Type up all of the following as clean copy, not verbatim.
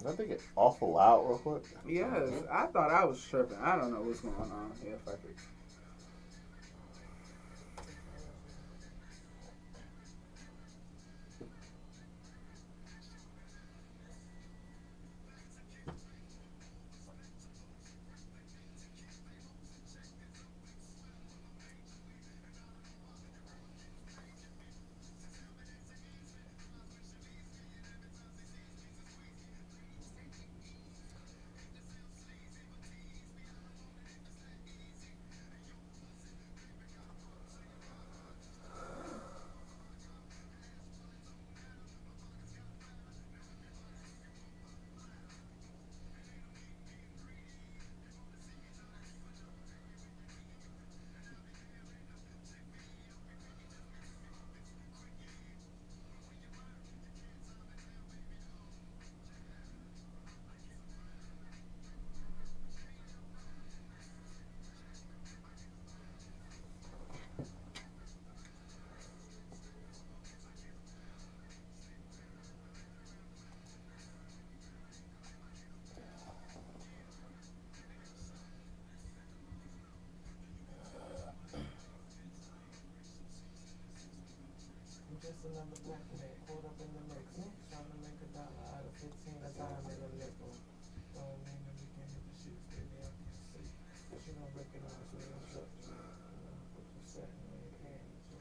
I think it awful loud real quick. Yes, I thought I was tripping. I don't know what's going on here. Fuck it. Just another black man caught up in the mix. Trying to make $1 out of 15, a dime and a nickel. Don't mean that we can hit the shit, baby, I can see. But you don't recognize me, I'm such a put the satin in your panties.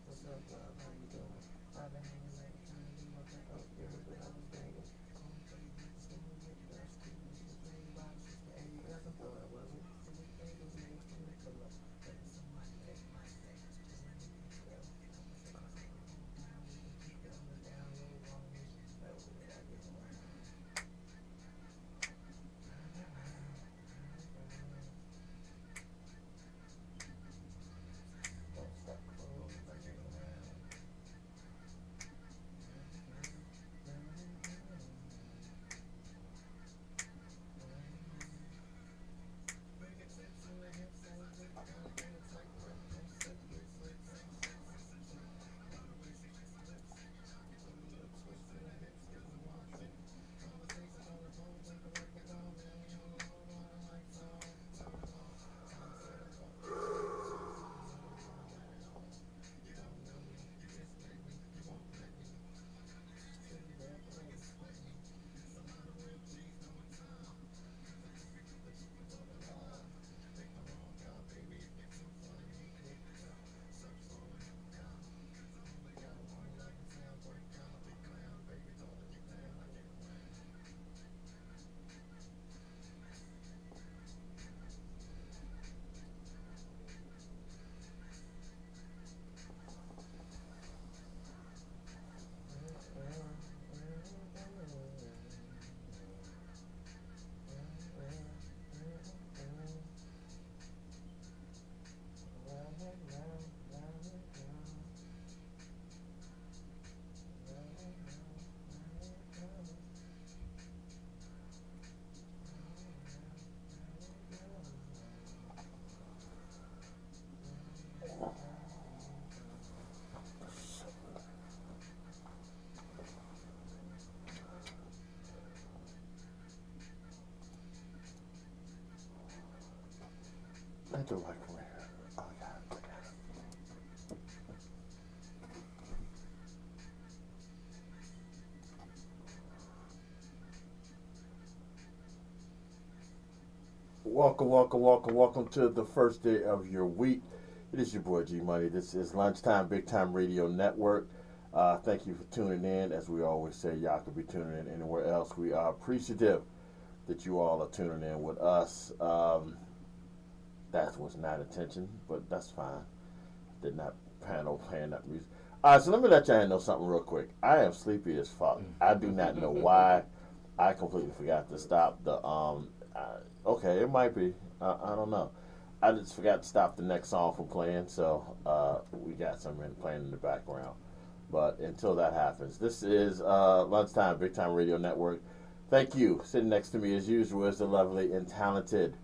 What's up, love? How you doing? I've been hanging late, trying to do nothing up here, but I was banging. Calling baby, it's gonna make that school. This was made by Sister Amy. That's a thought I wasn't. So we think it was made from Nicola. But it's a Monday, Monday. I do like from here. Oh, God. Welcome to the first day of your week. It is your boy G Money. This is Lunchtime, Big Time Radio Network. Thank you for tuning in. As we always say, y'all could be tuning in anywhere else. We are appreciative that you all are tuning in with us. That was not intention, but that's fine. Did not plan on playing that music. All right, so let me let y'all know something real quick. I am sleepy as fuck. I do not know why. I completely forgot to stop the Okay, it might be. I don't know. I just forgot to stop the next song from playing, so we got some playing in the background. But until that happens, this is Lunchtime, Big Time Radio Network. Thank you. Sitting next to me, as usual, is the lovely and talented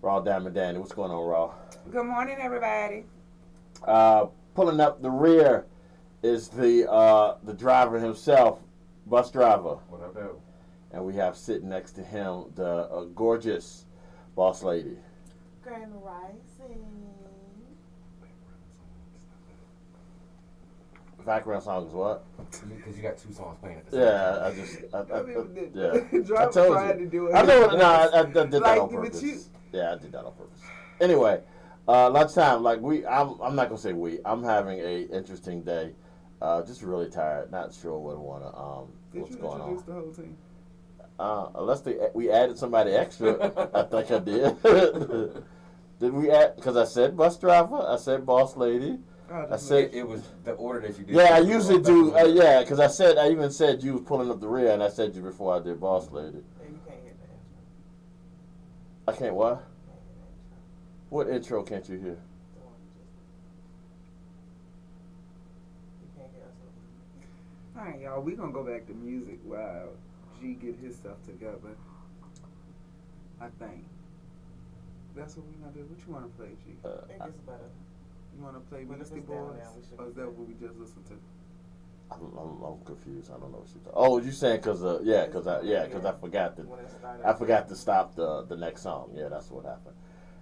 Raw Diamond Danny. What's going on, Raw? Good morning, everybody. Pulling up the rear is the driver himself, bus driver. What up, though? And we have sitting next to him the gorgeous boss lady. Grand Rising. Background song is what? Because you got two songs playing at the same time. I told tried you. to do it. I know. No, I did that Like, on but purpose. you- Yeah, I did that on purpose. Anyway, lunchtime. Like I'm not gonna say we. I'm having a interesting day. Just really tired. Not sure what I wanna. Did What's you going introduce on? the whole team? Unless we added somebody extra. I think I did. Did we add? Because I said bus driver. I said boss lady. I said It was the order that you did. yeah. I usually do. Yeah, because I even said you was pulling up the rear, and I said you before I did boss lady. Yeah, you can't hit the intro. I can't what? You can't hit the intro. What intro can't you hear? The one you just. You can't hear us. All right, y'all. We gonna go back to music while G get his stuff together. I think that's what we gonna do. What you wanna play, G? I think it's better. You wanna play When Beastie it's down Boys, now, we should or is be that good. what we just listened to? I'm confused. I don't know what you're talking. Oh, you saying because I forgot When it started. to stop the next song. Yeah, that's what happened.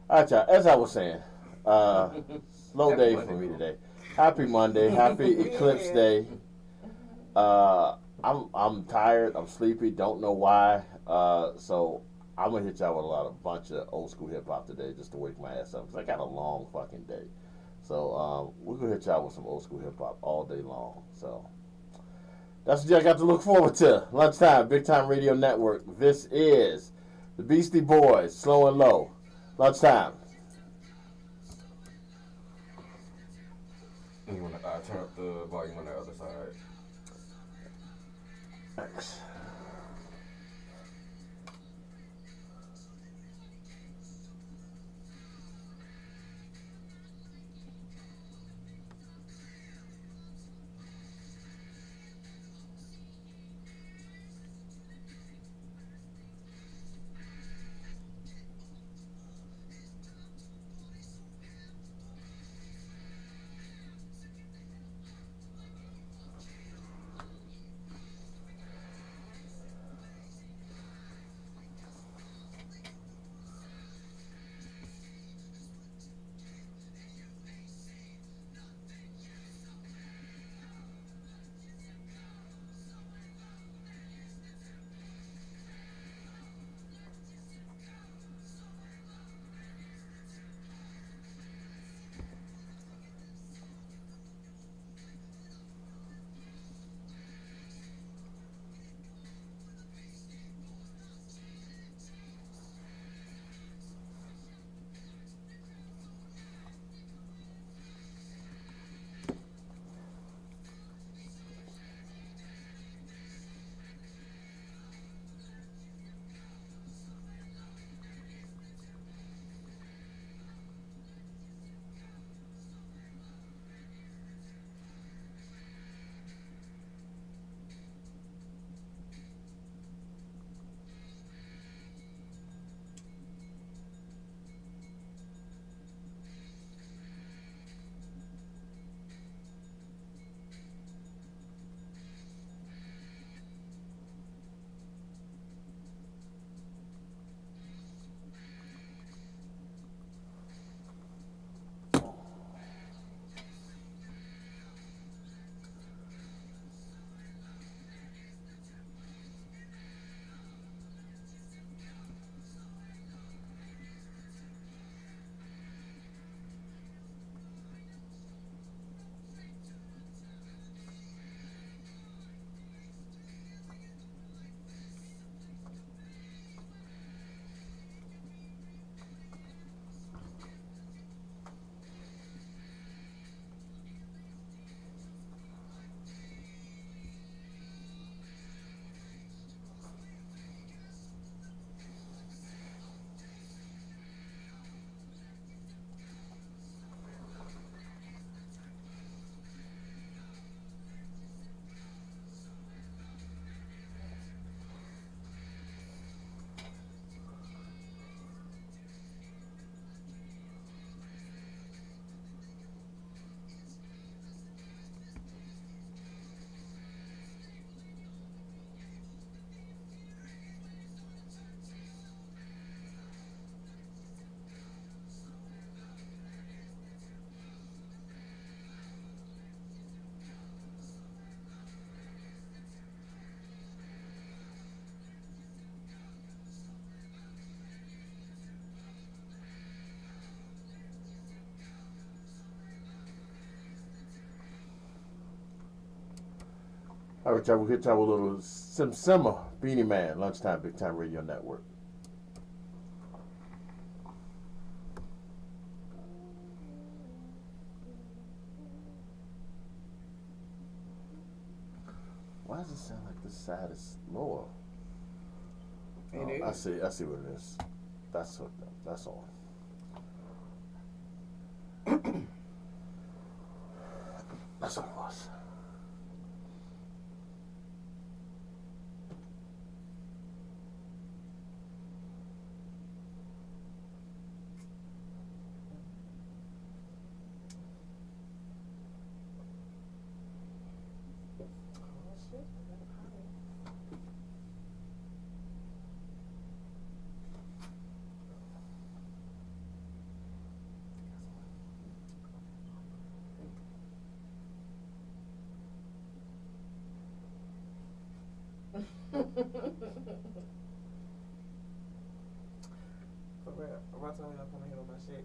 All right, y'all. As I was saying, slow day for me today. Happy Monday. Happy Eclipse Day. I'm tired. I'm sleepy. Don't know why. So I'm gonna hit y'all with a bunch of old school hip hop today, just to wake my ass up, because I got a long fucking day. So we're gonna hit y'all with some old school hip hop all day long. So that's what y'all got to look forward to. Lunchtime, Big Time Radio Network. This is the Beastie Boys, Slow and Low. Lunchtime. And you want to turn up the volume on the other side. Thanks. All right, y'all. We'll hit y'all with a little Simmer, Beanie Man, Lunchtime, Big Time Radio Network. Why does it sound like the saddest lower? It Oh, is. I see what it is. That's what. That's on. That's what it was. Oh shit, I got a potty. For real, Ross always gonna come and hit on my shit.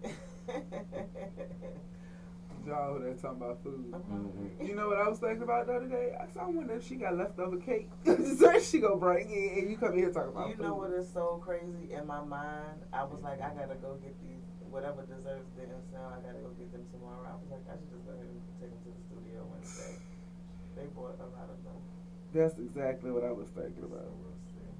Y'all over there talking about food. Mm-hmm. You know what I was thinking about the other day? I wonder if she got leftover cake. Dessert she gonna bring in, and you come here talking about You food. know what is so crazy? In my mind, I was like, I gotta go get these whatever desserts didn't sell. I gotta go get them tomorrow. I was like, I should just go ahead and take them to the studio Wednesday. They bought a lot of them. That's exactly what I was thinking So about. we'll see. Yeah.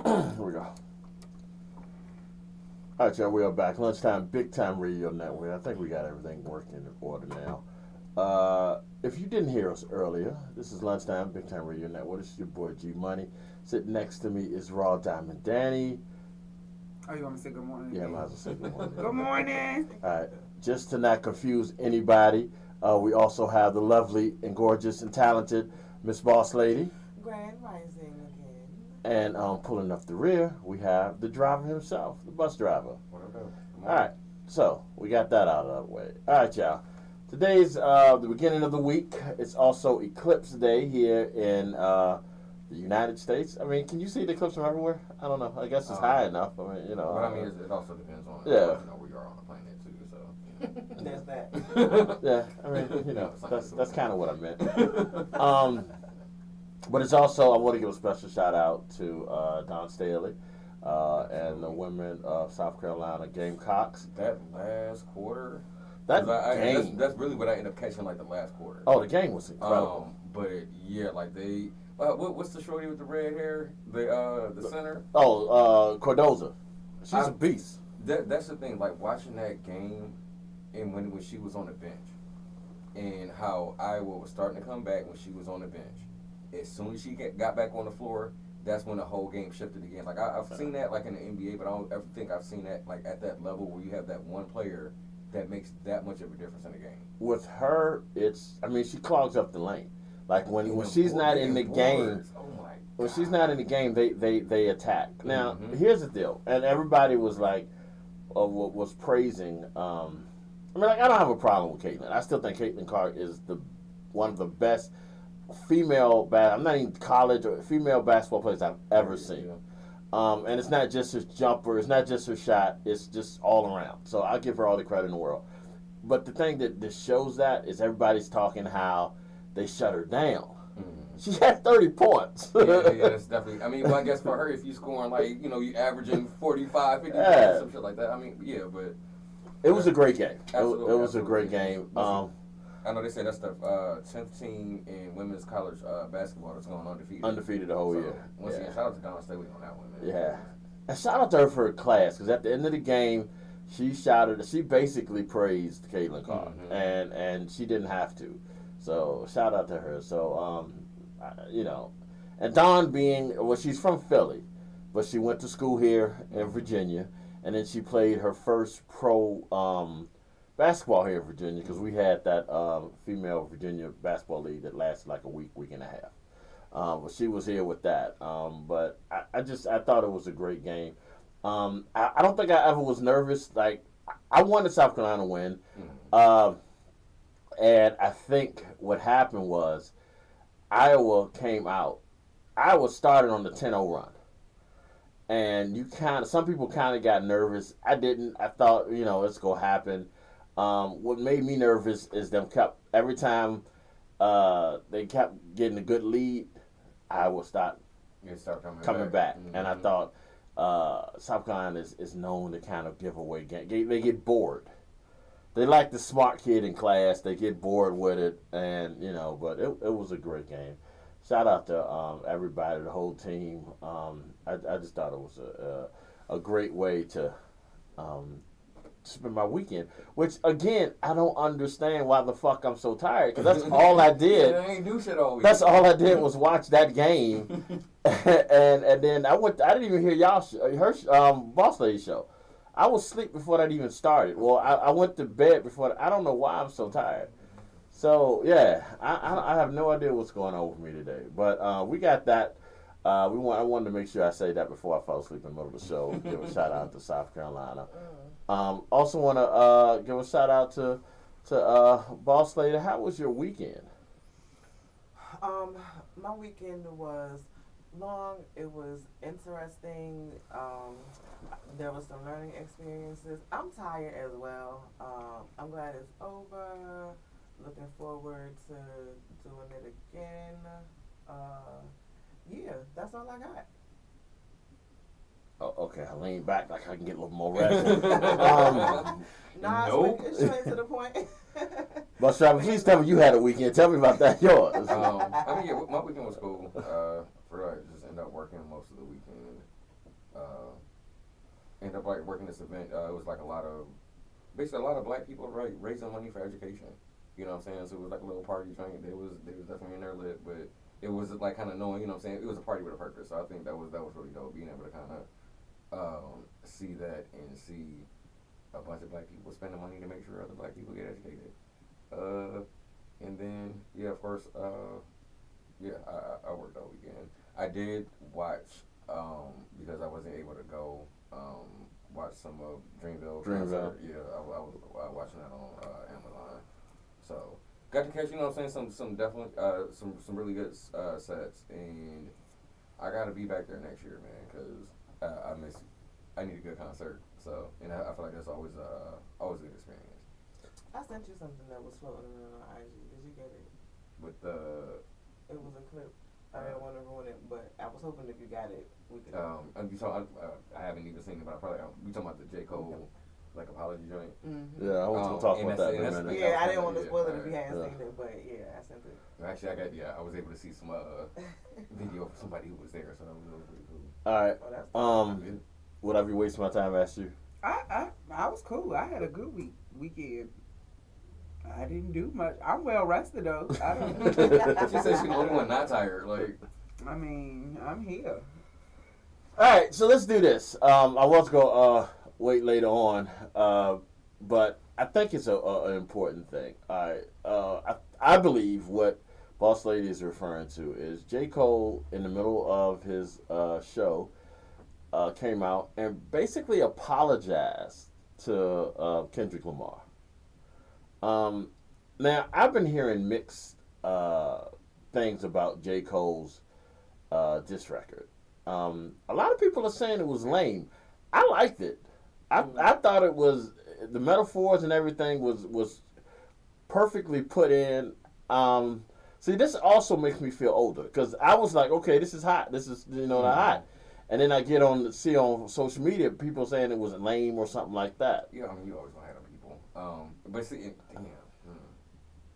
Here we go. All right, y'all, we are back. Lunchtime, Big Time Radio Network. I think we got everything working in order now. If you didn't hear us earlier, this is Lunchtime, Big Time Radio Network. This is your boy G Money. Sitting next to me is Raw Diamond Danny. Oh, you want me to say good morning? Yeah, I might as well say good morning. Good morning. All right, just to not confuse anybody, we also have the lovely and gorgeous and talented Miss Boss Lady. Grand Rising again. And pulling up the rear, we have the driver himself, the bus driver. Whatever. All right, so we got that out of the way. All right, y'all. Today's the beginning of the week. It's also Eclipse Day here in the United States. I mean, can you see the eclipse from everywhere? I don't know. I guess it's high enough. I mean, you know. But I mean, it also depends on Yeah. you know, where you are on the planet too. So There's that. Yeah, I mean, you know, that's kind of what I meant. But it's also, I want to give a special shout out to Don Staley and the women of South Carolina Gamecocks. that last quarter, That 'cause game. that's really what I ended up catching, like the last quarter. Oh, the game was incredible. But yeah, like they. What's the shorty with the red hair? The center. Cordoza. She's a beast. That's the thing. Like watching that game, and when she was on the bench, and how Iowa was starting to come back when she was on the bench. As soon as she got back on the floor, that's when the whole game shifted again. Like I've seen that like in the NBA, but I don't ever think I've seen that like at that level where you have that one player that makes that much of a difference in the game. With her, she clogs up the lane. Like when And she's not in the game, boards. Oh my when God. she's not in the game, they attack. Now, Mhm. here's the deal, and everybody was like, was praising. I don't have a problem with Caitlin. I still think Caitlin Clark is one of the best female I'm not even college or female basketball players I've ever seen. And it's not just her jumper, it's not just her shot, it's just all around. So I'll give her all the credit in the world. But the thing that shows that is everybody's talking how they shut her down. Mhm. She had 30 points. Yeah, that's definitely. I mean, well, I guess for her, if you scoring like you averaging 45, 50, Yeah. some shit like that. I mean, yeah, but It was a great game. Absolutely, It was a absolutely. great game. I know they say that's the 10th team in women's college basketball that's going undefeated. Undefeated the whole So, year. Once Yeah. again, shout out to Don Staley on that one, man. Yeah. And shout out to her for her class, because at the end of the game, she basically praised Caitlin Clark, Mhm. and she didn't have to. So shout out to her. So and Dawn she's from Philly, but she went to school here in Virginia, and then she played her first pro basketball here in Virginia, because we had that female Virginia basketball league that lasted like a week and a half. But she was here with that. But I thought it was a great game. I don't think I ever was nervous. Like, I wanted South Carolina to win. Mhm. And I think what happened was Iowa came out. Iowa started on the 10-0 run. And some people kind of got nervous. I didn't. I thought, it's going to happen. What made me nervous is every time they kept getting a good lead, Iowa start coming back. Mhm. And I thought South Carolina is known to kind of give away games. They get bored. They like the smart kid in class. They get bored with it, and but it was a great game. Shout out to everybody, the whole team. I just thought it was a great way to spend my weekend. Which again, I don't understand why the fuck I'm so tired, because that's all I did. Yeah, I ain't do shit all week. That's all I did was watch that game, and then I didn't even hear her Boss Lady show. I was asleep before that even started. Well, I went to bed before. I don't know why I'm so tired. So yeah, I have no idea what's going on with me today. But we got that. I wanted to make sure I say that before I fell asleep in the middle of the show. Give a shout out to South Carolina. Also want to give a shout out to Boss Lady. How was your weekend? My weekend was long. It was interesting. There was some learning experiences. I'm tired as well. I'm glad it's over. Looking forward to doing it again. Yeah, that's all I got. Oh, okay, I lean back like I can get a little more rest. Nah, Nope. it's straight to the point. But Travis, please tell me you had a weekend. Tell me about that. Yours. I mean, yeah, my weekend was cool. Just ended up working most of the weekend. up like working this event, it was like basically a lot of black people raising money for education. You know what I'm saying? So it was like a little party joint. They was definitely in there lit, but it was like kind of knowing, you know what I'm saying? It was a party with a purpose. So I think that was really dope, being able to kind of see that and see a bunch of black people spending money to make sure other black people get educated. And then yeah, of course, yeah, I worked all weekend. I did watch because I wasn't able to go watch some of Dreamville. Concert. Yeah, I was watching that on Amazon. So got to catch, you know what I'm saying, some definitely some really good sets, and I got to be back there next year, man, because I need a good concert. So, and I feel like that's always a good experience. I sent you something that was floating around on IG. Did you get it? With the It was a clip. I didn't want to ruin it, but I was hoping if you got it, we could. I haven't even seen it, but I probably we talking about the J. Cole like apology joint. Mm-hmm. Yeah, I was gonna talk about that in a minute. Yeah, I didn't want to spoil it if you hadn't seen it, but yeah, I sent it. Actually, I was able to see some video of somebody who was there, so that was really pretty cool. All right. Would I be wasting my time asking you? I was cool. I had a good weekend. I didn't do much. I'm well rested though. I don't. She said she's the only one not tired. Like, I mean, I'm here. All right, so let's do this. I was gonna wait later on, but I think it's an important thing. I believe what Boss Lady is referring to is J. Cole in the middle of his show came out and basically apologized to Kendrick Lamar. Now, I've been hearing mixed things about J. Cole's diss record. A lot of people are saying it was lame. I liked it. I thought it was, the metaphors and everything was perfectly put in. See, this also makes me feel older because I was like, okay, this is hot. This is, hot. And then I see on social media people saying it was lame or something like that. Yeah, I mean, you always gonna have them people. But see, damn.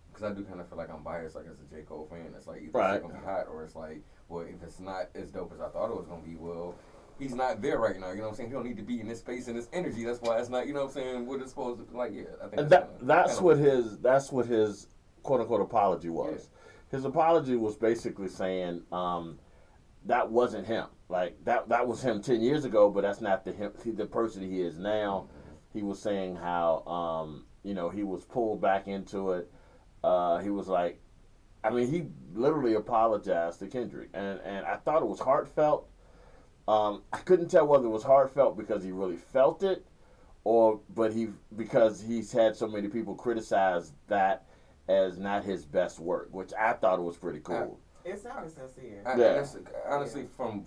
Because I do kind of feel like I'm biased, like as a J. Cole fan. It's like either it's gonna be hot, or it's like, well, if it's not as dope as I thought it was gonna be, well, he's not there right now. You know what I'm saying? He don't need to be in this space and this energy. That's why it's not. You know what I'm saying? What it's supposed to be like. Yeah, I think that's what his quote unquote apology was. Yeah. His apology was basically saying that wasn't him. Like that was him 10 years ago, but that's not the person he is now. Mm-hmm. He was saying how he was pulled back into it. He was like, I mean, he literally apologized to Kendrick, and I thought it was heartfelt. I couldn't tell whether it was heartfelt because he really felt it, because he's had so many people criticize that as not his best work, which I thought it was pretty cool. It sounded sincere. Honestly, from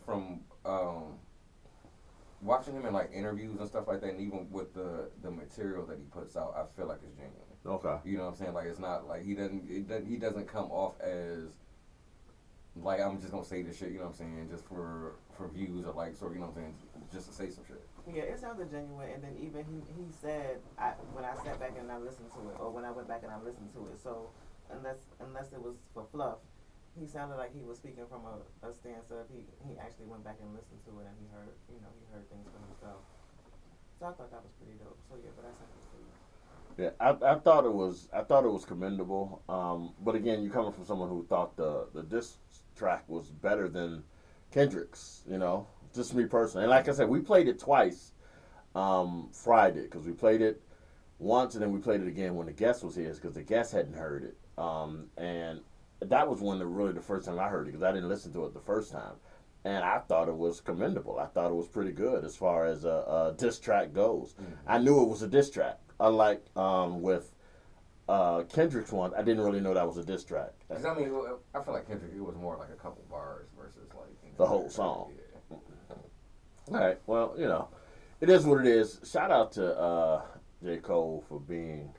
watching him in like interviews and stuff like that, and even with the material that he puts out, I feel like it's genuine. Okay. You know what I'm saying? Like, it's not like he doesn't come off as like, I'm just gonna say this shit, you know what I'm saying, just for views or likes, or you know what I'm saying, just to say some shit. Yeah, it sounded genuine, and then even he said, when I sat back and I listened to it, or when I went back and I listened to it, so unless it was for fluff, he sounded like he was speaking from a stance of he actually went back and listened to it, and he heard things for himself. So I thought that was pretty dope. So yeah, but I sent it to you. Yeah, I thought it was commendable. But again, you coming from someone who thought the diss track was better than Kendrick's, just me personally. And like I said, we played it twice Friday, because we played it once and then we played it again when the guest was here, because the guest hadn't heard it. And that was the first time I heard it, because I didn't listen to it the first time. And I thought it was commendable. I thought it was pretty good as far as a diss track goes. Mm-hmm. I knew it was a diss track. Unlike with Kendrick's one, I didn't really know that was a diss track. Because I mean, I feel like Kendrick, it was more like a couple bars versus like the whole song. Yeah. All right, well, it is what it is. Shout out to J. Cole for being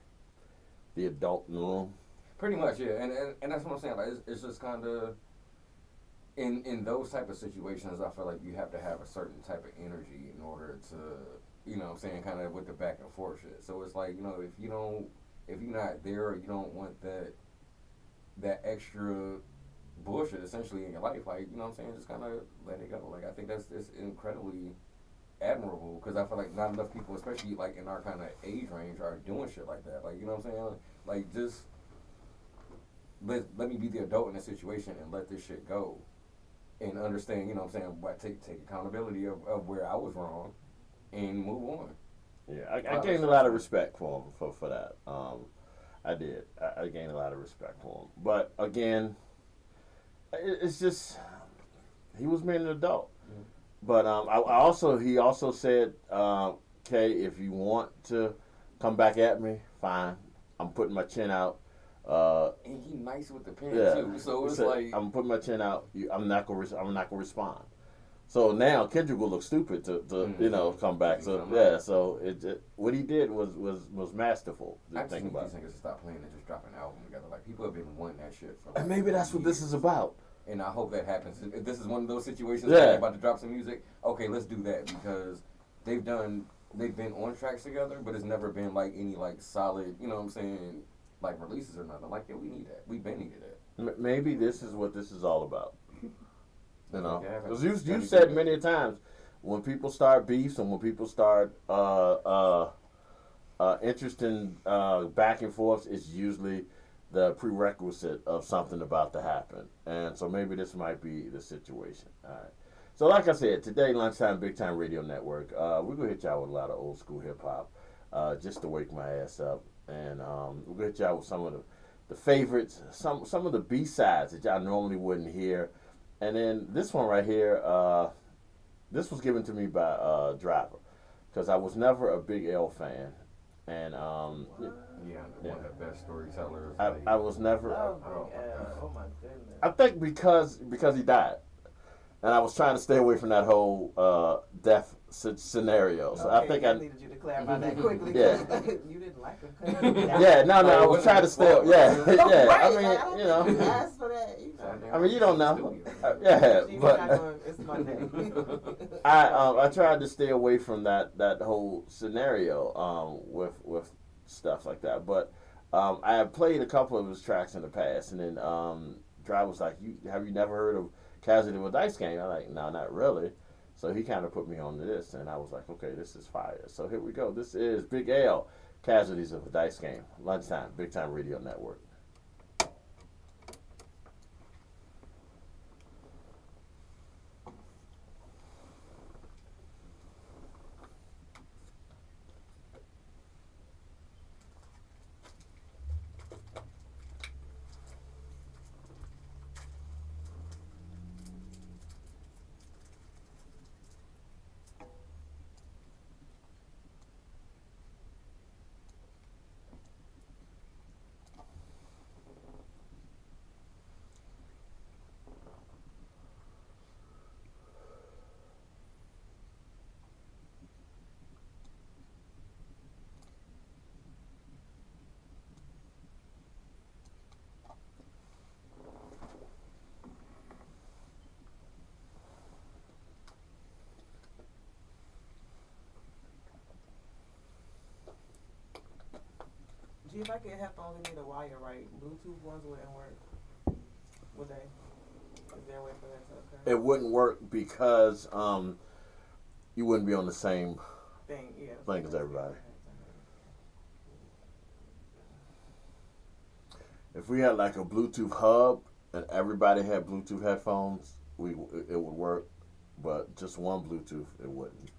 the adult in the room. Pretty much, yeah, and that's what I'm saying. Like, it's just kind of in those type of situations, I feel like you have to have a certain type of energy in order to. You know what I'm saying, kind of with the back and forth shit. So it's like, if you're not there, or you don't want that extra bullshit essentially in your life, like, you know what I'm saying, just kind of let it go. Like, I think it's incredibly admirable because I feel like not enough people, especially like in our kind of age range, are doing shit like that. Like, you know what I'm saying? Like, just let me be the adult in the situation and let this shit go and understand, you know what I'm saying, but take accountability of where I was wrong and move on. Yeah, I gained a lot of respect for him for that. I did. I gained a lot of respect for him. But again, it's just he was being an adult. Mhm. But he also said, "Okay, if you want to come back at me, fine. I'm putting my chin out." And he nice with the pen Yeah, too, so he it's said, like I'm putting my chin out. I'm not gonna respond. So now Kendrick will look stupid to you know, come back. So yeah, so what he did was masterful. I To think think about. these niggas stop playing and just drop an album together. Like people have been wanting that shit for. Like, And maybe that's what this is about. And I hope that happens. If this is one of those situations Yeah. where they're about to drop some music, okay, let's do that because they've been on tracks together, but it's never been like any like solid, you know what I'm saying, like releases or nothing. Like, yeah, we need that. We've been needed that. Maybe this is what this is all about. You know, Yeah, because you said many times when people start beefs and when people start interesting back and forth, it's usually the prerequisite of something about to happen. And so maybe this might be the situation. All right. So like I said, today, Lunchtime, Big Time Radio Network, we're going to hit y'all with a lot of old school hip hop just to wake my ass up. And we're going to hit y'all with some of the favorites, some of the B-sides that y'all normally wouldn't hear. And then this one right here, this was given to me by Driver, because I was never a Big L fan, and One of the best storytellers. I was never. Oh my goodness. I think because he died, and I was trying to stay away from that whole death scenario. So I think I needed you to clarify that quickly. Yeah. You didn't like him. Yeah, no, I was trying to stay. Yeah, yeah. Right, I mean, don't you know. think you asked for that. You know. I mean, you don't know. Yeah, See, we're but not going, it's Monday. I tried to stay away from that whole scenario with stuff like that. But I have played a couple of his tracks in the past, and then Drive was like, have you never heard of Casualty of a Dice Game?" I'm like, "No, not really." So he kind of put me on to this, and I was like, "Okay, this is fire." So here we go. This is Big L, Casualties of a Dice Game. Lunchtime, Big Time Radio Network. Gee, if I get headphones and need a wire, right? Bluetooth ones wouldn't work. Would they? Is there a way for that to occur? It wouldn't work because you wouldn't be on the same Thing, yeah. thing as everybody. If we had like a Bluetooth hub and everybody had Bluetooth headphones, it would work. But just one Bluetooth, it wouldn't.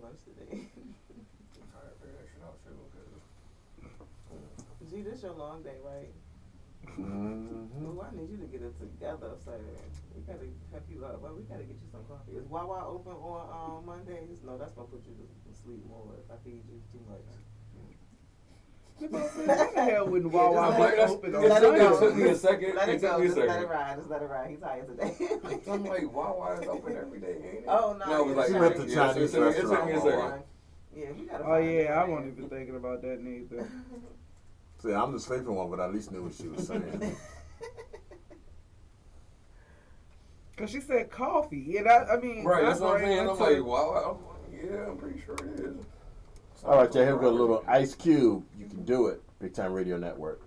lunch today. I'm trying to figure that shit out too, cause Gee, this your long day, right? Mm-hmm. Ooh, I need you to get it together, sir. We gotta help you up. Well, we gotta get you some coffee. Is Wawa open on Mondays? No, that's gonna put you to sleep more if I feed you too much. What the hell wouldn't Yeah, Wawa just be let- open on let it go. It took me a second. Let it It took go. me a Just let second. it ride. Just let it ride. He's tired today. I'm like, Wawa is open every day, ain't it? Oh, no, No, it was yeah, like, She went to yeah, Chinese it took me restaurant, a second. Wawa. Yeah, we gotta Oh find yeah, I it. wasn't even thinking about that neither. See, I'm the sleeping one, but I at least knew what she was saying. Cause she said coffee, and I mean, Right, my that's what I'm brain saying. I'm went like, to- Wawa. Yeah, I'm pretty sure it is. All right, y'all, here we go. A little Ice Cube. You can do it. Big Time Radio Network.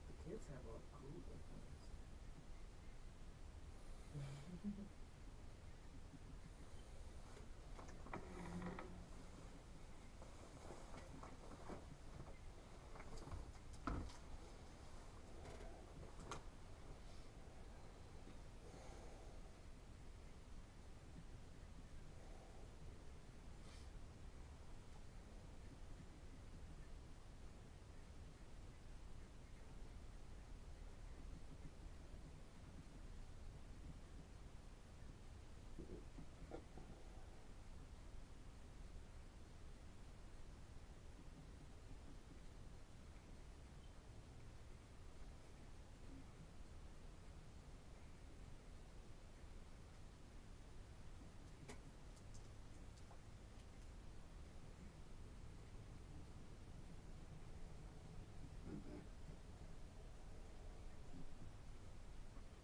The kids have a cool difference.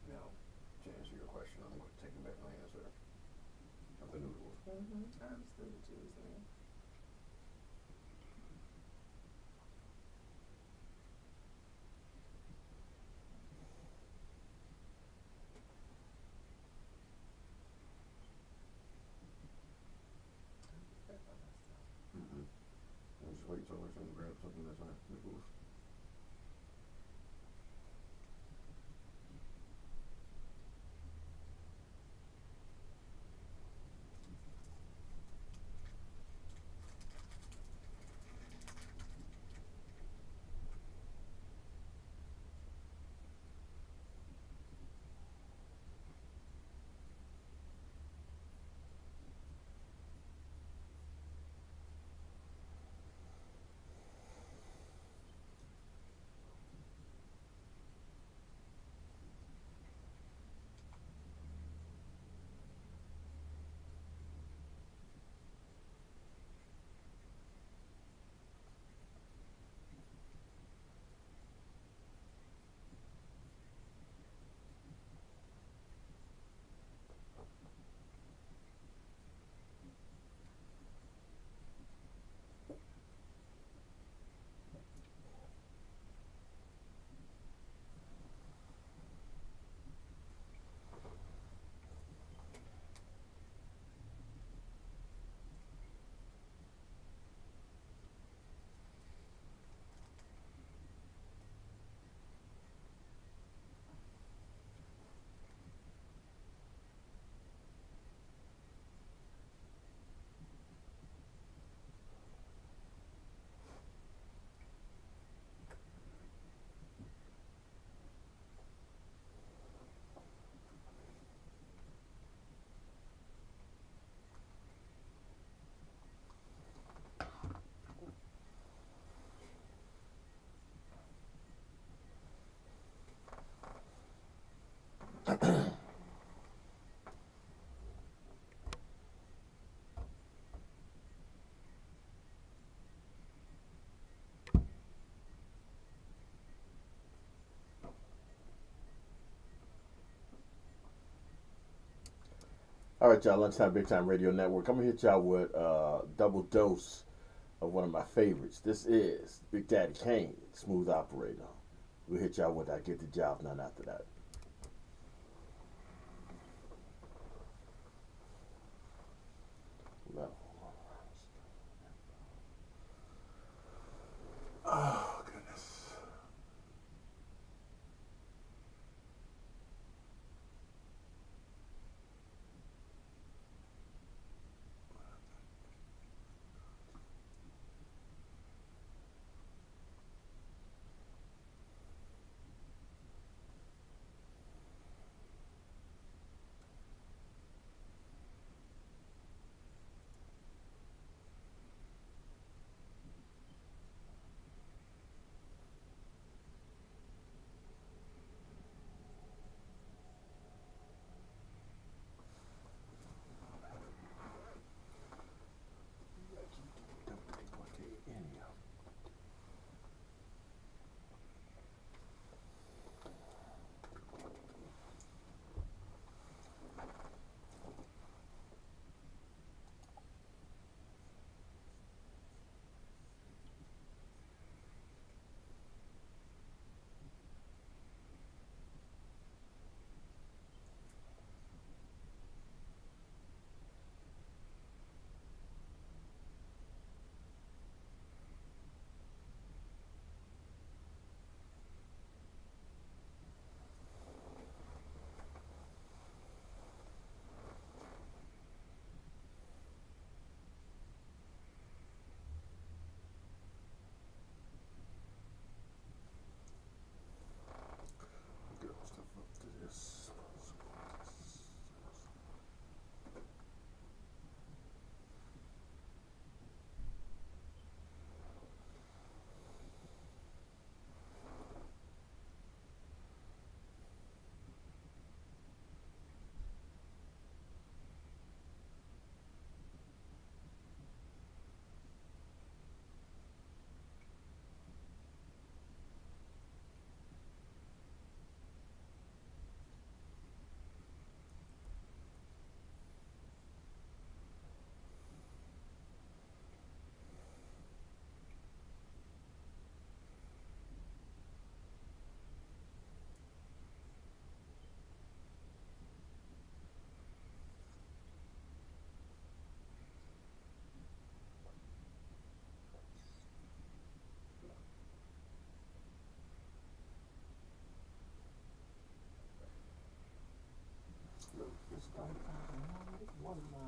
Now, to answer your question, I'm taking back my answer of the noodles. I understood what you were saying. Mm-hmm. I'll just wait till we're grab something that's not noodles. All right, y'all. Lunchtime, Big Time Radio Network. I'm gonna hit y'all with a double dose of one of my favorites. This is Big Daddy Kane, Smooth Operator. We'll hit y'all with I Get the Job Done after that. No. Oh, goodness. Get all stuff up to this. One more.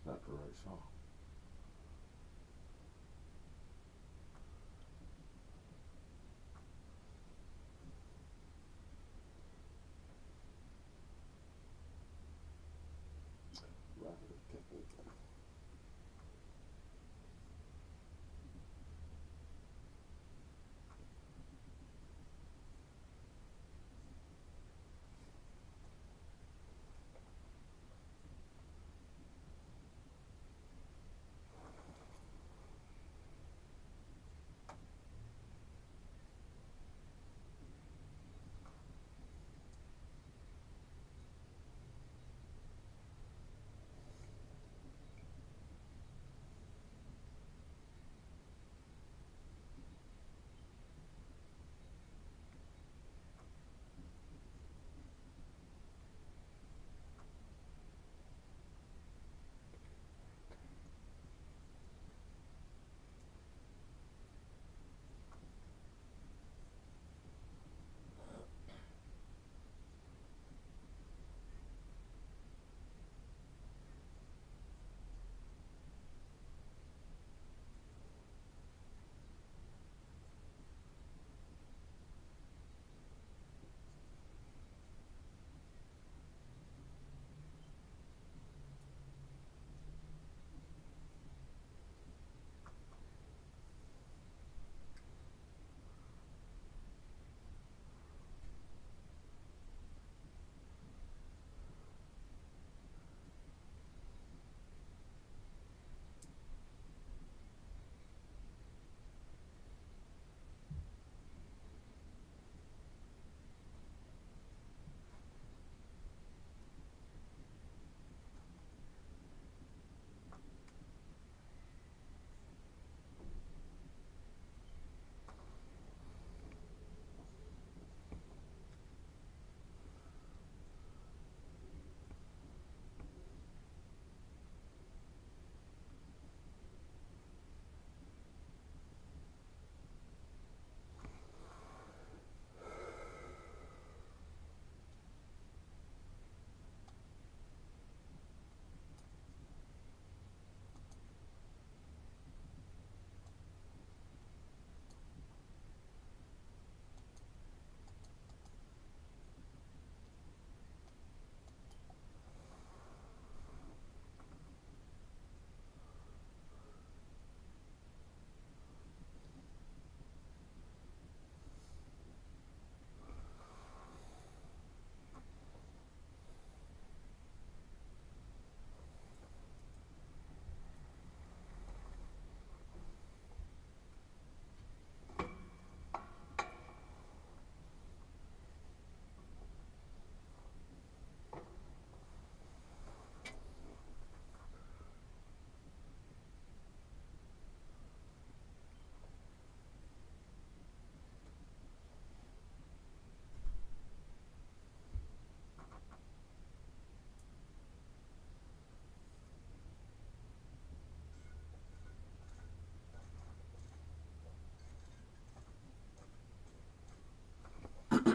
Not the right song.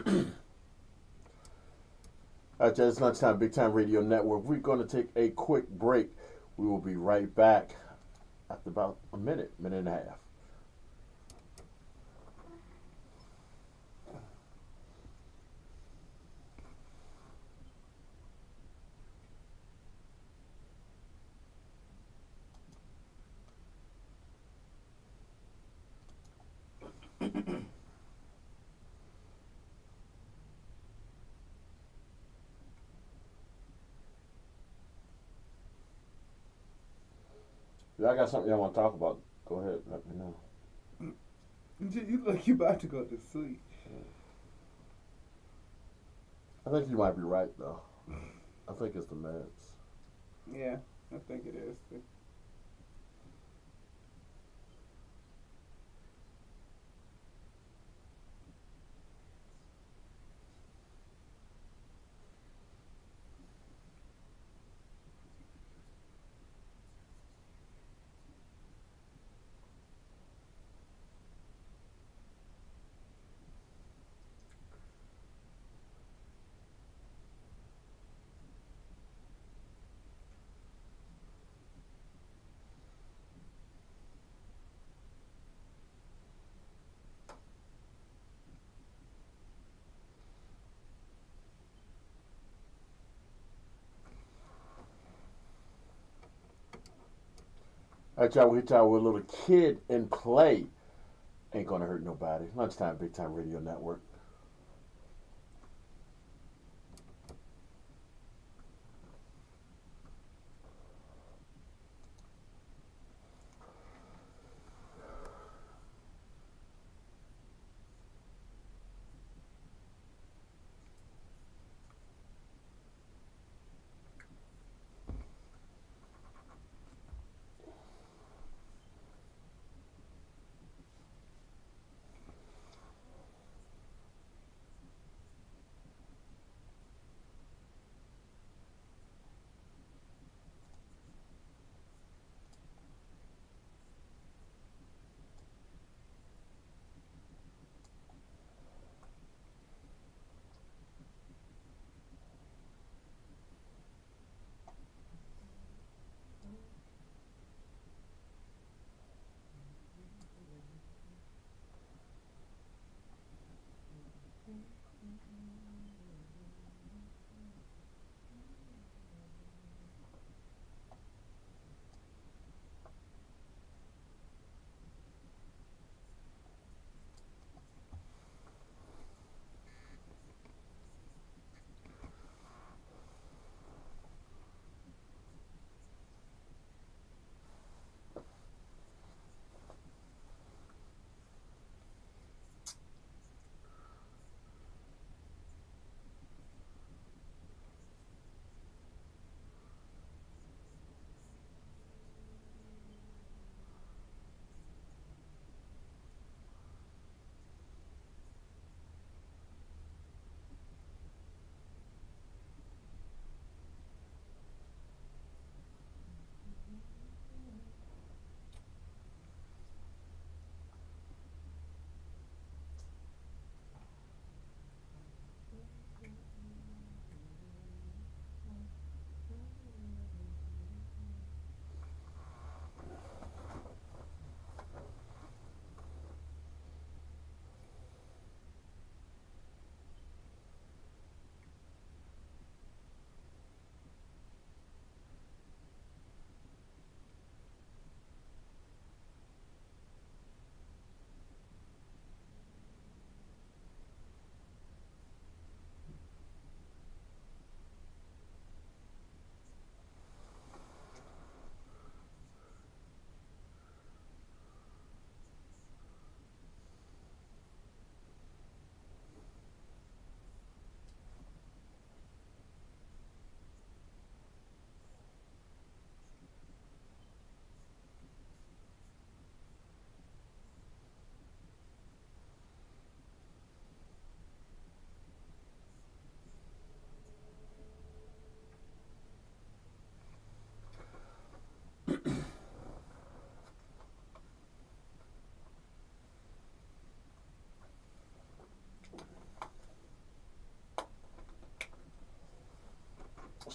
All right, it's Lunchtime Big Time Radio Network. We're going to take a quick break. We will be right back after about a minute and a half. Y'all got something y'all want to talk about? Go ahead, let me know. You look, you about to go to sleep. I think you might be right, though. I think it's the meds. Yeah, I think it is. All right, y'all, we hit y'all with a little kid in play. Ain't gonna hurt nobody. Lunchtime, Big Time Radio Network.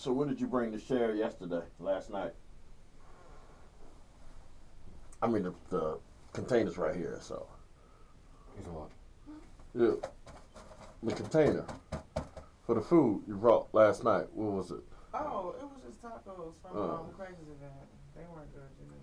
So what did you bring to share last night? I mean the container's right here. So He's a what? yeah, the container for the food you brought last night. What was it? Oh, it was just tacos from Craig's event. They weren't good, you know.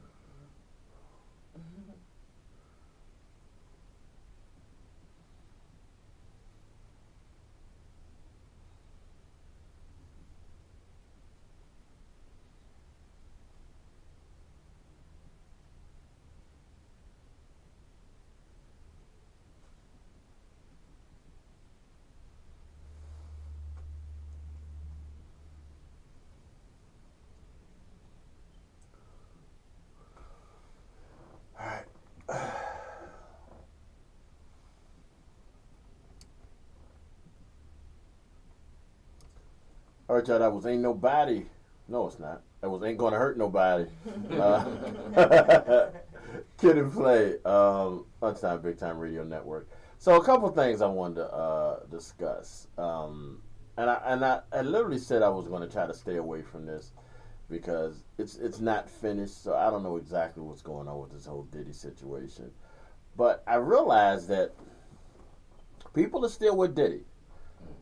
All right, y'all. That was Ain't Nobody. No, it's not. That was Ain't Gonna Hurt Nobody. Kid and Play. Lunchtime, Big Time Radio Network. So a couple things I wanted to discuss. And I literally said I was going to try to stay away from this because it's not finished. So I don't know exactly what's going on with this whole Diddy situation. But I realized that people are still with Diddy.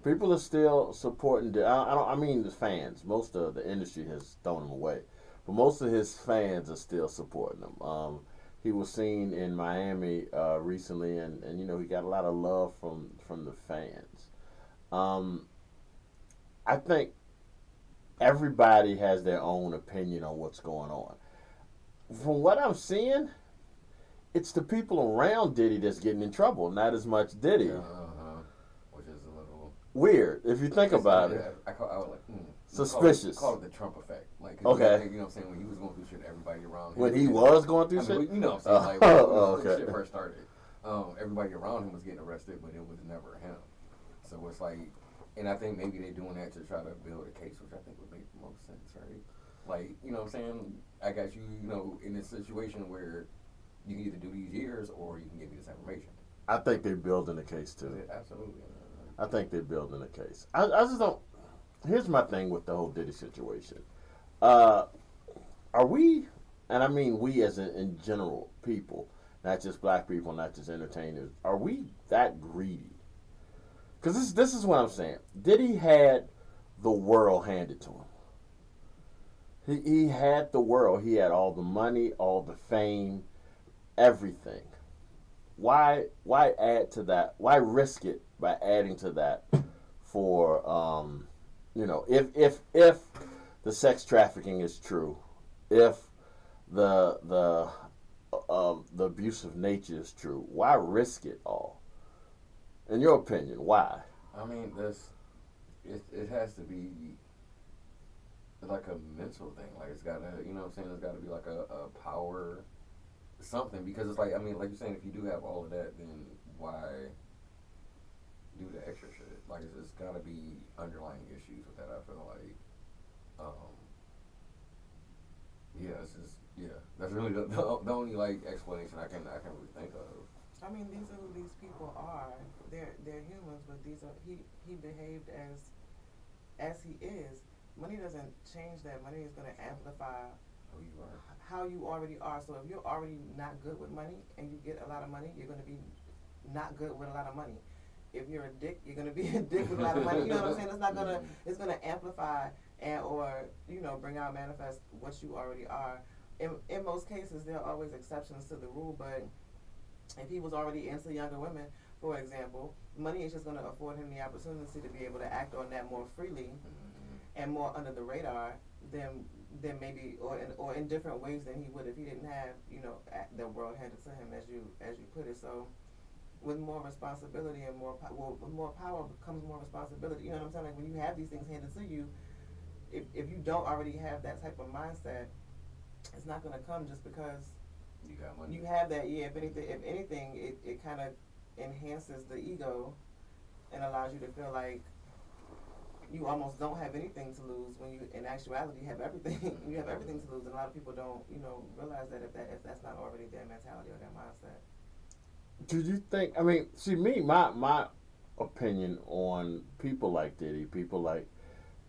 People are still supporting. I mean the fans. Most of the industry has thrown him away, but most of his fans are still supporting him. He was seen in Miami recently, and you know he got a lot of love from the fans. I think everybody has their own opinion on what's going on. From what I'm seeing, it's the people around Diddy that's getting in trouble, not as much Diddy. Which is a little weird if you think about it. I would like suspicious. Call it the Trump effect. Like, okay. You know what I'm saying? When he was going through shit, everybody around him. When he was going through shit? You know what I'm saying? Like, when shit first started, everybody around him was getting arrested, but it was never him. So it's like, and I think maybe they're doing that to try to build a case, which I think would make the most sense, right? Like, you know what I'm saying? I got you, you know, in this situation where you can either do these years or you can give me this information. I think they're building a case, too. Absolutely. I think they're building a case. I just don't. Here's my thing with the whole Diddy situation. Are we, and I mean we as in general people, not just black people, not just entertainers, are we that greedy? Because this is what I'm saying. Diddy had the world handed to him. He had the world. He had all the money, all the fame, everything. Why add to that? Why risk it by adding to that for you know, if the sex trafficking is true, if the abusive nature is true, why risk it all? In your opinion, why? I mean, it has to be like a mental thing. Like it's gotta, you know what I'm saying? It's gotta be like a power something, because it's like, I mean, like you're saying, if you do have all of that, then why do the extra shit? Like it's gotta be underlying issues with that. I feel like, that's really the only like explanation I can really think of. I mean, these are who these people are. They're humans, but he behaved as he is. Money doesn't change that. Money is going to amplify Who you are. how you already are. So if you're already not good with money and you get a lot of money, you're going to be not good with a lot of money. If you're a dick, you're going to be a dick with a lot of money. You know what I'm saying? It's not gonna. It's going to amplify and or bring out, manifest what you already are. In most cases, there are always exceptions to the rule, but if he was already into younger women, for example, money is just going to afford him the opportunity to be able to act on that more freely and more under the radar than maybe or in different ways than he would if he didn't have the world handed to him, as you put it. So with more responsibility and with more power comes more responsibility. You know what I'm saying? Like when you have these things handed to you, if you don't already have that type of mindset, it's not going to come just because you got money. You have that. Yeah. If anything, it kind of enhances the ego and allows you to feel like you almost don't have anything to lose when you, in actuality, have everything. You have everything to lose, and a lot of people don't, realize that if that's not already their mentality or their mindset. Do you think? I mean, see, my opinion on people like Diddy, people like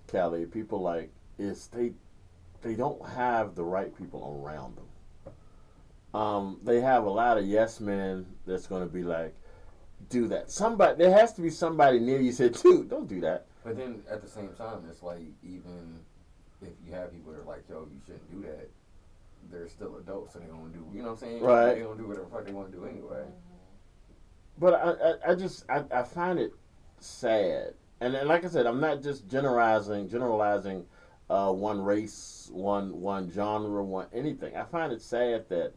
Kelly, people like is they don't have the right people around them. They have a lot of yes men that's going to be like, do that. Somebody, there has to be somebody near you said, dude, don't do that. But then at the same time, it's like even if you have people that are like, yo, you shouldn't do that, they're still adults, so they're gonna do, you know what I'm saying? Right. They're gonna do whatever the fuck they want to do anyway. But I find it sad, and like I said, I'm not just generalizing one race, one genre, one anything. I find it sad that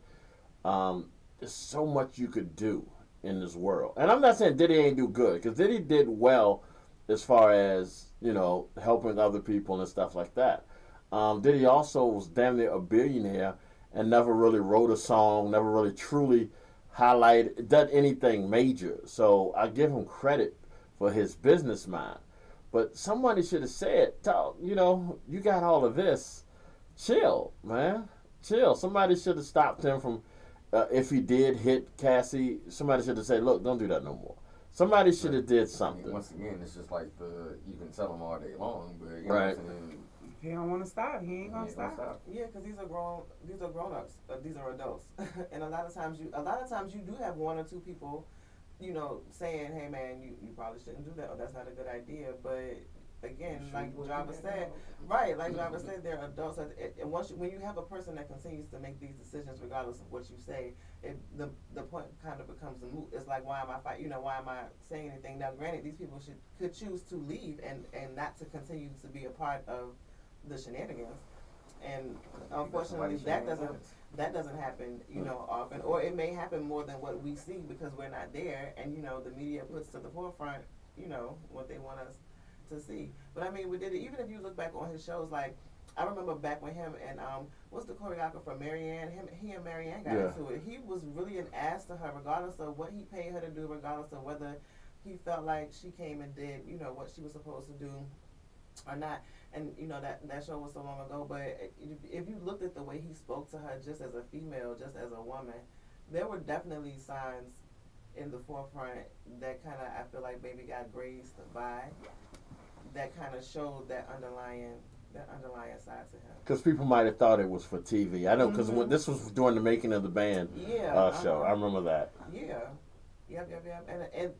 there's so much you could do in this world, and I'm not saying Diddy ain't do good, because Diddy did well as far as helping other people and stuff like that. Diddy also was damn near a billionaire and never really wrote a song, never really truly done anything major. So I give him credit for his business mind. But somebody should have said, you got all of this. Chill, man. Chill. Somebody should have stopped him from, if he did hit Cassie, somebody should have said, look, don't do that no more. Somebody should have did something. I mean, once again, it's just like you can tell them all day long, but you know what I'm saying? He don't want to stop. He ain't gonna stop. Yeah, because these are grown-ups. These are adults, and a lot of times you do have one or two people, saying, "Hey, man, you probably shouldn't do that, or that's not a good idea." But again, like Java said, they're adults, and when you have a person that continues to make these decisions, regardless of what you say, the point kind of becomes a moot. It's like, why am I fighting? Why am I saying anything? Now, granted, these people could choose to leave and not to continue to be a part of the shenanigans, and unfortunately that doesn't happen often, or it may happen more than what we see because we're not there, and the media puts to the forefront what they want us to see. But I mean, we did it. Even if you look back on his shows, like I remember back when him and what's the choreographer Marianne, he and Marianne got into it. He was really an ass to her, regardless of what he paid her to do, regardless of whether he felt like she came and did what she was supposed to do or not. And that show was so long ago, but if you looked at the way he spoke to her just as a female, just as a woman, there were definitely signs in the forefront that kind of, I feel like, maybe got grazed by, that kind of showed that underlying side to him. Because people might have thought it was for TV. I know, because when this was during the making of the band show. I remember that. Yeah. Yep.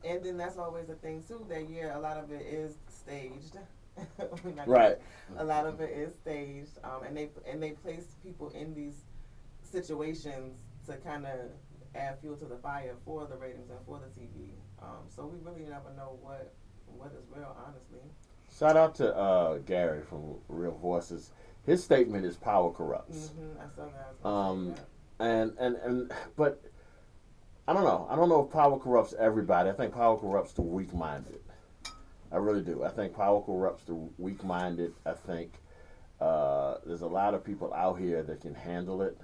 And then that's always a thing, too, that, a lot of it is staged. Right. A lot of it is staged, and they place people in these situations to kind of add fuel to the fire for the ratings and for the TV. So we really never know what is real, honestly. Shout out to Gary from Real Voices. His statement is power corrupts. I saw that. But I don't know. I don't know if power corrupts everybody. I think power corrupts the weak-minded. I really do. I think power corrupts the weak-minded. I think there's a lot of people out here that can handle it.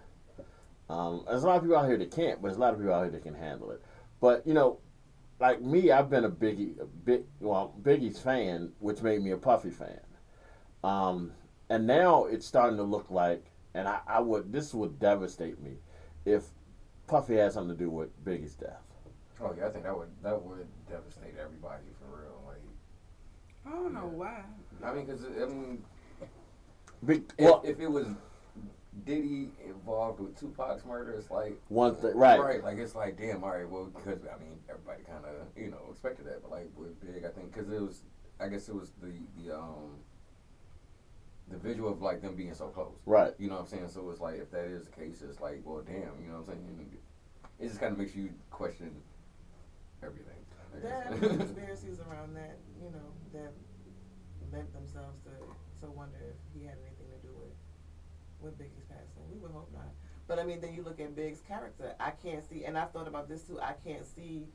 There's a lot of people out here that can't, but there's a lot of people out here that can handle it. But, like me, I've been a Biggie's fan, which made me a Puffy fan. And now it's starting to look like, and this would devastate me if Puffy had something to do with Biggie's death. Oh yeah, I think that would devastate everybody for real. Like, I don't know why. I mean, because if it was Diddy involved with Tupac's murder, it's like one thing, right? Right, like it's like, damn, all right, well, because I mean, everybody kind of expected that, but like with Big, I think because I guess it was the visual of like them being so close, right? You know what I'm saying? So it's like if that is the case, it's like, well, damn, you know what I'm saying? It just kind of makes you question everything. There have been conspiracies around that, that lent themselves to wonder if he had anything to do with Biggie's passing. We would hope not. But I mean, then you look at Big's character. I can't see, and I've thought about this too, I can't see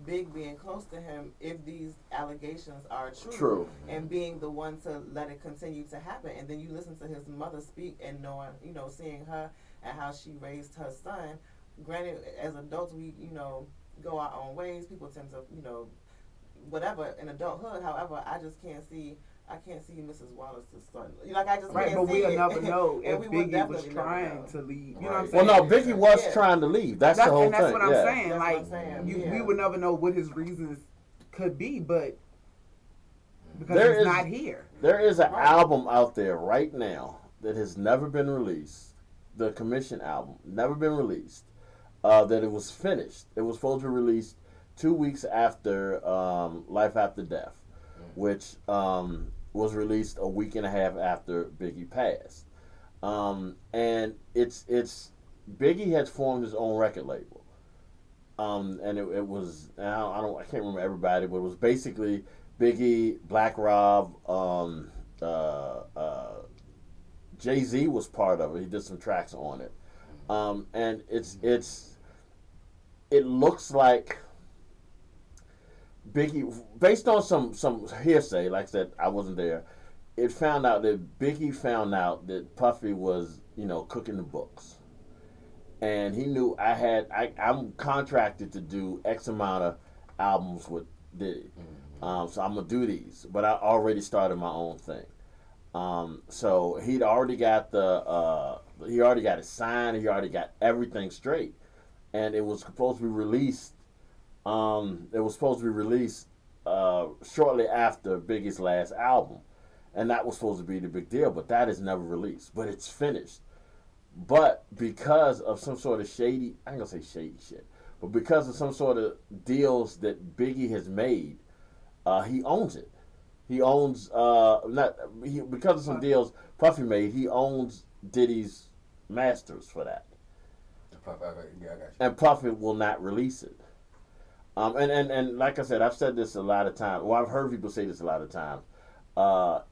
Big being close to him if these allegations are true. And being the one to let it continue to happen. And then you listen to his mother speak and knowing, seeing her and how she raised her son. Granted, as adults, we, go our own ways. People tend to, whatever in adulthood. However, I just can't see. I can't see Mrs. Wallace to start. I just right, can't but see we'll it. never know if Biggie was trying to leave. You know what I'm Well, saying? no, Biggie was trying to leave. That's the whole and that's thing. what I'm saying. That's like, what I'm saying. we would never know what his reasons could be, but because There he's is- not here. There is an Right. album out there right now that has never been released. The Commission album, never been released. That it was finished. It was supposed to be released 2 weeks after Life After Death, which was released a week and a half after Biggie passed. And it's Biggie had formed his own record label. And it was I can't remember everybody, but it was basically Biggie, Black Rob, Jay-Z was part of it. He did some tracks on it. And it looks like Biggie, based on some hearsay, like I said, I wasn't there. It found out that Biggie found out that Puffy was, cooking the books, and he knew I'm contracted to do X amount of albums with Diddy, so I'm gonna do these. But I already started my own thing. So he'd already got he already got it signed. He already got everything straight, and it was supposed to be released. Shortly after Biggie's last album, and that was supposed to be the big deal. But that is never released. But it's finished. But because of some sort of shady, I ain't gonna say shady shit, but because of some sort of deals that Biggie has made, he owns it. He owns because of some deals Puffy made. He owns Diddy's masters for that. Yeah, I got you. And Puffy will not release it. And like I said, I've said this a lot of times. Well, I've heard people say this a lot of times.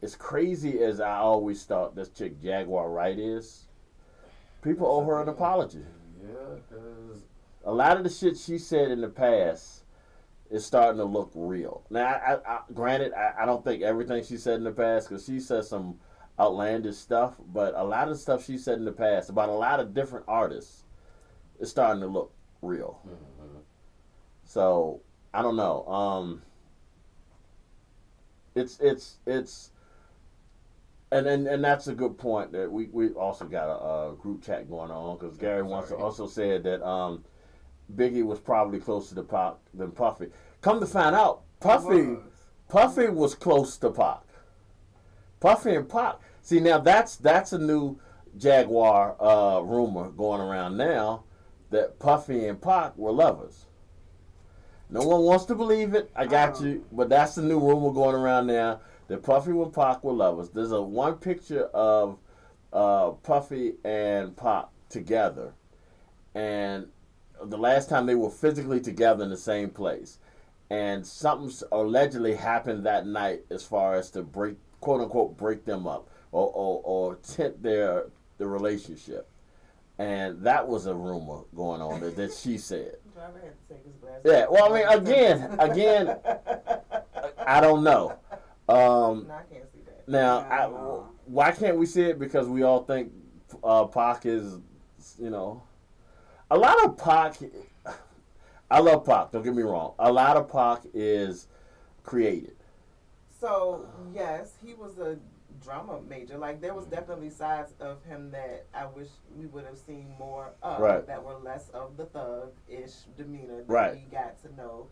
As crazy as I always thought this chick Jaguar Wright is, people owe her an apology. Yeah, because A lot of the shit she said in the past is starting to look real. Now, granted, I don't think everything she said in the past, because she said some outlandish stuff, but a lot of the stuff she said in the past about a lot of different artists is starting to look real. mm-hmm. So I don't know. It's and that's a good point that we also got a group chat going on, because Gary also said that Biggie was probably closer to Pac than Puffy. Come to find out, Puffy was close to Pac. Puffy and Pac. See, now that's a new Jaguar rumor going around now, that Puffy and Pac were lovers. No one wants to believe it. I got you, but that's the new rumor going around now, that Puffy and Pac were lovers. There's one picture of Puffy and Pac together, and the last time they were physically together in the same place, and something allegedly happened that night as far as to break, quote unquote, break them up or tint the relationship, and that was a rumor going on that she said. Driver had to take his glasses. Yeah, well, I mean, again, I don't know. No, I can't see that. Now, why can't we see it? Because we all think Pac is, a lot of Pac. I love Pac. Don't get me wrong. A lot of Pac is created. So yes, he was a drama major. Like, there was definitely sides of him that I wish we would have seen more of, Right. that were less of the thug-ish demeanor that Right. we got to know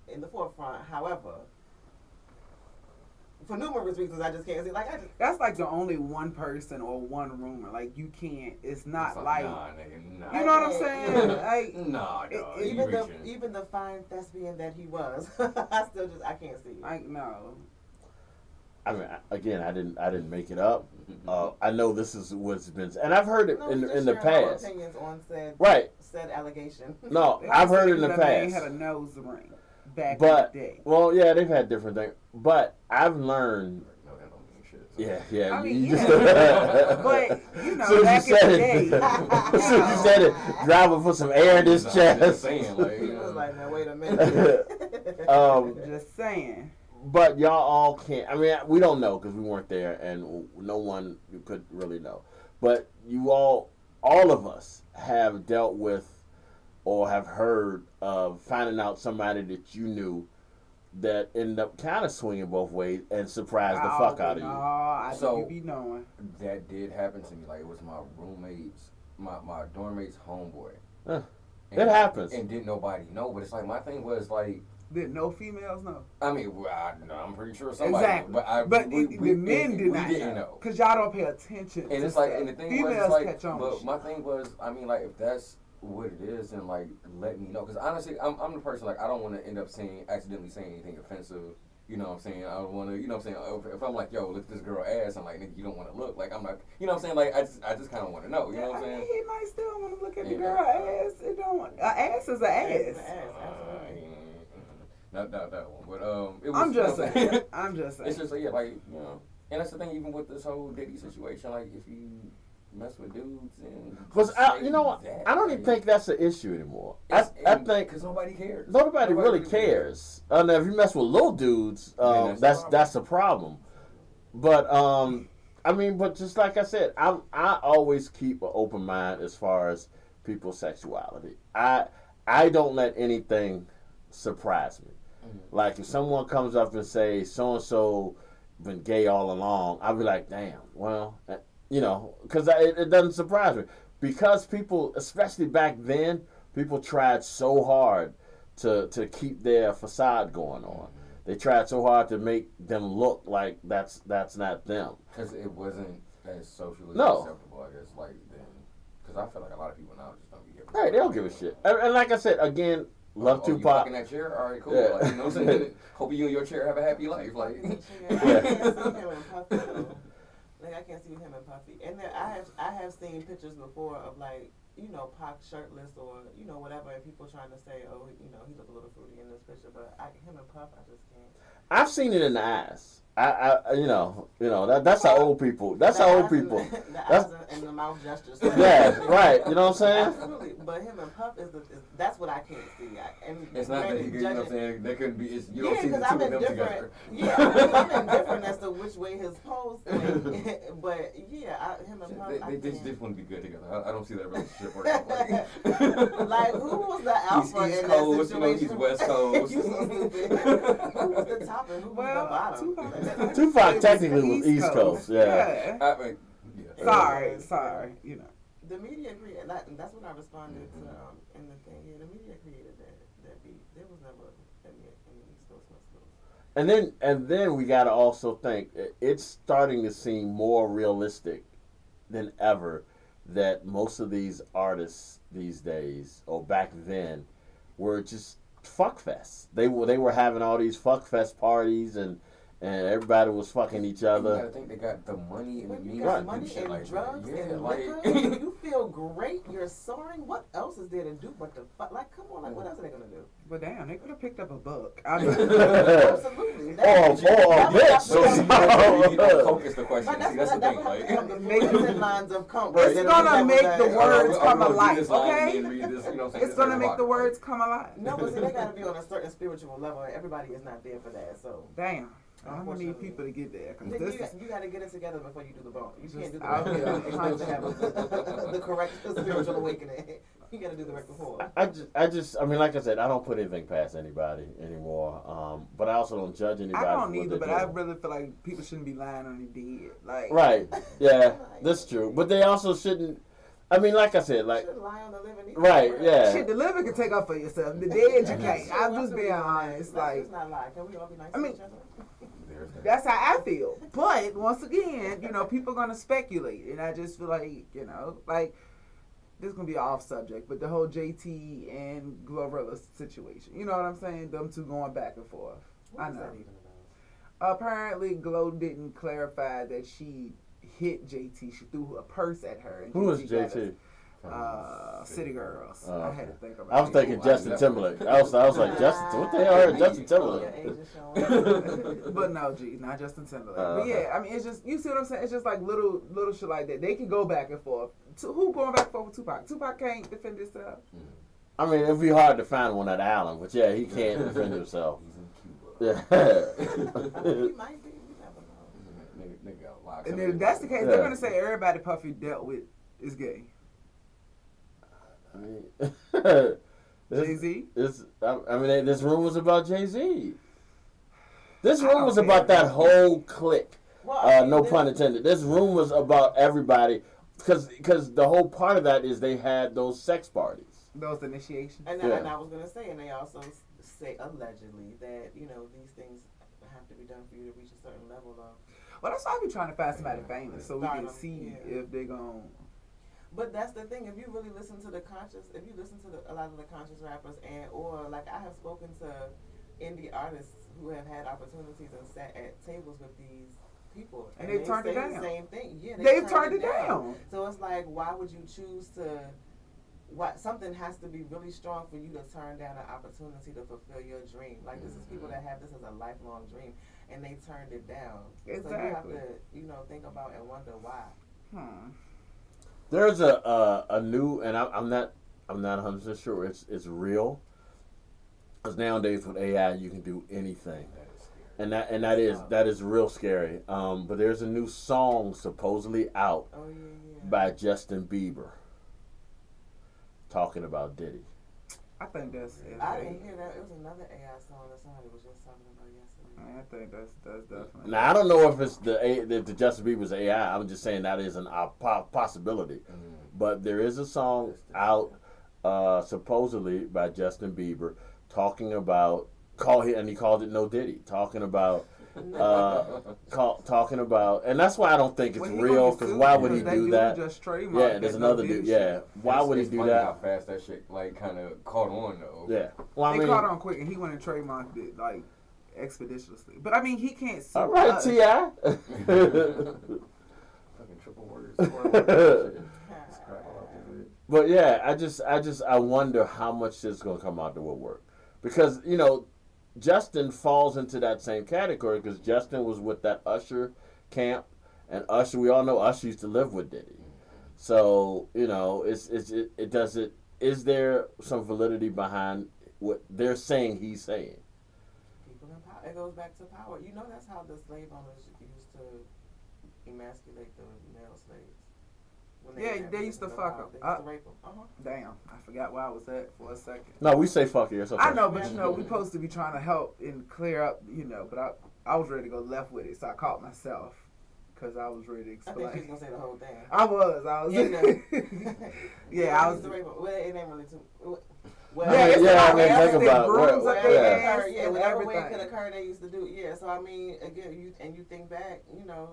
in the forefront. However, for numerous reasons, I just can't see. That's like the only one person or one rumor. Like, you can't. It's not like. Nah, nigga, nah. You know what I'm saying? Like, Nah, dog. even the fine thespian that he was, I can't see it. like no. I mean, again, I didn't make it up. I know this is what's been, and I've heard it No, in just the sharing our past. opinions on said allegation. No, I've heard it in the That man past. had a nose ring back But in the day. well, yeah, they've had different things. But I've learned. No, that don't mean shit. Yeah. I mean, you yeah. just, But, you know, soon back as you in said the it, day, as soon as you said it, driving for some air in his Nah, I'm just chest. saying, like, He was like, now wait a minute. Just saying. But y'all all can't. I mean, we don't know because we weren't there, and no one could really know. But you all of us have dealt with or have heard of finding out somebody that you knew that ended up kind of swinging both ways and surprised the fuck out of No, you. I So- think you be knowing. that did happen to me. Like, it was my roommate's, my dorm mate's homeboy. Huh. It happens. And didn't nobody know. But it's like, my thing was, like, Did no females know? I mean, well, I'm pretty sure somebody. Exactly. But The men did not know. Because y'all don't pay attention. And to it's like, stuff. and the thing females was, it's like, catch on. but my thing was, I mean, like, if that's what it is, then like, let me know. Because honestly, I'm the person, like, I don't want to end up accidentally saying anything offensive. You know what I'm saying? I don't want to, you know what I'm saying? If I'm like, yo, look at this girl ass, I'm like, nigga, you don't want to look. Like, I'm like, you know what I'm saying? Like, I just kind of want to know. You know what I'm saying? He might still want to look at the girl ass. It don't. Ass is an ass. Not that one, but it was. I'm just you know saying. I'm just saying. It's just like, yeah, like, you know, and that's the thing. Even with this whole Diddy situation, like, if you mess with dudes and you know what? I don't even think that's an issue anymore. I think because nobody cares. Nobody really cares. Now, if you mess with little dudes, that's a problem. But I mean, but just like I said, I always keep an open mind as far as people's sexuality. I don't let anything surprise me. Mm-hmm. Like if someone comes up and say so and so been gay all along, I'll be like, damn. Well, you know, because it doesn't surprise me because people, especially back then, people tried so hard to keep their facade going on. They tried so hard to make them look like that's not them. Because it wasn't as socially acceptable, I guess, like then. Because I feel like a lot of people now just don't give a shit. Right, they don't give a shit. And like I said, again, love Tupac. You fucking that chair? All right, cool. Yeah. Like, you know what I'm saying? Hope you and your chair have a happy life. Like, like I can't see him and Puffy. And then I have seen pictures before of like, you know, Pac shirtless or, you know, whatever, and people trying to say, oh, you know, he look a little fruity in this picture, but him and Puff, I just can't. I've seen it in the ass. You know that's how old people. That's how old people. The eyes and the mouth gestures. Yeah, right. You know what I'm saying? Absolutely, but him and Puff that's what I can't see. And it's not that you know what I'm saying. There couldn't be. You don't see the two I'm of them indifferent. together. Yeah, I'm indifferent as to which way his pose went. But yeah, him and Puff. They just want to be good together. I don't see that relationship working. Like who was the alpha he's in Coast, that situation? You know, he's West Coast. You so stupid. Who was the top and who was the bottom? Tupac technically was East Coast. Yeah. I mean, Sorry. You know. The media created that, and that's when I responded to in the thing. Yeah, the media created that beat. There was never any East Coast, West Coast. And then we got to also think it's starting to seem more realistic than ever that most of these artists these days or back then were just fuck fests. They were having all these fuck fest parties and everybody was fucking each other. You gotta think they got the money and the means to do shit like drugs and liquor. You feel great. You're soaring. What else is there to do but to fuck? Like, come on. Like, what else are they gonna do? Well, damn, they could have picked up a book. Absolutely. Coke is the question. See, that's the thing. Like, the figures and lines of coke. It's gonna make the words come alive. Okay. It's gonna make the words come alive. No, but see, they gotta be on a certain spiritual level. Everybody is not there for that. So damn. I'm gonna need people to get there. You gotta get it together before you do the bone. You can't do the bone. To have the correct spiritual awakening. You gotta do the right before. I mean, like I said, I don't put anything past anybody anymore. But I also don't judge anybody. I don't either, but I really feel like people shouldn't be lying on the dead. Like, right? Yeah, that's true. But they also shouldn't. I mean, like I said, like lie on the living either. Right? Yeah. Shit, the living can take up for yourself. The dead you can't. I'm just being honest. Like, not lie. Can we all be nice to each other? That's how I feel. But once again, you know, people are gonna speculate, and I just feel like, you know, like this is gonna be off subject, but the whole JT and Glorilla situation. You know what I'm saying? Them two going back and forth. What I know. That even about? Apparently, Glo didn't clarify that she hit JT. She threw a purse at her. And who was JT? City Girls. Oh, I had to think about I was thinking Justin Timberlake. I was like, Justin, what the hell heard Justin Timberlake? But no, not Justin Timberlake. But yeah, I mean, it's just, you see what I'm saying? It's just like little shit like that. They can go back and forth. Who going back and forth with Tupac? Tupac can't defend himself. I mean, it'd be hard to find one at Allen, but yeah, he can't defend himself. He's in Cuba. Yeah. He might be. You never know. Nigga got locked. And if that's the case, they're gonna say everybody Puffy dealt with is gay. I mean, Jay-Z? I mean, there's rumors about Jay-Z. There's rumors about that whole clique. Well, no pun intended. There's rumors about everybody because the whole part of that is they had those sex parties. Those initiations. And I was gonna say, and they also say allegedly that these things have to be done for you to reach a certain level of. Well, that's why I be trying to find somebody famous so we can Stardom, see yeah. if they're gonna. But that's the thing. If you really listen to if you listen to a lot of the conscious rappers, or like I have spoken to indie artists who have had opportunities and sat at tables with these people, And they've turned it say down. the same thing. Yeah, They've turned it down. So it's like, why would you choose to? Something has to be really strong for you to turn down an opportunity to fulfill your dream. Like this is people that have this as a lifelong dream, and they turned it down. Exactly. So you have to, think about and wonder why. There's a new, and I'm not 100% sure it's real. Because nowadays with AI you can do anything, and that is real scary. But there's a new song supposedly out by Justin Bieber talking about Diddy. I think that's. I didn't hear that. It was another AI song that somebody was just talking about yesterday. I think that's definitely. Now I don't know if it's the Justin Bieber's AI. I'm just saying that is a possibility. But there is a song out supposedly by Justin Bieber talking about and he called it No Diddy, talking about talking about, and that's why I don't think it's real. Because why would he do that? Yeah, there's another dude. Yeah, why would he do that? How fast that shit kind of caught on though. Yeah, well, they caught on quick, and he went and trademarked it expeditiously. But I mean, he can't sue all right, us. T.I. Fucking triple words. But yeah, I wonder how much this is gonna come out the woodwork, because Justin falls into that same category because Justin was with that Usher camp, and Usher, we all know Usher used to live with Diddy, so is there some validity behind what they're saying he's saying? People in power. It goes back to power. That's how the slave owners used to emasculate the male slaves. They used to fuck them. They used to rape them. Damn, I forgot where I was at for a second. No, we say fuck it. Okay. I know, but we're supposed to be trying to help and clear up, but I was ready to go left with it, so I caught myself because I was ready to explain. I think she was gonna say the whole thing. I was. Yeah, I was. Well, it ain't really too. Well, think about whatever way it could occur, they used to do. Yeah, so I mean, again, you think back, these are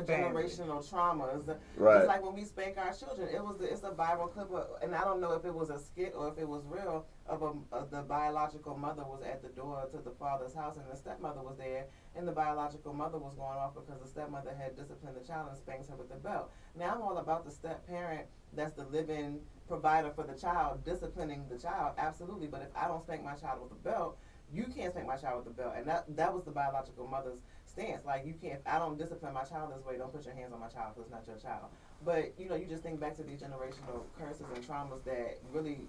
generational traumas. Right. It's like when we spank our children. It's a viral clip, and I don't know if it was a skit or if it was real. Of the biological mother was at the door to the father's house, and the stepmother was there, and the biological mother was going off because the stepmother had disciplined the child and spanked her with the belt. Now I'm all about the step parent that's the living provider for the child, disciplining the child, absolutely. But if I don't spank my child with a belt, you can't spank my child with a belt. And that was the biological mother's stance. Like, you can't, if I don't discipline my child this way, don't put your hands on my child because it's not your child. But, you just think back to these generational curses and traumas that really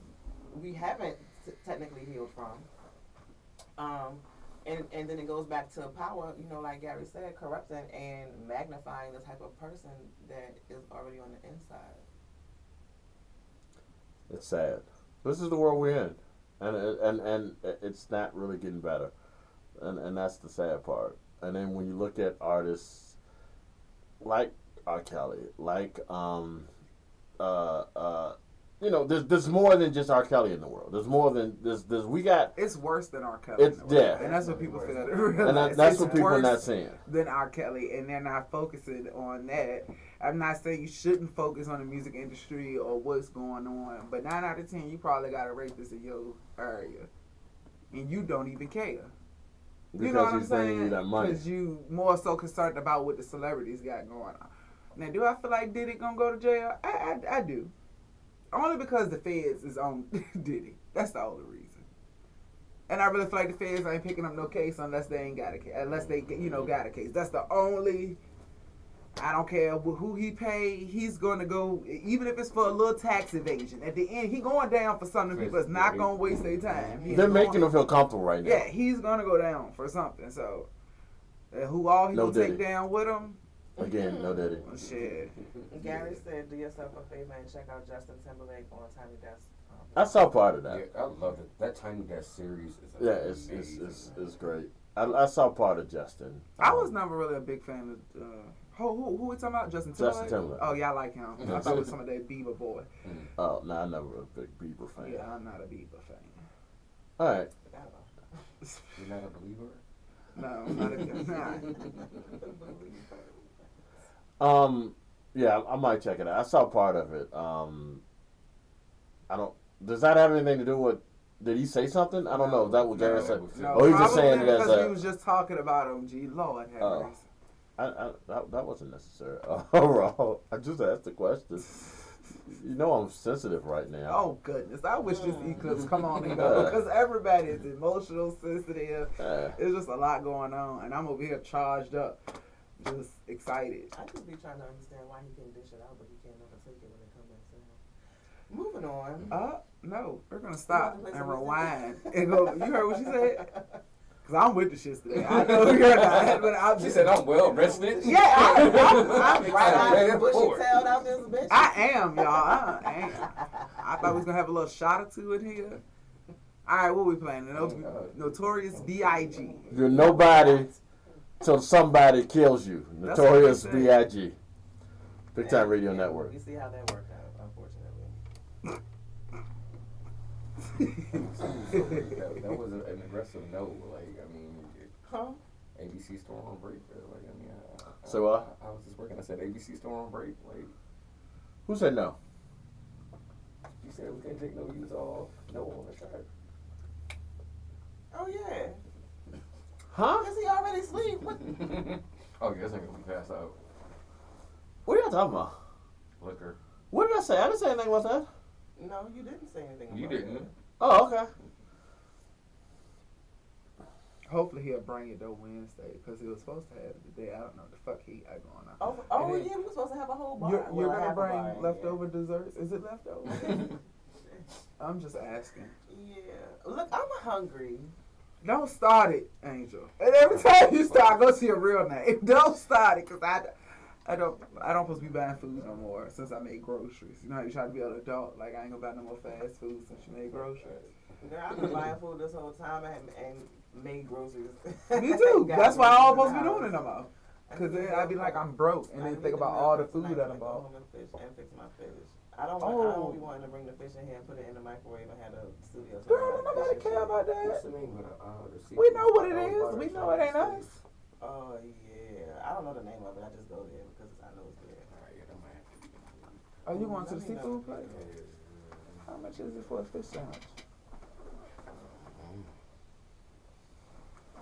we haven't technically healed from. And then it goes back to power, like Gary said, corrupting and magnifying the type of person that is already on the inside. It's sad. This is the world we're in, and it's not really getting better, and that's the sad part. And then when you look at artists like R. Kelly, like there's more than just R. Kelly in the world. There's more than we got. It's worse than R. Kelly. And that's what people fail to realize. And that's what people are not seeing. Than R. Kelly, and they're not focusing on that. I'm not saying you shouldn't focus on the music industry or what's going on, but 9 out of 10, you probably got a rapist in your area, and you don't even care. Because you know what I'm he's bringing you saying? that money. Because you more so concerned about what the celebrities got going on. Now, do I feel like Diddy gonna go to jail? I do. Only because the feds is on Diddy. That's the only reason. And I really feel like the feds ain't picking up no case unless they ain't got a case. Unless they, got a case. That's the only. I don't care who he paid. He's gonna go, even if it's for a little tax evasion. At the end, he going down for something. People is not gonna waste their time. They're making him feel comfortable right now. Yeah, he's gonna go down for something. So, who all he gonna take down with him? Again, no Diddy. Oh, shit. Gary said, "Do yourself a favor and check out Justin Timberlake on Tiny Desk." I saw part of that. Yeah, I love it. That Tiny Desk series is it's great. I saw part of Justin. I was never really a big fan of. Who we talking about? Justin Timberlake? Justin Timberlake. Oh yeah, I like him. I thought it was some of that Bieber boy. Oh no, I never was a big Bieber fan. Yeah, I'm not a Bieber fan. All right. Forgot about that. You're not a believer? No, not a Yeah, I might check it out. I saw part of it. I don't. Does that have anything to do with? Did he say something? I don't know. Is that what Garrett said? No, Oh, he's just saying it as because a. he was just talking about him. Gee, Lord have Oh. mercy. That wasn't necessary. Overall, I just asked the question. You know I'm sensitive right now. Oh goodness, I wish this eclipse come on and go because everybody is emotional, sensitive. It's just a lot going on, and I'm over here charged up, just excited. I just be trying to understand why he can dish it out, but he can't never take it when it comes back to him. Moving on. No, we're gonna stop and rewind and go. You heard what she said? Cause I'm with the shits today. I know you're not, but I'm She just. said I'm well rested. Yeah, I'm Right right. out bushy tailed out this bitch. I am, y'all. I am. I thought we was gonna have a little shot or two in here. All right, what we playing? Notorious B.I.G. You're nobody till somebody kills you. That's what Notorious he said. B.I.G. Big Time Radio Yeah, Network. We see how that worked out, unfortunately. That was an aggressive no. Like, I mean, Huh? ABC store on break. Like, I mean, So what? I was just working. I said ABC store on break. Like, Who said no? you said we can't take no use all no on the track. Oh yeah. Huh? Cause he already asleep. What? Oh, yeah, this ain't gonna be passed out. What are y'all talking about? Liquor. What did I say? I didn't say anything about that. No, you didn't say anything. You about didn't. that. Oh, okay. Hopefully he'll bring it though Wednesday because he was supposed to have it today. I don't know what the fuck he got going on. Oh And then- yeah, we were supposed to have a whole bar. You're Well, gonna half a bring bar, leftover desserts? Is it leftover? I'm just asking. Yeah. Look, I'm hungry. Don't start it, Angel. And every time you start, go to your real name. Don't start it, cause I don't supposed to be buying food no more since I made groceries. You know how you try to be an adult, like I ain't gonna buy no more fast food since you made groceries. Girl, I've been buying food this whole time and made groceries. Me too. Got That's why I don't groceries supposed to be in the doing it no more. Cause then I'd be like I'm broke, and then think about all the food that I bought. And fix my fish. I don't be wanting to bring the fish in here and put it in the microwave and have the studio. Girl, don't nobody care about What's that. the name of the We know what it is. We know it ain't us. Oh yeah, I don't know the name of it. I just go there because I know it's there. Are you going to the Let me know. seafood place? How much is it for a fish sandwich?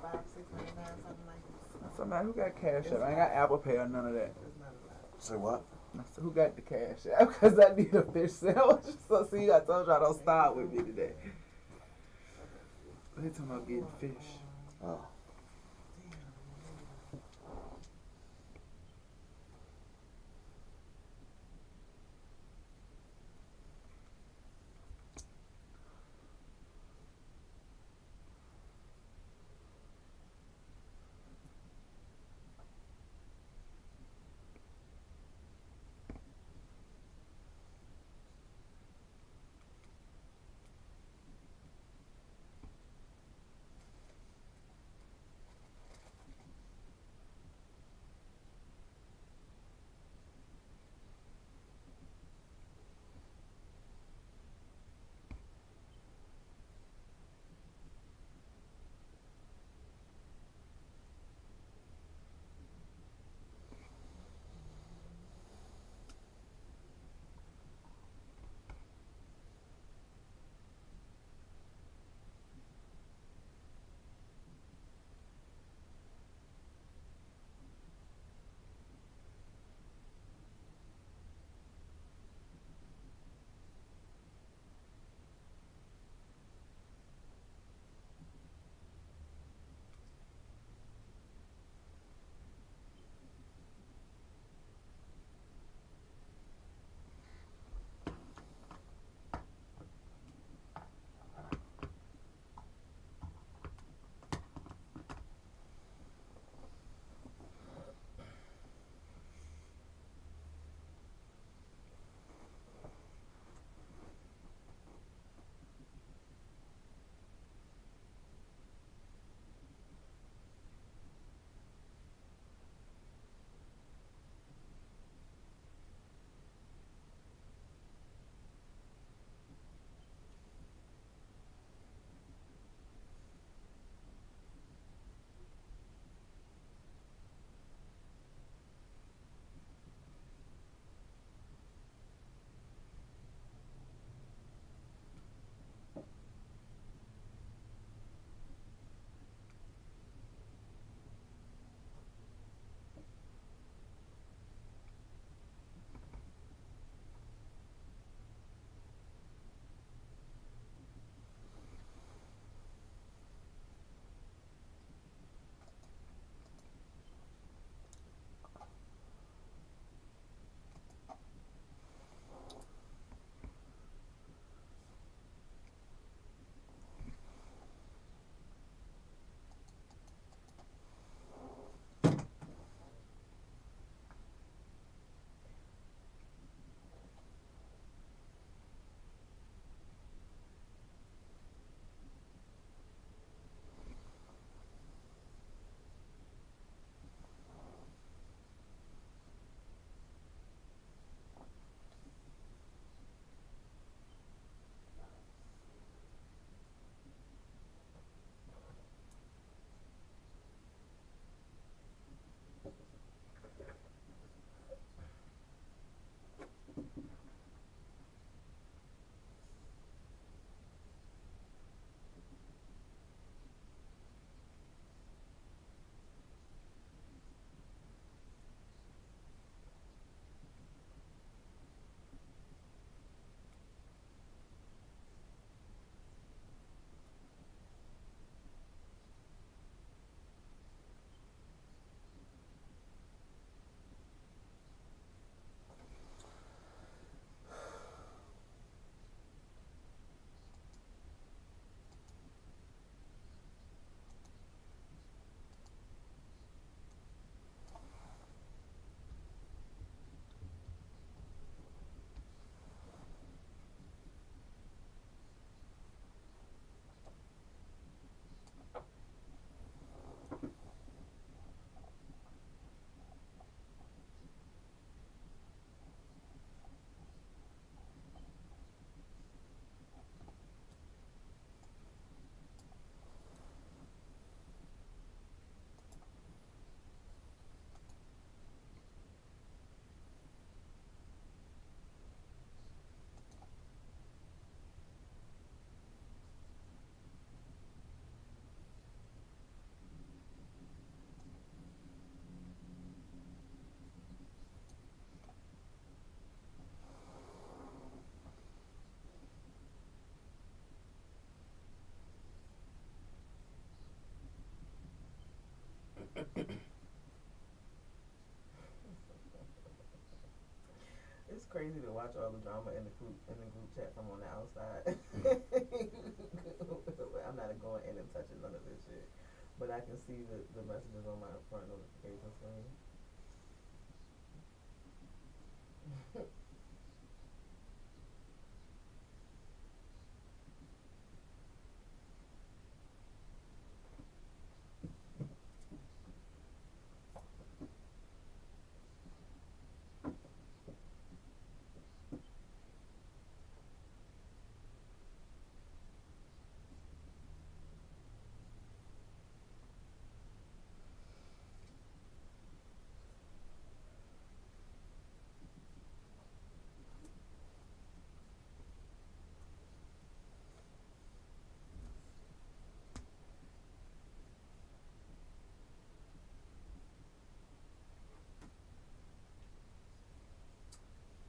5, 6, 9, something like that. Somebody who got cash app. I ain't got Apple Pay or none of that. It's not a lot. Say what? I said, who got the cash app? Because I need a fish sandwich. So see, I told you I don't start with me today. They talking about getting fish. Oh. crazy to watch all the drama in the group chat from on the outside. I'm not going in and touching none of this shit, but I can see the messages on my front notification screen.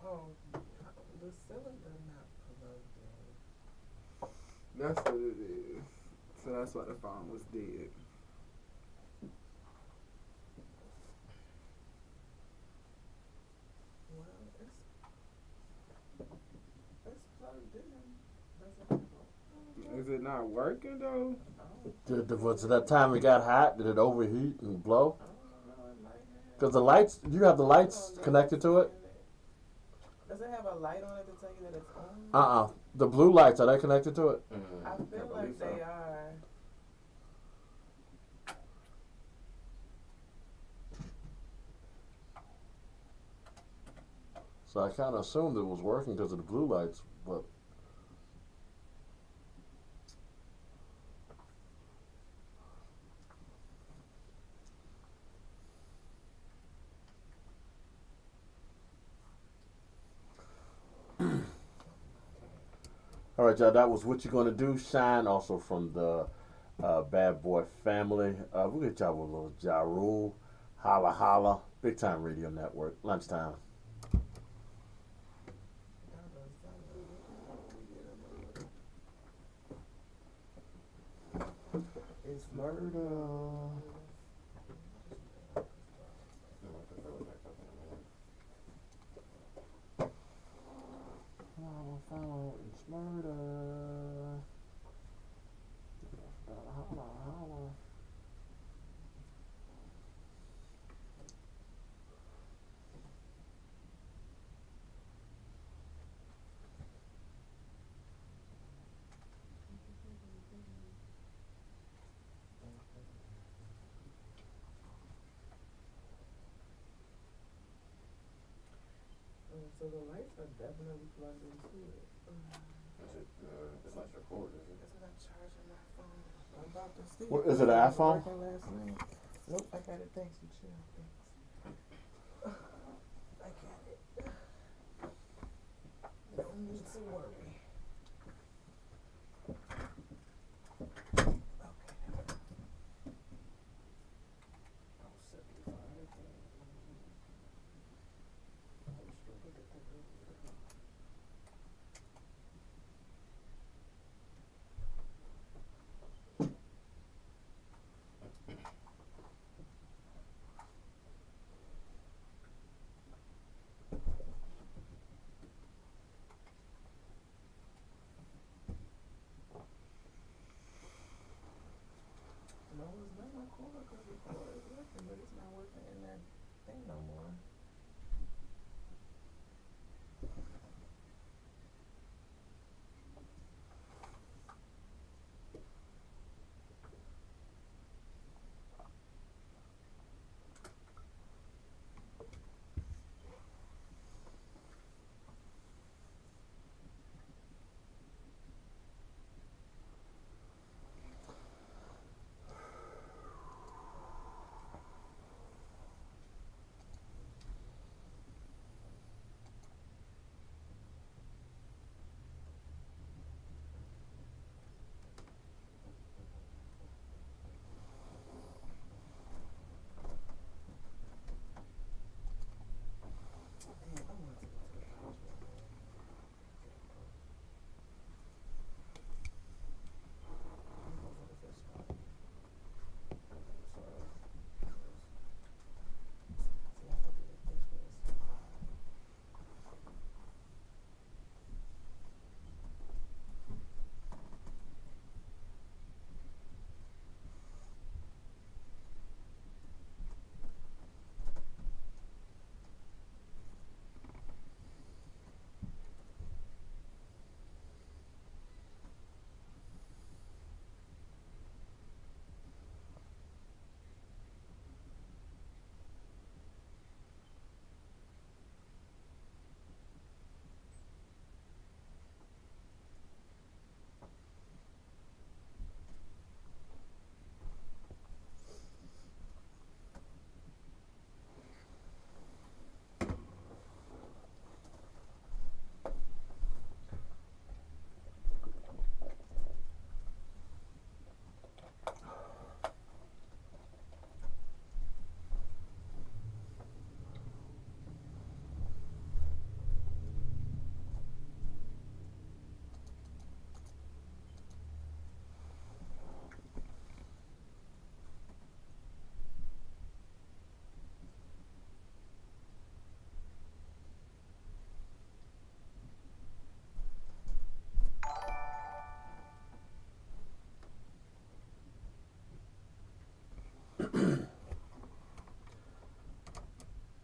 Oh, the cylinder not plugged in. That's what it is. So that's why the phone was dead. Well, it's plugged in. Doesn't Is it not working though? Was it that time it got hot? Did it overheat and blow? I don't know. It might have. Because the lights, you have the lights connected to it? Does it have a light on it to tell you that it's on? The blue lights, are they connected to it? I feel like they are. So I kind of assumed it was working because of the blue lights, but all right, y'all. That was What You Gonna Do. Shine, also from the Bad Boy family. We'll get y'all with a little Ja Rule. Holla Holla. Big Time Radio Network. Lunchtime. It's Murder. It's murder. Holla, holla. So the lights are definitely plugged into it. It's not your cord, is it? It's not charging my phone. I'm about to see. What, is it an iPhone? Working last night. Nope, I got it. Thanks, you chill. Thanks. I got it. No need to worry. No, it's not my cord because the cord is working, but it's not working in that thing no more.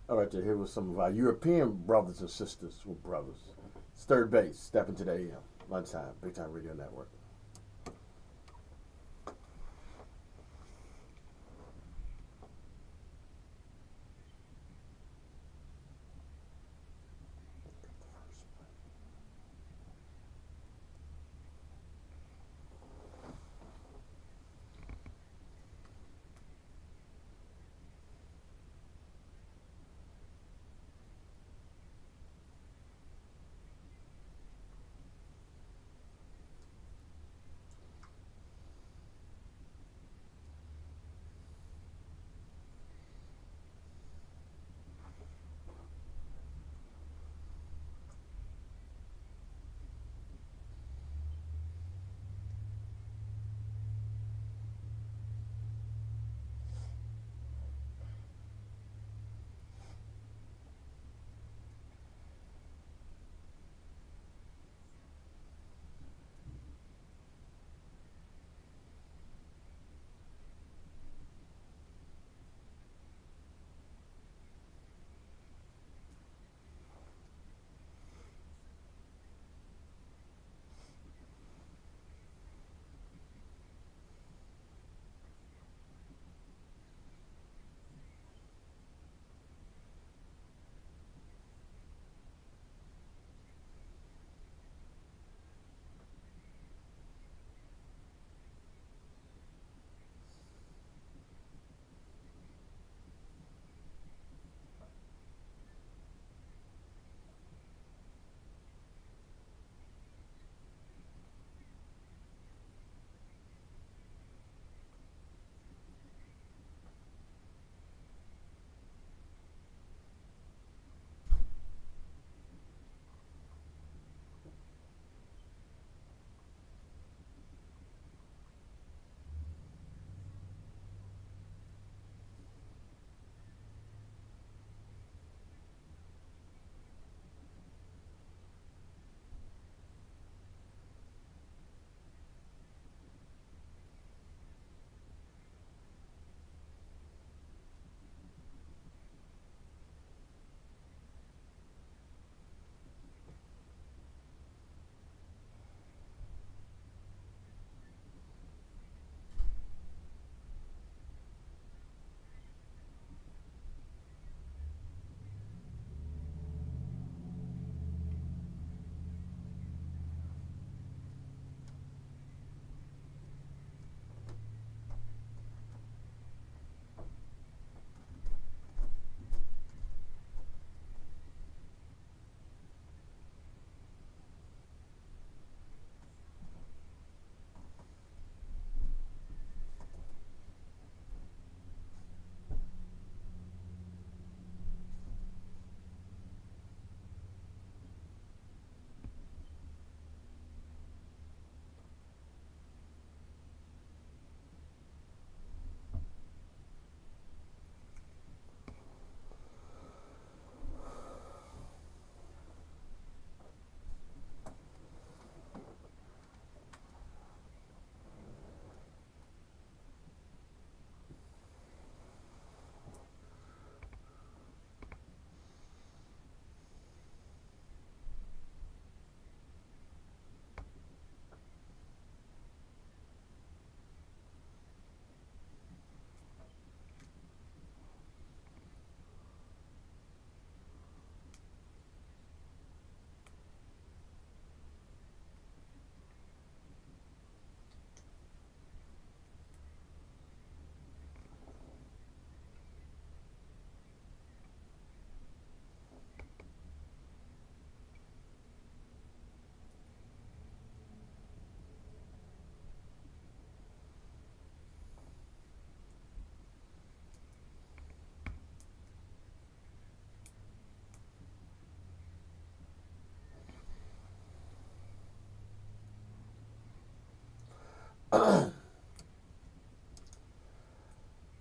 All right, here was some of our European brothers and sisters with brothers. It's third base. Step into the AM. Lunchtime. Big Time Radio Network.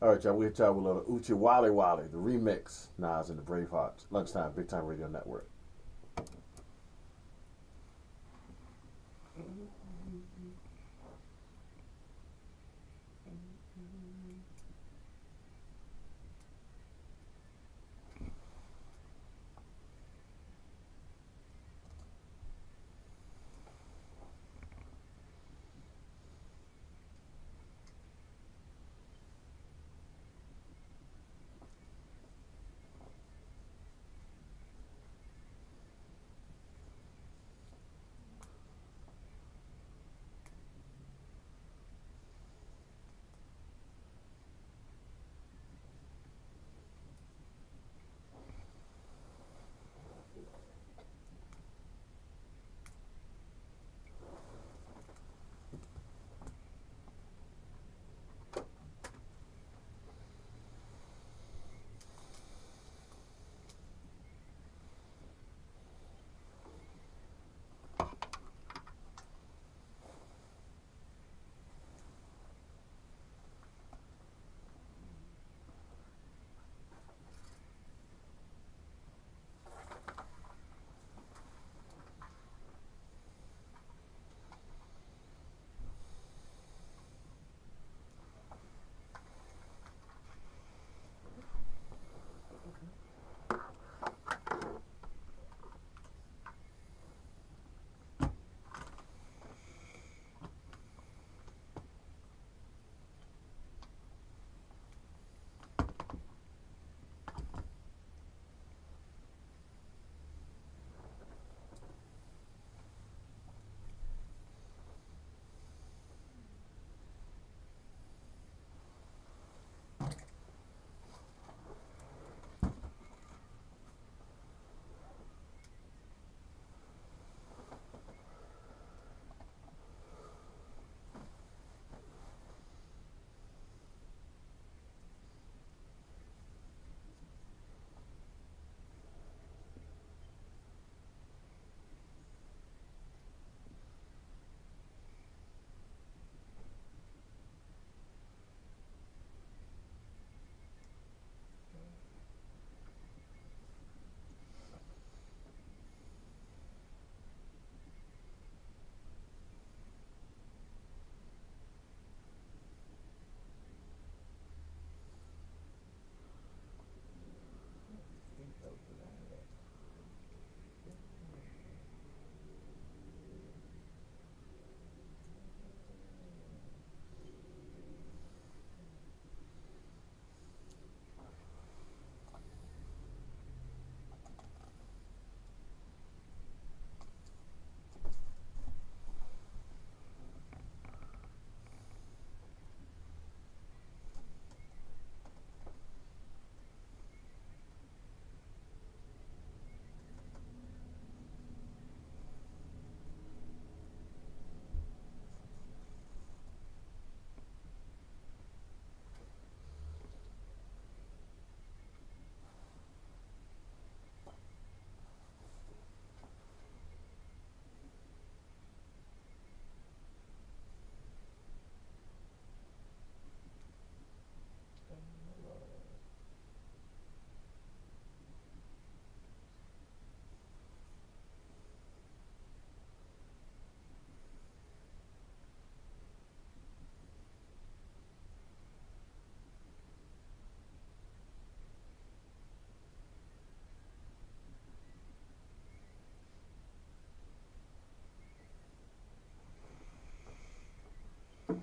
All right, y'all. We hit y'all with a little Uchi Wally Wally, the remix. Nas and the Bravehearts. Lunchtime, Big Time Radio Network.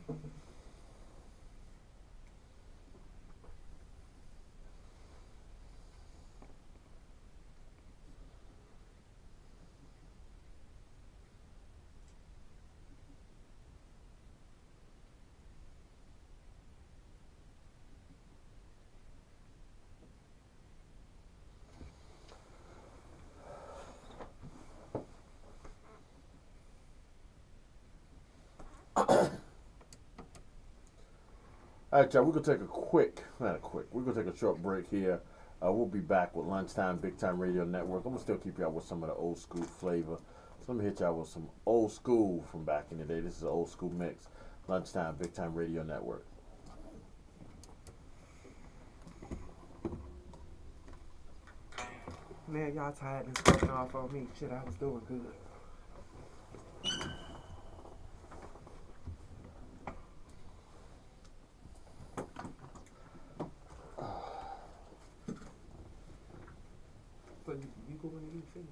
All right, y'all. We're gonna take we're gonna take a short break here. We'll be back with Lunchtime, Big Time Radio Network. I'm gonna still keep y'all with some of the old school flavor. So let me hit y'all with some old school from back in the day. This is an old school mix. Lunchtime, Big Time Radio Network. Man, y'all tiredness coming off on me. Shit, I was doing good. So you go when you finish.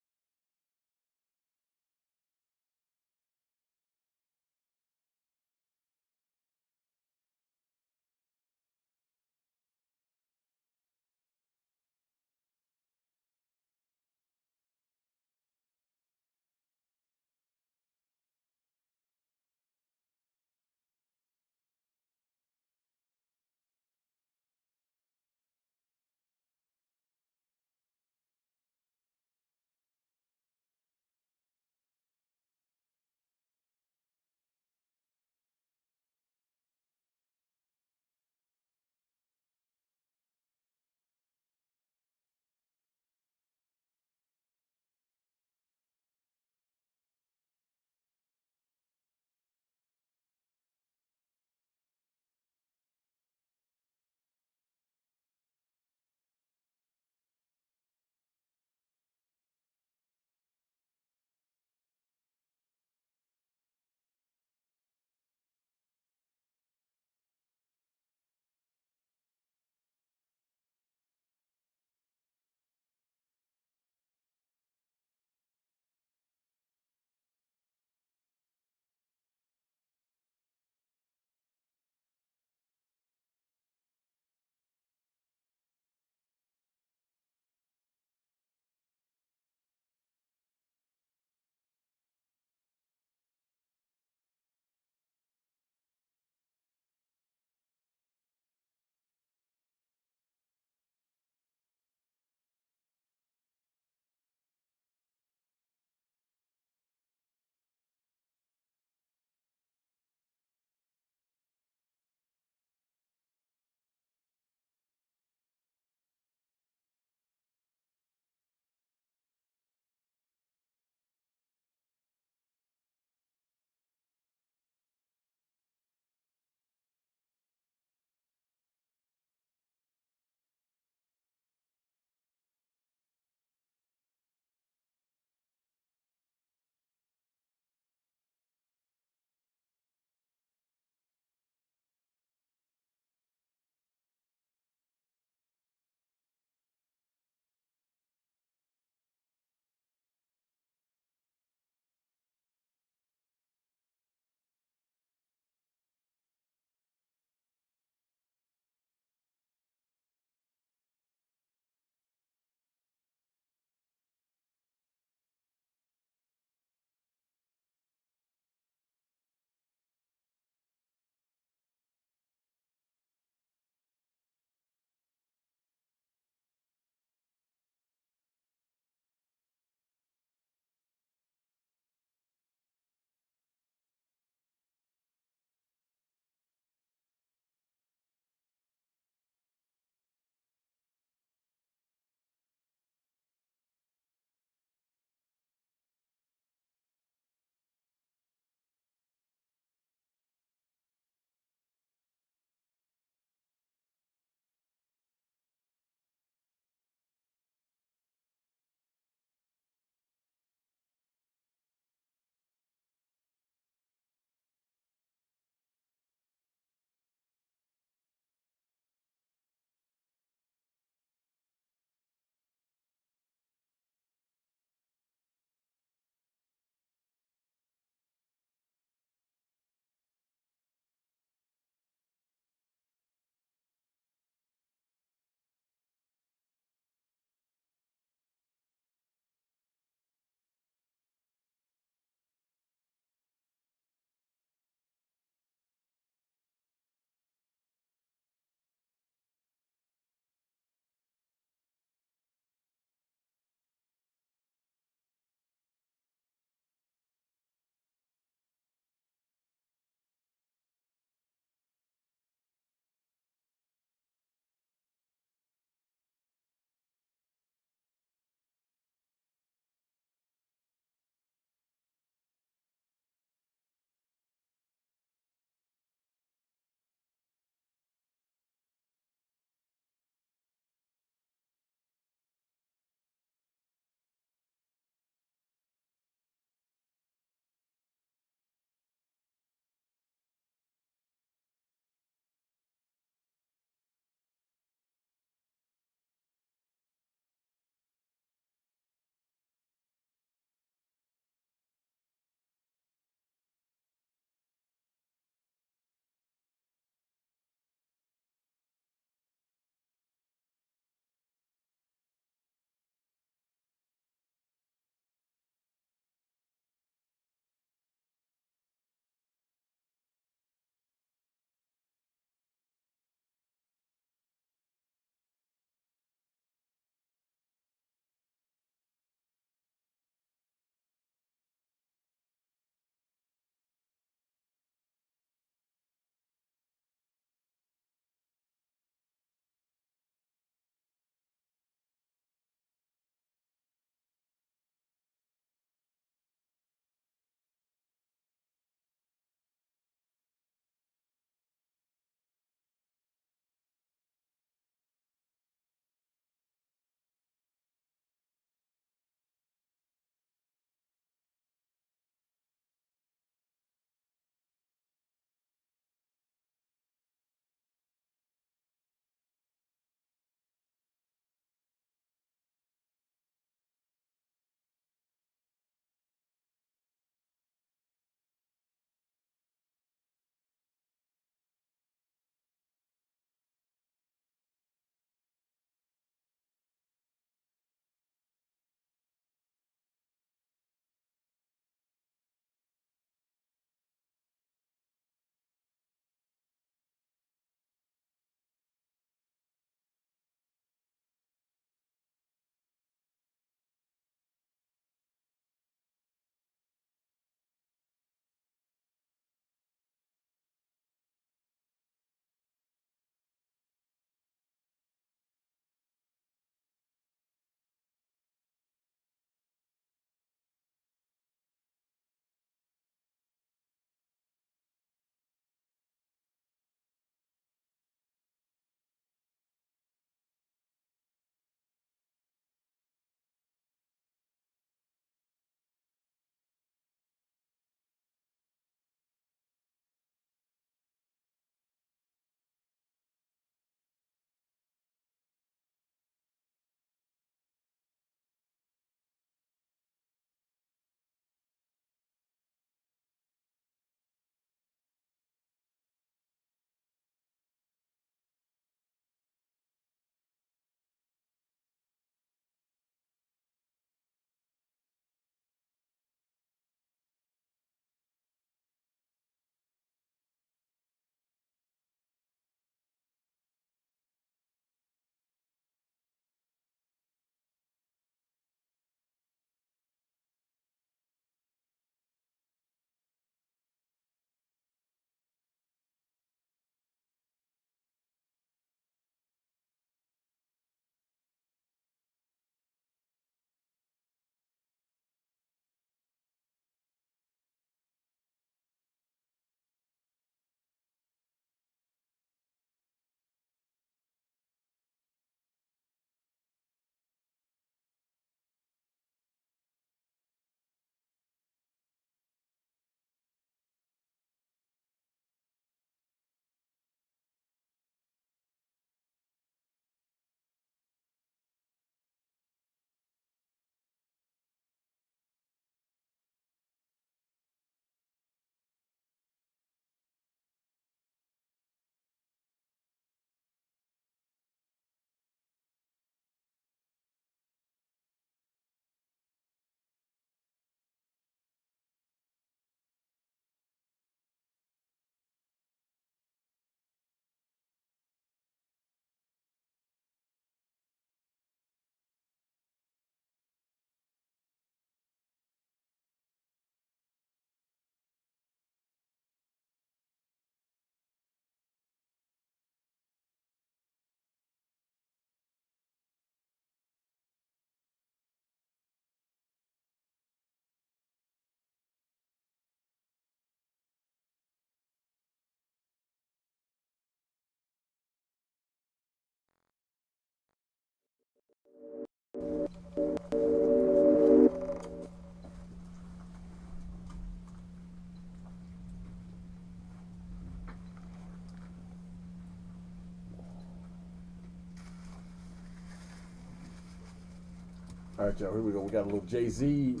All right, y'all. Here we go. We got a little Jay-Z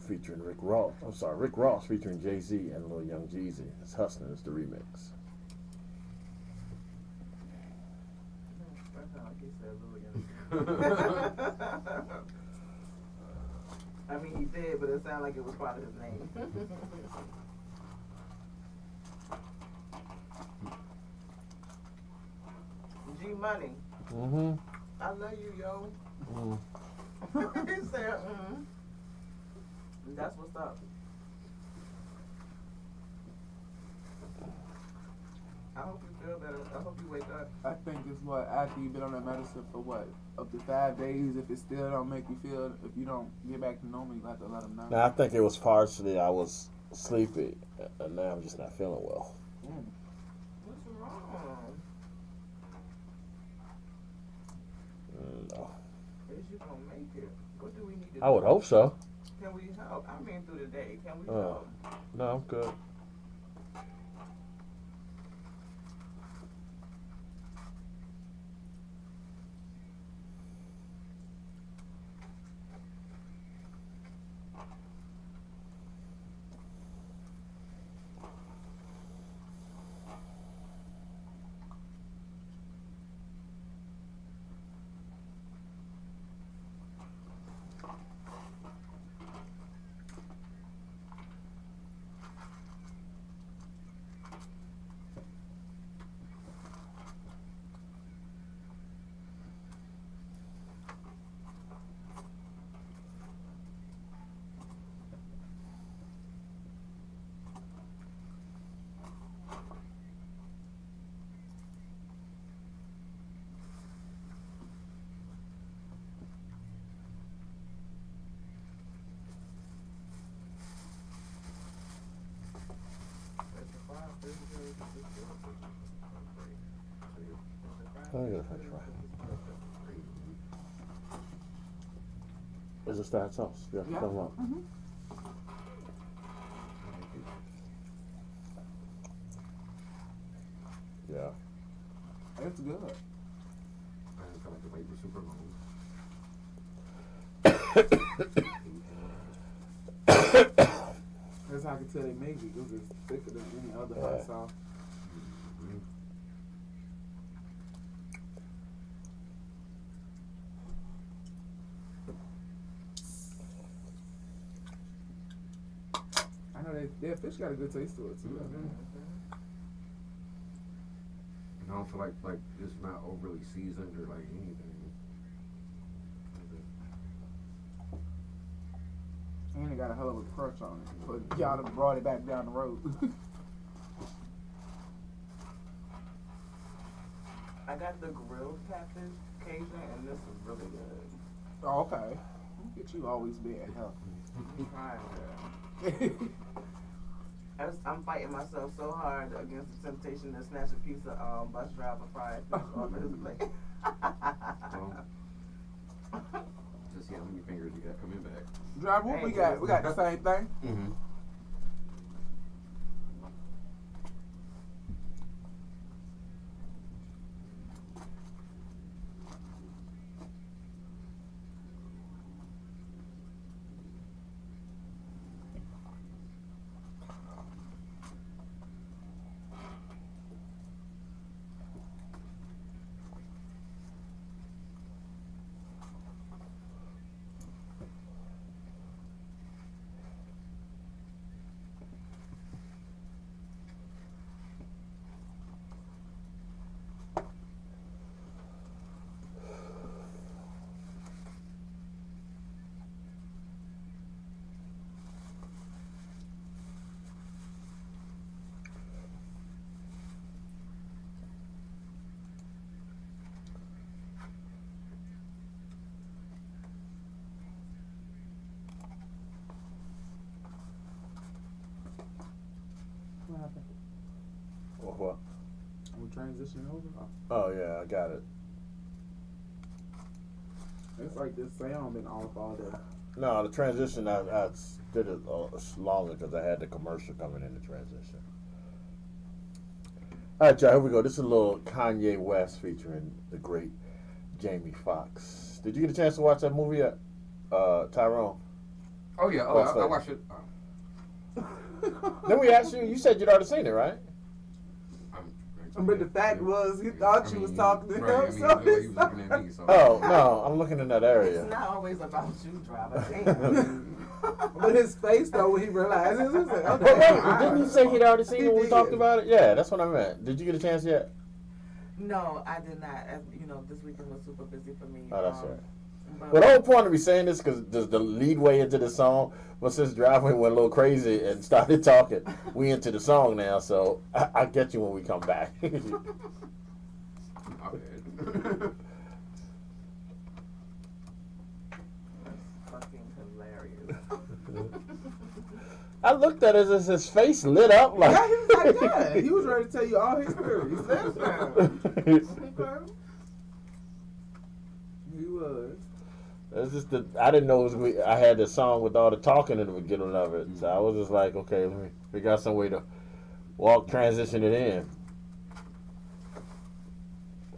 featuring Rick Ross. I'm sorry, Rick Ross featuring Jay-Z and Lil Young Jeezy. It's Hustling. It's the remix. That sound like he said Lil Young. I mean, he did, but it sounded like it was part of his name. G Money, Mm-hmm. I love you, yo. Mm. He said, That's what's up. I hope you feel better. I hope you wake up. I think it's what, after you've been on that medicine for what, up to 5 days, if it still don't make you feel, if you don't get back to normal, you have to let them know. Now I think it was partially I was sleepy, and now I'm just not feeling well. What's wrong? No. Is you gonna make it? What do we need to I would do? hope so. Can we help? I mean, through the day. Can we Uh. help? No, I'm good. Oh, yeah, French fry. Is this that sauce? Yeah, Yeah. come on. Mm-hmm. Yeah. It's good. I didn't feel like the wait was super long. That's how I could tell they made it. It was just thicker than any other Yeah. hot sauce. I know their fish got a good taste to it too. And I don't feel like it's not overly seasoned or like anything. And it got a hell of a crunch on it. But y'all done brought it back down the road. I got the grilled catfish Cajun, and this is really good. Oh, okay. Look at you always being healthy. I'm trying, girl. I'm fighting myself so hard against the temptation to snatch a piece of bus driver fried fish off of his plate. Just see how many fingers you got coming back. Drive, what we got? We got the same thing. Mm-hmm. What happened? What? We transition over? Oh, yeah, I got it. It's like this sound been off all day. No, the transition I did it longer because I had the commercial coming in the transition. All right, y'all, here we go. This is a little Kanye West featuring the great Jamie Foxx. Did you get a chance to watch that movie yet, Tyrone? Oh yeah, I watched it. Then we asked you. You said you'd already seen it, right? But the fact was, he thought you was talking to right, him. he So was looking at me. So. Oh no, I'm looking in that area. It's not always about you, driver. Damn. But his face though, when he realizes, he's like, But wait, okay. didn't you say he'd already seen He it when we did. talked about it? Yeah, that's what I meant. Did you get a chance yet? No, I did not. As you know, this weekend was super busy for me. Oh, that's right. But Well, the whole point of me saying this because the lead way into the song was since Driveway went a little crazy and started talking. We into the song now, so I'll get you when we come back. My bad. fucking hilarious. I looked at it as his face lit up like. Yeah, he was like that. He was ready to tell you all his stories. Okay. He was. It's just I didn't know it was I had the song with all the talking in the beginning of it, so I was just like, okay, let me figure out some way to transition it in.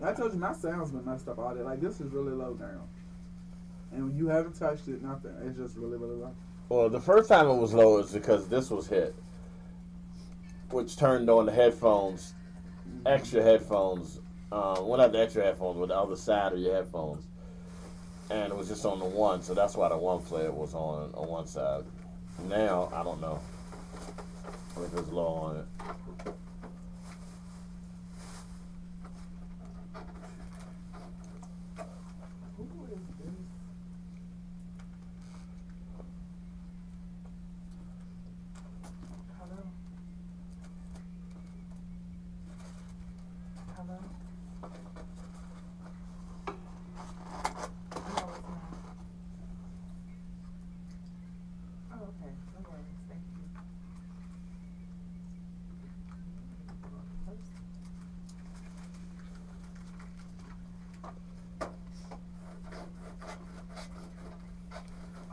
I told you my sound's been messed up all day. Like this is really low down, and you haven't touched it. Nothing. It's just really, really low. Well, the first time it was low is because this was hit, which turned on the headphones, extra headphones. Well, not the extra headphones, but the other side of your headphones. And it was just on the one, so that's why the one flare was on one side. Now, I don't know if it's low on it. Who is this? Hello? Hello? No, it's not. Oh, okay. No worries. Thank you.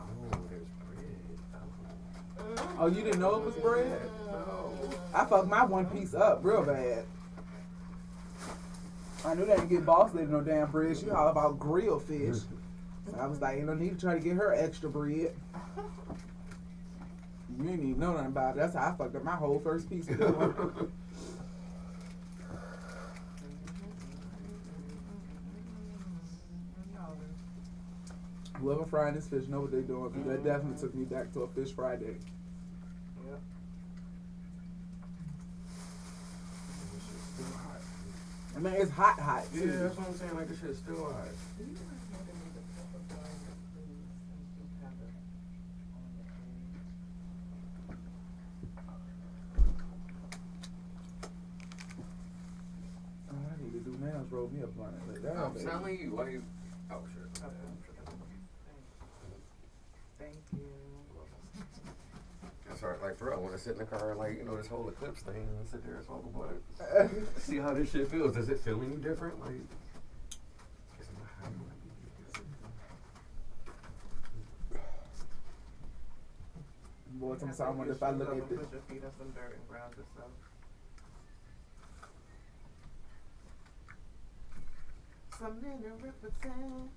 Oh, there's bread. Oh, you didn't know it was bread? No. I fucked my one piece up real bad. I knew that didn't get boss lady no damn bread. She all about grilled fish. So I was like, ain't no need to try to get her extra bread. You didn't even know nothing about it. That's how I fucked up my whole first piece of it. Whoever frying this fish know what they doing. 'Cause that definitely took me back to a fish Friday. Yep. Still hot. I mean, it's hot, hot. Too. Yeah, that's what I'm saying. Like this shit's still hot. Do you guys want to make a pepper garlic, please? Since you have it on the page. All I need to do now is roll me a blunt. Like that, I'm baby. telling you, why you? Oh shit. Okay. Thank you. That's right. Like for real, I want to sit in the car and like this whole eclipse thing and sit there and talk about it. See how this shit feels. Does it feel any different? Like, is it how you want to be? Boy, sometimes I wonder if I look at this. Put your feet on some dirt and ground yourself. Something to represent.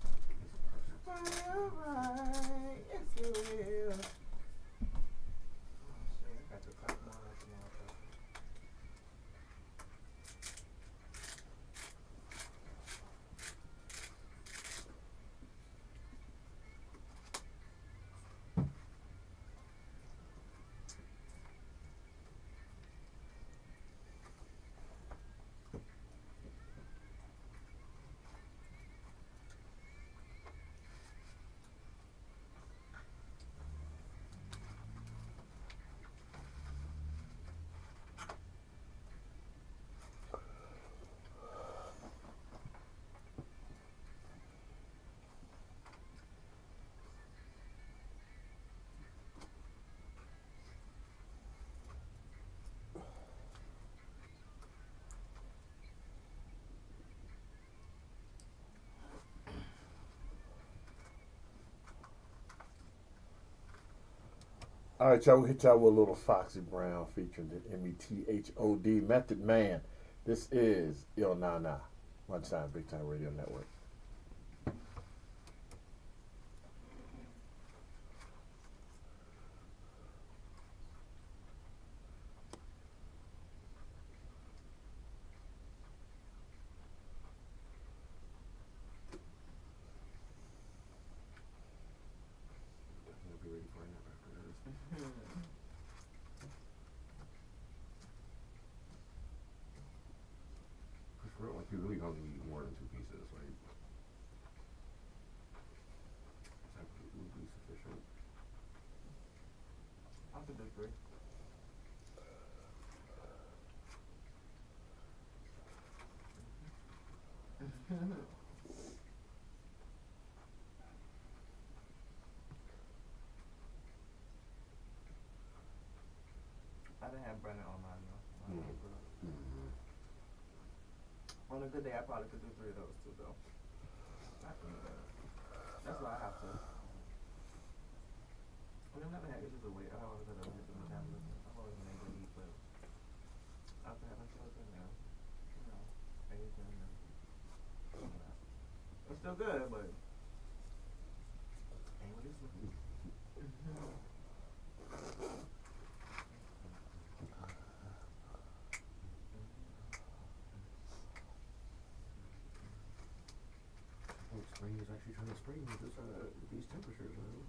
Right, yes you will. Oh shit, I got to talk more like a motherfucker. All right, y'all. We'll hit y'all with a little Foxy Brown featuring the METHOD Method Man. This is Yo Na Na, Lunchtime, Big Time Radio Network. Definitely be ready for a nap after this. Cause for real, like you really don't need more than 2 pieces. Like that would be sufficient. I could do 3. I didn't have Brennan on mine though. On a good day, I probably could do 3 of those too though. Not too bad. That's why I have to. I mean, I've never had issues with weight. I've always had a metabolism. I've always been able to eat, but after having children now, you know, aging and it's still good, but ain't what it used to be. I think spring is actually trying to spring with this, these temperatures, man.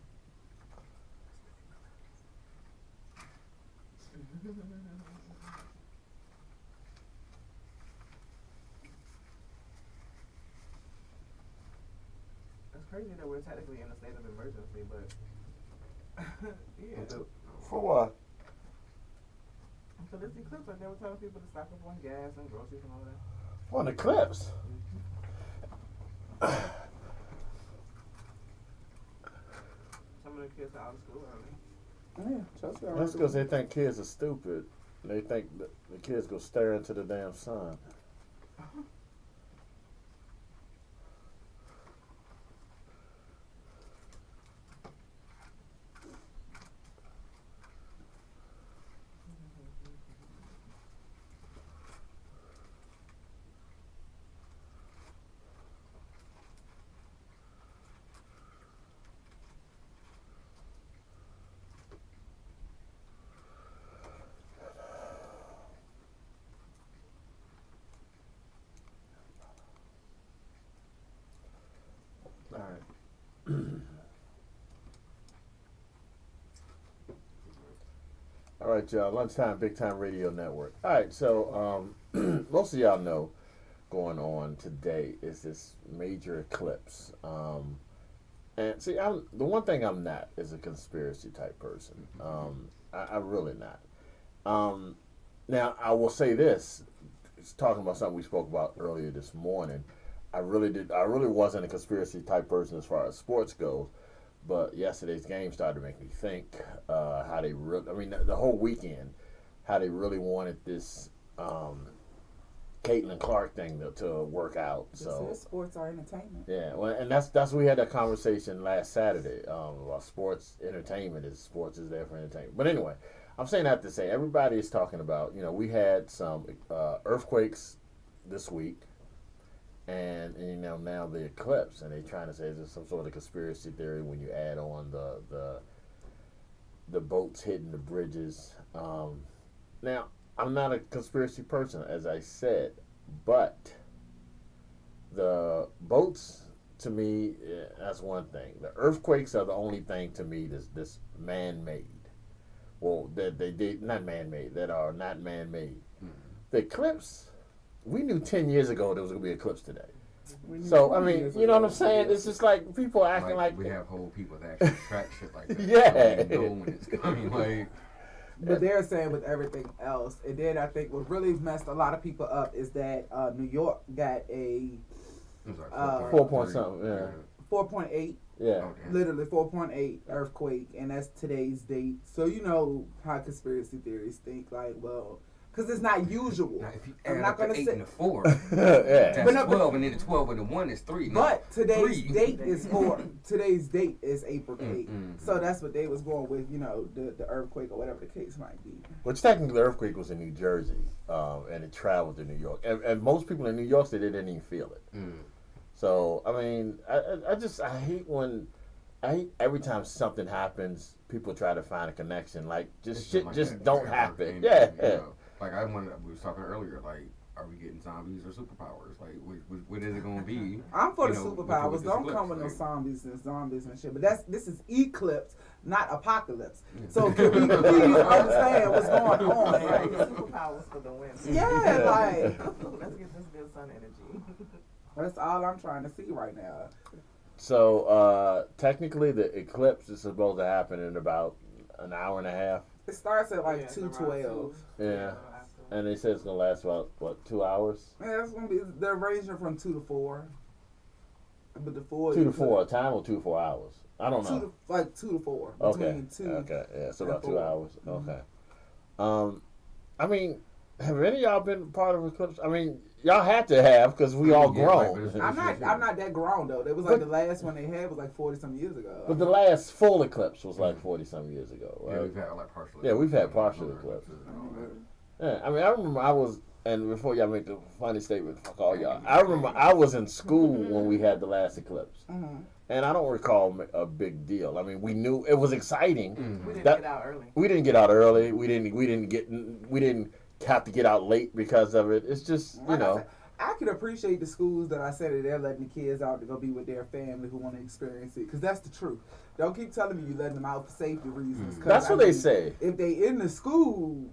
It's crazy that we're technically in a state of emergency, but yeah. For what? So this eclipse, like they were telling people to stock up on gas and groceries and all that. On the clips. Some of the kids are out of school early. Yeah, that's because they think kids are stupid. They think that the kids go stare into the damn sun. All right. All right, y'all. Lunchtime, Big Time Radio Network. All right, so most of y'all know going on today is this major eclipse. And see, the one thing I'm not is a conspiracy type person. I'm really not. Now, I will say this. It's talking about something we spoke about earlier this morning. I really wasn't a conspiracy type person as far as sports goes, but yesterday's game started to make me think how they really, I mean, the whole weekend, how they really wanted this Caitlin Clark thing to work out. So sports are entertainment. Yeah, well, and that's we had that conversation last Saturday about sports entertainment is sports is there for entertainment. But anyway, I'm saying that to say everybody is talking about, we had some earthquakes this week. And now the eclipse, and they're trying to say there's some sort of conspiracy theory when you add on the boats hitting the bridges. Now, I'm not a conspiracy person, as I said, but the boats, to me, that's one thing. The earthquakes are the only thing to me that's man-made. Well, that they did not man-made, that are not man-made. Mm-hmm. The eclipse. We knew 10 years ago there was going to be an eclipse today. So, I mean, you know what I'm saying? It's just like people acting like we have whole people that actually track shit like that. Yeah. They know when it's coming. Like, but they're saying with everything else. And then I think what really messed a lot of people up is that New York got a 4 point something, yeah. 4.8. Yeah. Literally 4.8 earthquake, and that's today's date. So you know how conspiracy theories think, like, well, because it's not usual. Now, if you I'm add not up the gonna 8 say. and the 4, Yeah. that's But no, 12, and then the 12 and the 1 is 3. Now, But today's 3. date is today's date is April 8th. Mm-mm. So that's what they was going with, the earthquake or whatever the case might be. Which technically the earthquake was in New Jersey, and it traveled to New York. And most people in New York said they didn't even feel it. So, I mean, I hate every time something happens, people try to find a connection. Like, It's shit like just that don't forever. happen. And, Yeah. you know, like we was talking earlier, like, are we getting zombies or superpowers? Like, what is it going to be? I'm for You the know, superpowers. with this Don't come with eclipse, no zombies and shit. But this is eclipse, not apocalypse. Yeah. So can we please understand what's going on? Right, Like, superpowers for the win. yeah, like Let's get this good sun energy. that's all I'm trying to see right now. So, technically, the eclipse is supposed to happen in about an hour and a half. It starts at like Yeah, 2:12. Yeah. And they said it's going to last about, 2 hours? Yeah, it's gonna be. They're ranging from 2 to 4. But the 4. 2 to 4 a time or 2 to 4 hours? I don't know. 2 to 4. Okay. Between 2. Okay. Yeah. So and about 2 4. hours. Mhm. Okay. I mean, have any of y'all been part of Eclipse? I mean, y'all had to have because we all Yeah, grown. right, but I'm not that grown though. It was like the last one they had was like 40 some years ago. But the last full eclipse was like 40 some years ago, Yeah, right? we've had like partial. Yeah, we've had partial eclipses. and all that. Yeah, I mean, I remember I was, and before y'all make the funny statement, fuck all y'all. I remember I was in school when we had the last eclipse, Mhm. and I don't recall a big deal. I mean, we knew it was exciting. We didn't That- get out early. We didn't get out early. We didn't have to get out late because of it. It's just, you Like I know. said, I can appreciate the schools that I said that they're letting the kids out to go be with their family who want to experience it, because that's the truth. Don't keep telling me you letting them out for safety reasons. 'cause, That's I what they mean, say. If they in the school,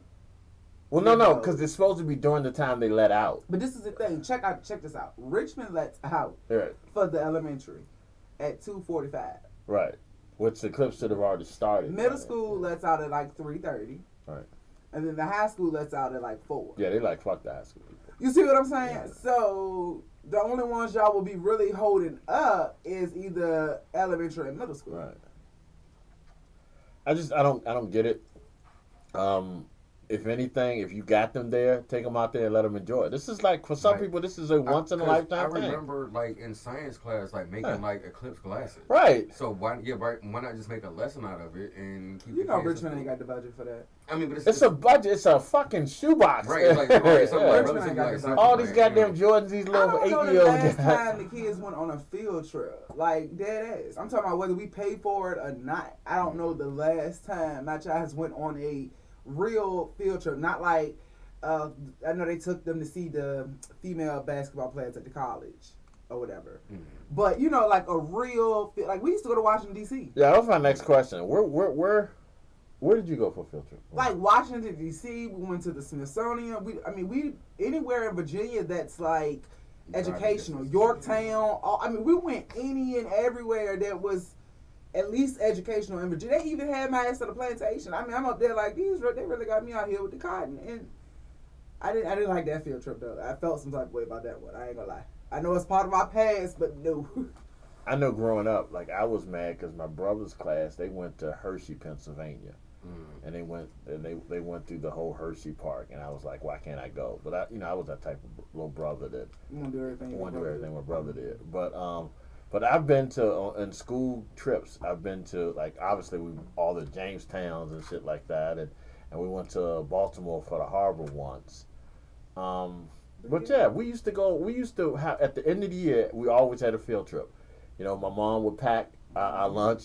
Well, no, because it's supposed to be during the time they let out. but this is the thing. Check this out. Richmond lets out Right, for the elementary at 2:45. right. Which the eclipse should have already started. Middle school lets out at like 3:30. Right. And then the high school lets out at like 4. Yeah, they like fuck the high school people. You see what I'm saying? Yeah. So the only ones y'all will be really holding up is either elementary and middle school. Right. I don't get it. If anything, if you got them there, take them out there and let them enjoy it. This is like, for some Right. people, this is a once in a lifetime I thing. remember, like, in science class, like, making, like, eclipse glasses. Right. So, why not just make a lesson out of it and keep You the know kids Richmond in ain't school? got the budget for that. I mean, but It's a budget. It's a fucking shoebox. Right, it's like, right, something like, Yeah. Richmond relatively ain't got like the something All these like, goddamn you know, Jordans, these I little don't know the 8-year-olds last time the kids went on a field trip. Like, dead ass. I'm talking about whether we paid for it or not. I don't know the last time my child has went on a real field trip. Not like, I know they took them to see the female basketball players at the college or whatever. But, like a real, like we used to go to Washington, D.C. Yeah, that was my next question. Where did you go for a field trip? Like Washington, D.C., we went to the Smithsonian. We anywhere in Virginia that's like educational. Yorktown. We went any and everywhere that was at least educational in Virginia. They even had my ass to the plantation. I'm up there like, they really got me out here with the cotton. And I didn't like that field trip though. I felt some type of way about that one. I ain't gonna lie. I know it's part of my past, but no. I know growing up, like I was mad because my brother's class, they went to Hershey, Pennsylvania. And they went through the whole Hershey Park, and I was like, why can't I go? But I was that type of little brother that You wanna do everything. wanted to do everything my brother did. But I've been to in school trips. I've been to like obviously all the Jamestowns and shit like that, and we went to Baltimore for the harbor once. But yeah, we used to go. We used to have at the end of the year. We always had a field trip. My mom would pack our lunch,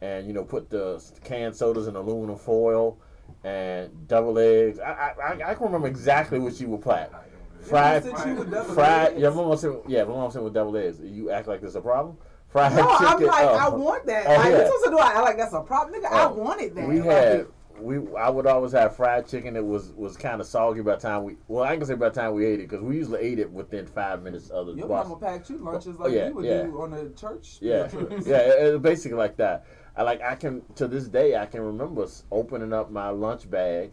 and put the canned sodas in aluminum foil and double eggs. I can remember exactly what she would pack. Fried. Yeah, my mom said with double eggs. You act like there's a problem. Fried No, chicken. I'm like, I want that. Oh, Like, yeah. you supposed to do I like that's a problem, nigga. I Oh, wanted that. We Like, had. I would always have fried chicken that was kind of soggy by the time I ain't gonna say by the time we ate it because we usually ate it within 5 minutes of the Your bus. mama packed you lunches like yeah, you would yeah. do on the church. Yeah, trips. yeah, it was basically like that. I can to this day I can remember opening up my lunch bag.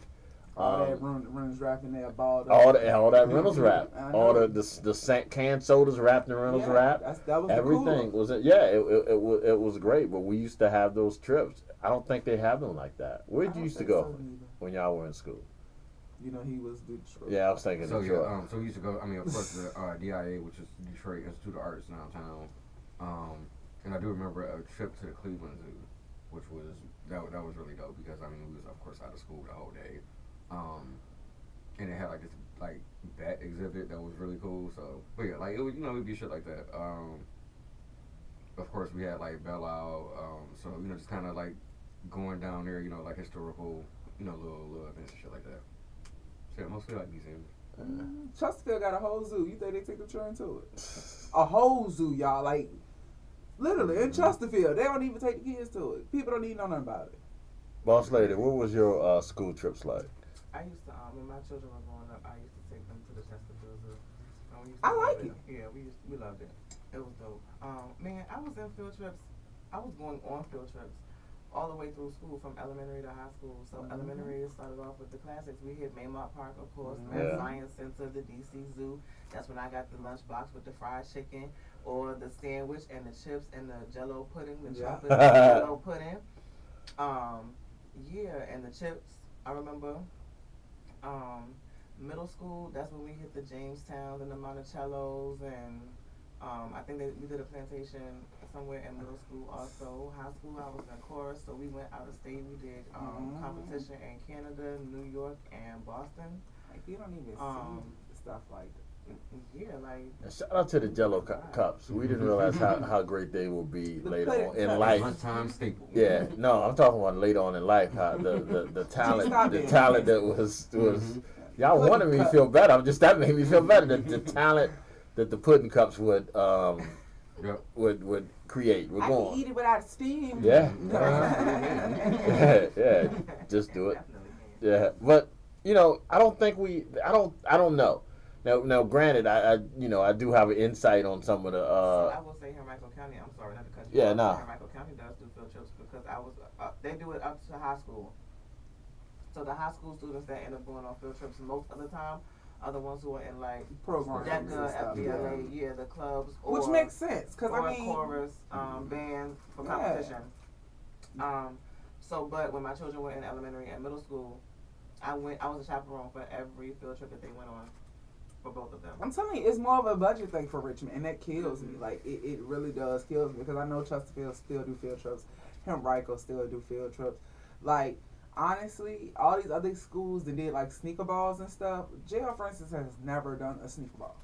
All that Reynolds wrap in there, balled up. All that Reynolds wrap, I know. all the canned sodas wrapped in Reynolds wrap. That was Everything the was it. Yeah, it was great. But we used to have those trips. I don't think they have them like that. Where did you used to go when y'all were in school? You know, he was Detroit. Yeah, I was thinking So Detroit. yeah, so we used to go. I mean, of course, the DIA, which is Detroit Institute of Arts downtown. And I do remember a trip to the Cleveland Zoo, which was that was really dope because I mean we was of course out of school the whole day, and it had like this like bat exhibit that was really cool. So, but yeah, like it would it'd be shit like that. Of course, we had like Belle Isle, so just kind of like going down there, like historical, little events and shit like that. So yeah, mostly like museums. Chesterfield got a whole zoo. You think they take the train to it? A whole zoo, y'all. Like, literally, in Chesterfield. They don't even take the kids to it. People don't even know nothing about it. Boss lady, what was your school trips like? I used to, when my children were growing up, I used to take them to the Chesterfield Zoo. And we used I to like love it. Yeah, we loved it. It was dope. Man, I was in field trips. I was going on field trips all the way through school, from elementary to high school. So elementary started off with the classics. We hit Maymont Park, of course, Yeah. Science Center, the DC Zoo. That's when I got the lunchbox with the fried chicken, or the sandwich and the chips and the Jello pudding, the chocolate Jello pudding. Yeah, and the chips. I remember. Middle school. That's when we hit the Jamestown and the Monticellos, and I think we did a plantation somewhere in middle school also. High school, I was in chorus, so we went out of state. We did competition in Canada, New York, and Boston. Like, you don't even see stuff like that. Yeah, like. And shout out to the Jello cups. We didn't realize how great they will be later on in life. Lunchtime staple. Yeah, no, I'm talking about later on in life. How the talent that was y'all wanted me to feel better. That made me feel better. The talent that the pudding cups would create. We're I going. can eat it without steam. Yeah. Yeah. Just do it. Yeah, but I don't think I don't know. Now, granted, I do have an insight on some of the. So I will say Henrico County. I'm sorry, not to cut you Yeah, off. nah. Henrico County does do field trips because they do it up to high school. So the high school students that end up going on field trips most of the time are the ones who are in like Programs and DECA, stuff, FBLA, the clubs, or, which makes sense because or I mean, chorus, band for competition. But when my children were in elementary and middle school, I was a chaperone for every field trip that they went on. For both of them. I'm telling you, it's more of a budget thing for Richmond, and that kills me. Like, it really does kill me because I know Chesterfield still do field trips. Henrico still do field trips. Like, honestly, all these other schools that did, like, sneaker balls and stuff, JL, for instance, has never done a sneaker ball.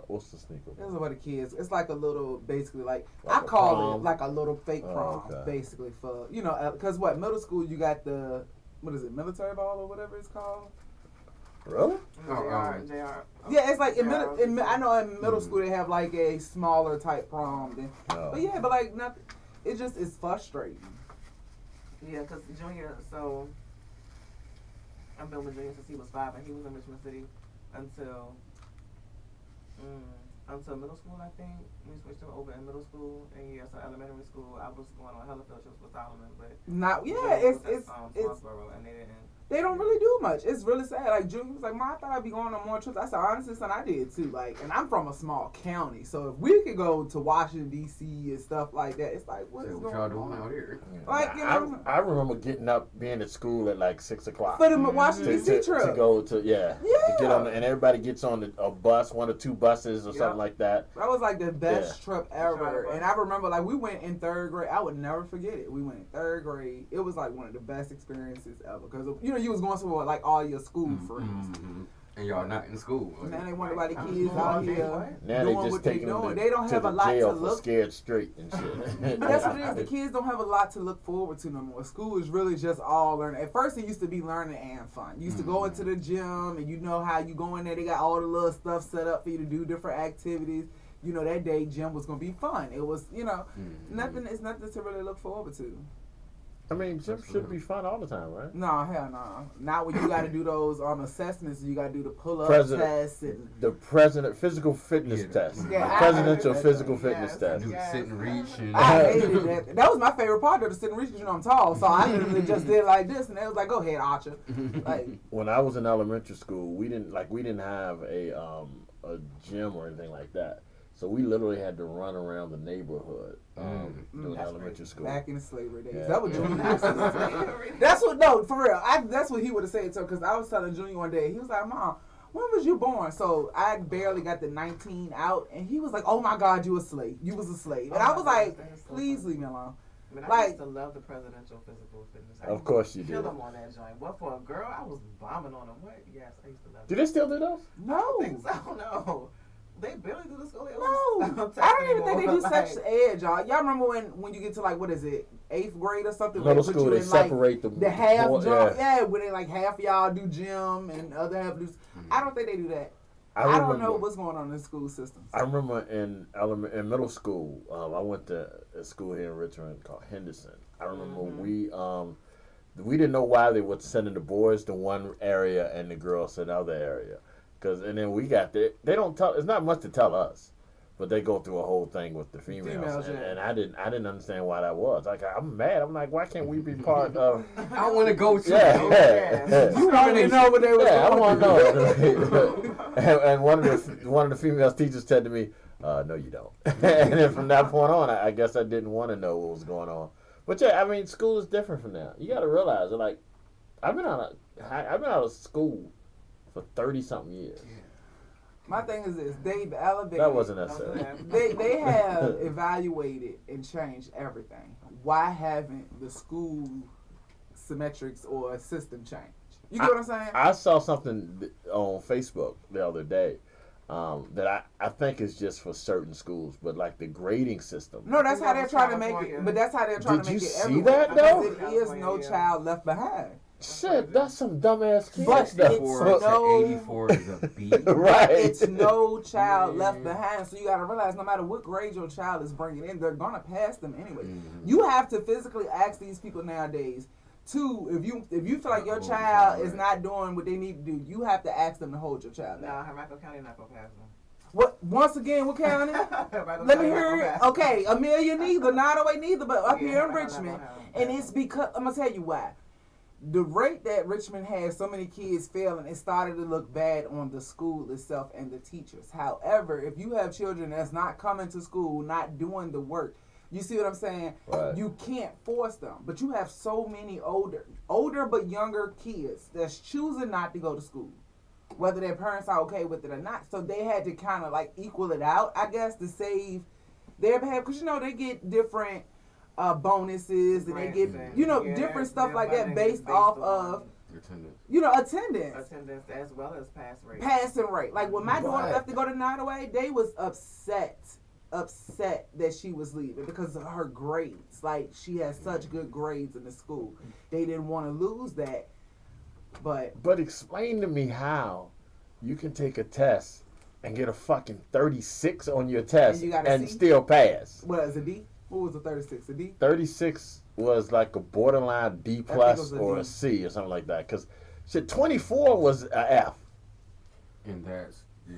What's the sneaker? This is what the kids, it's like a little, basically, like Like I a call prom? it like a little fake prom, okay. basically, for, because middle school, you got the, what is it, military ball or whatever it's called? Really? JR. Yeah, it's like I know in middle Mm. school they have like a smaller type prom. No. But yeah, but like nothing. It just is frustrating. Yeah, because Junior, so I've been with Junior since he was 5, and he was in Richmond City until middle school, I think. We switched him over in middle school, and yeah, so elementary school, I was going on hella field trips with Solomon, but it's Foxborough, and they didn't. They don't really do much. It's really sad. Like Junior was like, "Mom, I thought I'd be going on more trips." I said, "Honestly, son, I did too." Like, and I'm from a small county, so if we could go to Washington D.C. and stuff like that, it's like, what is What going y'all doing on? out here? Like, I remember getting up, being at school at like 6 o'clock. For the Washington D.C. trip. To go to to get on, and everybody gets on a bus, 1 or 2 buses or something like that. That was like the best trip ever. And I remember, like, we went in 3rd grade. I would never forget it. We went in 3rd grade. It was like one of the best experiences ever. Because, you was going somewhere like all your school friends. And y'all not in school. Now they wonder why the kids out here Now they doing just what they taking them doing. to, They don't have a lot to jail for look. scared straight and shit. But that's what it is. The kids don't have a lot to look forward to no more. School is really just all learning. At first, it used to be learning and fun. You used to go into the gym, and you know how you go in there. They got all the little stuff set up for you to do different activities. That day gym was gonna be fun. It was, nothing. It's nothing to really look forward to. I mean, gym should be fun all the time, right? No, hell no. Not when you got to do those assessments. You got to do the pull-up tests and The physical fitness test. Yeah, The I presidential hated physical that. fitness test. Do sit and reach and I hated that. That was my favorite part of the sitting reach. I'm tall, so I literally just did like this, and they was like, "Go ahead, Archer." Like, When I was in elementary school, we didn't have a gym or anything like that. So we literally had to run around the neighborhood during That's elementary school. Back in the slavery days. Yeah. That was Junior. That's what, no, for real. That's what he would have said to her, because I was telling Junior one day, he was like, Mom, when was you born? So I barely got the 19 out, and he was like, oh my God, you a slave. You was a slave. And I was like, please leave me alone. But I Like- used to love the presidential physical fitness. I Of used course to you kill did. them on that joint. What for a girl? I was bombing on them. What? Yes, I used to love Do it. they still do those? No. I think so. No, they barely do the school. No. I don't even think they do sex ed, y'all. Y'all remember when you get to, like, what is it, 8th grade or something? Middle where they put school, you they in, like, separate the half boy- jump, yeah, where they like half of y'all do gym and the other half do. I don't think they do that. I don't know what's going on in the school systems. I remember in middle school, I went to a school here in Richmond called Henderson. I remember we didn't know why they were sending the boys to one area and the girls to another area, and then we got there. They don't tell. It's not much to tell us, but they go through a whole thing with the females, yeah. and I didn't understand why that was. Like, I'm mad. I'm like, why can't we be part of? I want to go to. Yeah. You already know what they were Yeah, I doing. want to know. and one of the female teachers said to me, "No, you don't." And then from that point on, I guess I didn't want to know what was going on. But yeah, I mean, school is different from now. You got to realize, like, I've been out of school for 30-something years. My thing is this: they've elevated. That wasn't necessary. They have evaluated and changed everything. Why haven't the school symmetrics or system changed? You get what I'm saying? I saw something on Facebook the other day that I think is just for certain schools, but like the grading system. No, that's how they're trying to make it. California. But that's how they're trying Did to make you it see everywhere. that, though? Because it is no child left behind. Shit, that's some dumbass kid But stuff. it's 64 no- to 84 is a B. Right. It's no child left behind. So you got to realize, no matter what grade your child is bringing in, they're gonna pass them anyway. You have to physically ask these people nowadays. Two, if you feel like your child is not doing what they need to do, you have to ask them to hold your child No, down. Henrico County not gonna pass them. What? Once again, what county? Henrico Let me County not hear gonna it. pass them. Okay, Amelia neither, Nottoway neither, but up Yeah, here in I'm not Richmond, gonna have them. and it's because I'm gonna tell you why. The rate that Richmond has so many kids failing, it started to look bad on the school itself and the teachers. However, if you have children that's not coming to school, not doing the work, you see what I'm saying? Right. You can't force them. But you have so many older but younger kids that's choosing not to go to school, whether their parents are okay with it or not. So they had to kind of like equal it out, I guess, to save their behalf. Because, you know, they get different bonuses and they get, you know, different stuff like that based off of, Attendance. you know, attendance. Attendance as well as pass rate. Passing rate. Like when my daughter Right. left to go to Nottoway, they was upset that she was leaving because of her grades. Like she had such good grades in the school. They didn't want to lose that. But explain to me how you can take a test and get a fucking 36 on your test And you got a and C? still pass. what is a D? What was a 36? A D? 36 was like a borderline D it plus was a or D. a C or something like that. Because shit, 24 was a F. And that's, yeah.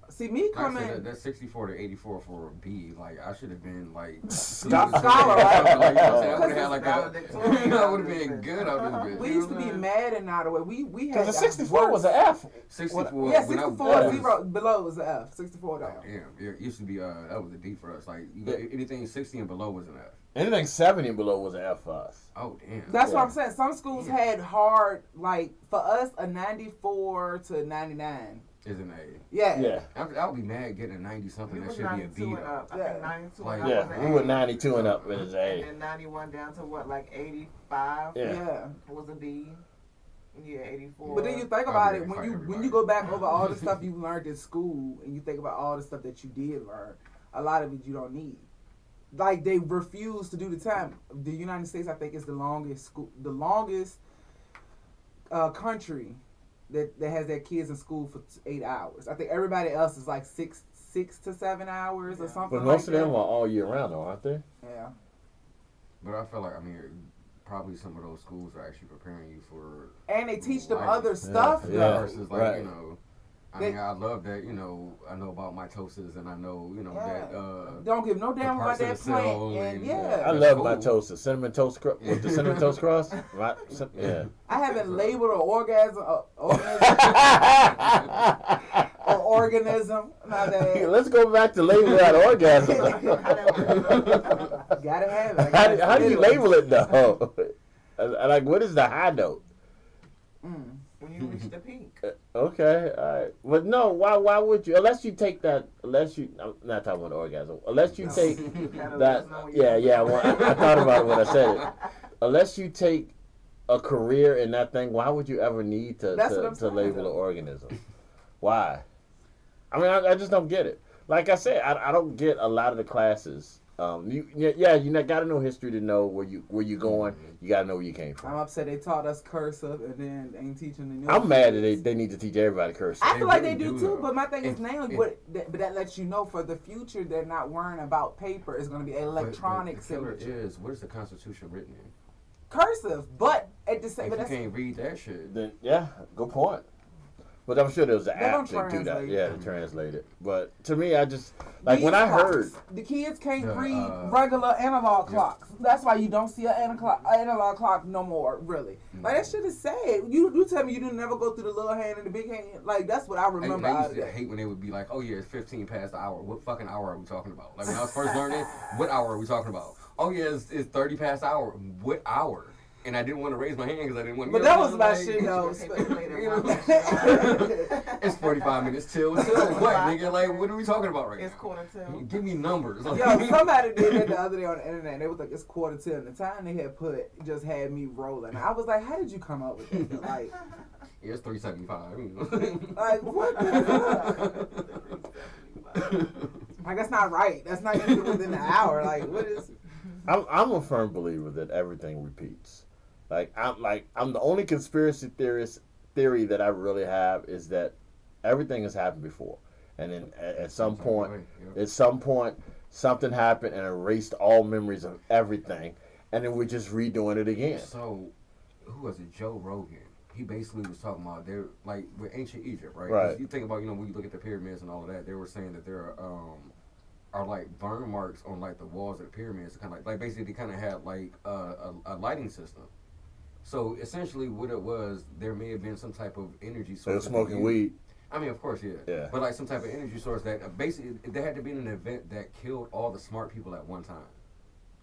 See me Like I coming. said, that's 64 to 84 for a B. Like, I should have been, like... Scholar, right? Like, you know what I'm saying? I would have had, like, Valedictorian. I would have been good out this bitch. We used to be mad in Nottoway. We had Because the 64 was an F. 64. Yeah, when I 64 was- zero below was an F. 64 down. Damn, it used to be, that was a D for us. Like, you got, anything 60 and below was an F. Anything 70 and below was an F for us. Oh, damn. That's what Yeah. I'm saying. Some schools had hard, like for us, a 94 to 99. Is an A. Yeah. Yeah. I would be mad getting a 90-something. We That was should be a 92 B, and though. up. I Yeah. think 92 Like, and up was Yeah, an we were A. 92 and up with his And A. then 91 down to what, like 85 Yeah. Yeah. was a D. Yeah, 84. But then you think I'll about be it there when for you everybody. go back over all the stuff you learned in school and you think about all the stuff that you did learn, a lot of it you don't need. Like they refuse to do the time. The United States, I think, is the longest country that has their kids in school for 8 hours. I think everybody else is like 6 to 7 hours or Yeah. something. But most of like them that. are all year round, though, aren't they? Yeah. But I feel like, I mean, probably some of those schools are actually preparing you for... And they teach them Life. other stuff. Yeah. though. Versus, like, right. you know... I They- mean, I love that, you know, I know about mitosis and I know, you know, Yeah. that... Don't give no damn the about parts of that the cell plant. And and- yeah. I That's love cool. my toast. The cinnamon toast crust. With the cinnamon toast crust? Right? Yeah. I haven't labeled an organism, an organism. My bad. Let's go back to label that orgasm. Gotta have it. How do you label it though? Like, what is the high note? When you reach the peak. Okay, all right. But no, why would you? Unless you take that. Unless you, I'm not talking about orgasm. Unless you take that. Yeah. Well, I thought about it when I said it. Unless you take a career in that thing, why would you ever need to label an organism? Why? I mean, I just don't get it. Like I said, I don't get a lot of the classes. You got to know history to know where you going. You got to know where you came from. I'm upset they taught us cursive and then ain't teaching the new. I'm mad that they need to teach everybody cursive. I feel like they do too, but my thing is now, but that lets you know for the future they're not worrying about paper. It's going to be electronic but the killer signature. is, what is the Constitution written in? Cursive, but at the same. If you can't read that shit, Then yeah, good point. But I'm sure there was an They app don't to do that. translate. Yeah, to translate it. But to me, I just like These when I clocks, heard. the kids can't Yeah, read regular analog clocks. That's why you don't see an analog clock no more. Really, like that shit is sad. You tell me you didn't never go through the little hand and the big hand. Like that's what I remember. I out used of to that. hate when they would be like, "Oh yeah, it's 15 past the hour. What fucking hour are we talking about?" Like when I was first learning, what hour are we talking about? Oh yeah, it's 30 past the hour. What hour? And I didn't want to raise my hand because I didn't want to. But that was my shit though. It's 45 minutes till what, nigga? Like, what are we talking about right now? It's 1:45. Give me numbers. Yo, somebody did that the other day on the internet. They was like, it's 1:45. And the time they had put just had me rolling. I was like, how did you come up with that? Like, yeah, it's 375. like what the fuck? Like that's not right. That's not even within an hour. Like what is? I'm a firm believer that everything repeats. I'm the only conspiracy theory that I really have is that everything has happened before, and then at some point, something happened and erased all memories of everything, and then we're just redoing it again. So, who was it? Joe Rogan. He basically was talking about they're like with ancient Egypt, right? Right. You think about when you look at the pyramids and all of that, they were saying that there are like burn marks on like the walls of the pyramids, kind of like basically they kind of had like a lighting system. So essentially, what it was, there may have been some type of energy source. They were smoking weed. I mean, of course, yeah. But like some type of energy source that basically there had to be an event that killed all the smart people at one time.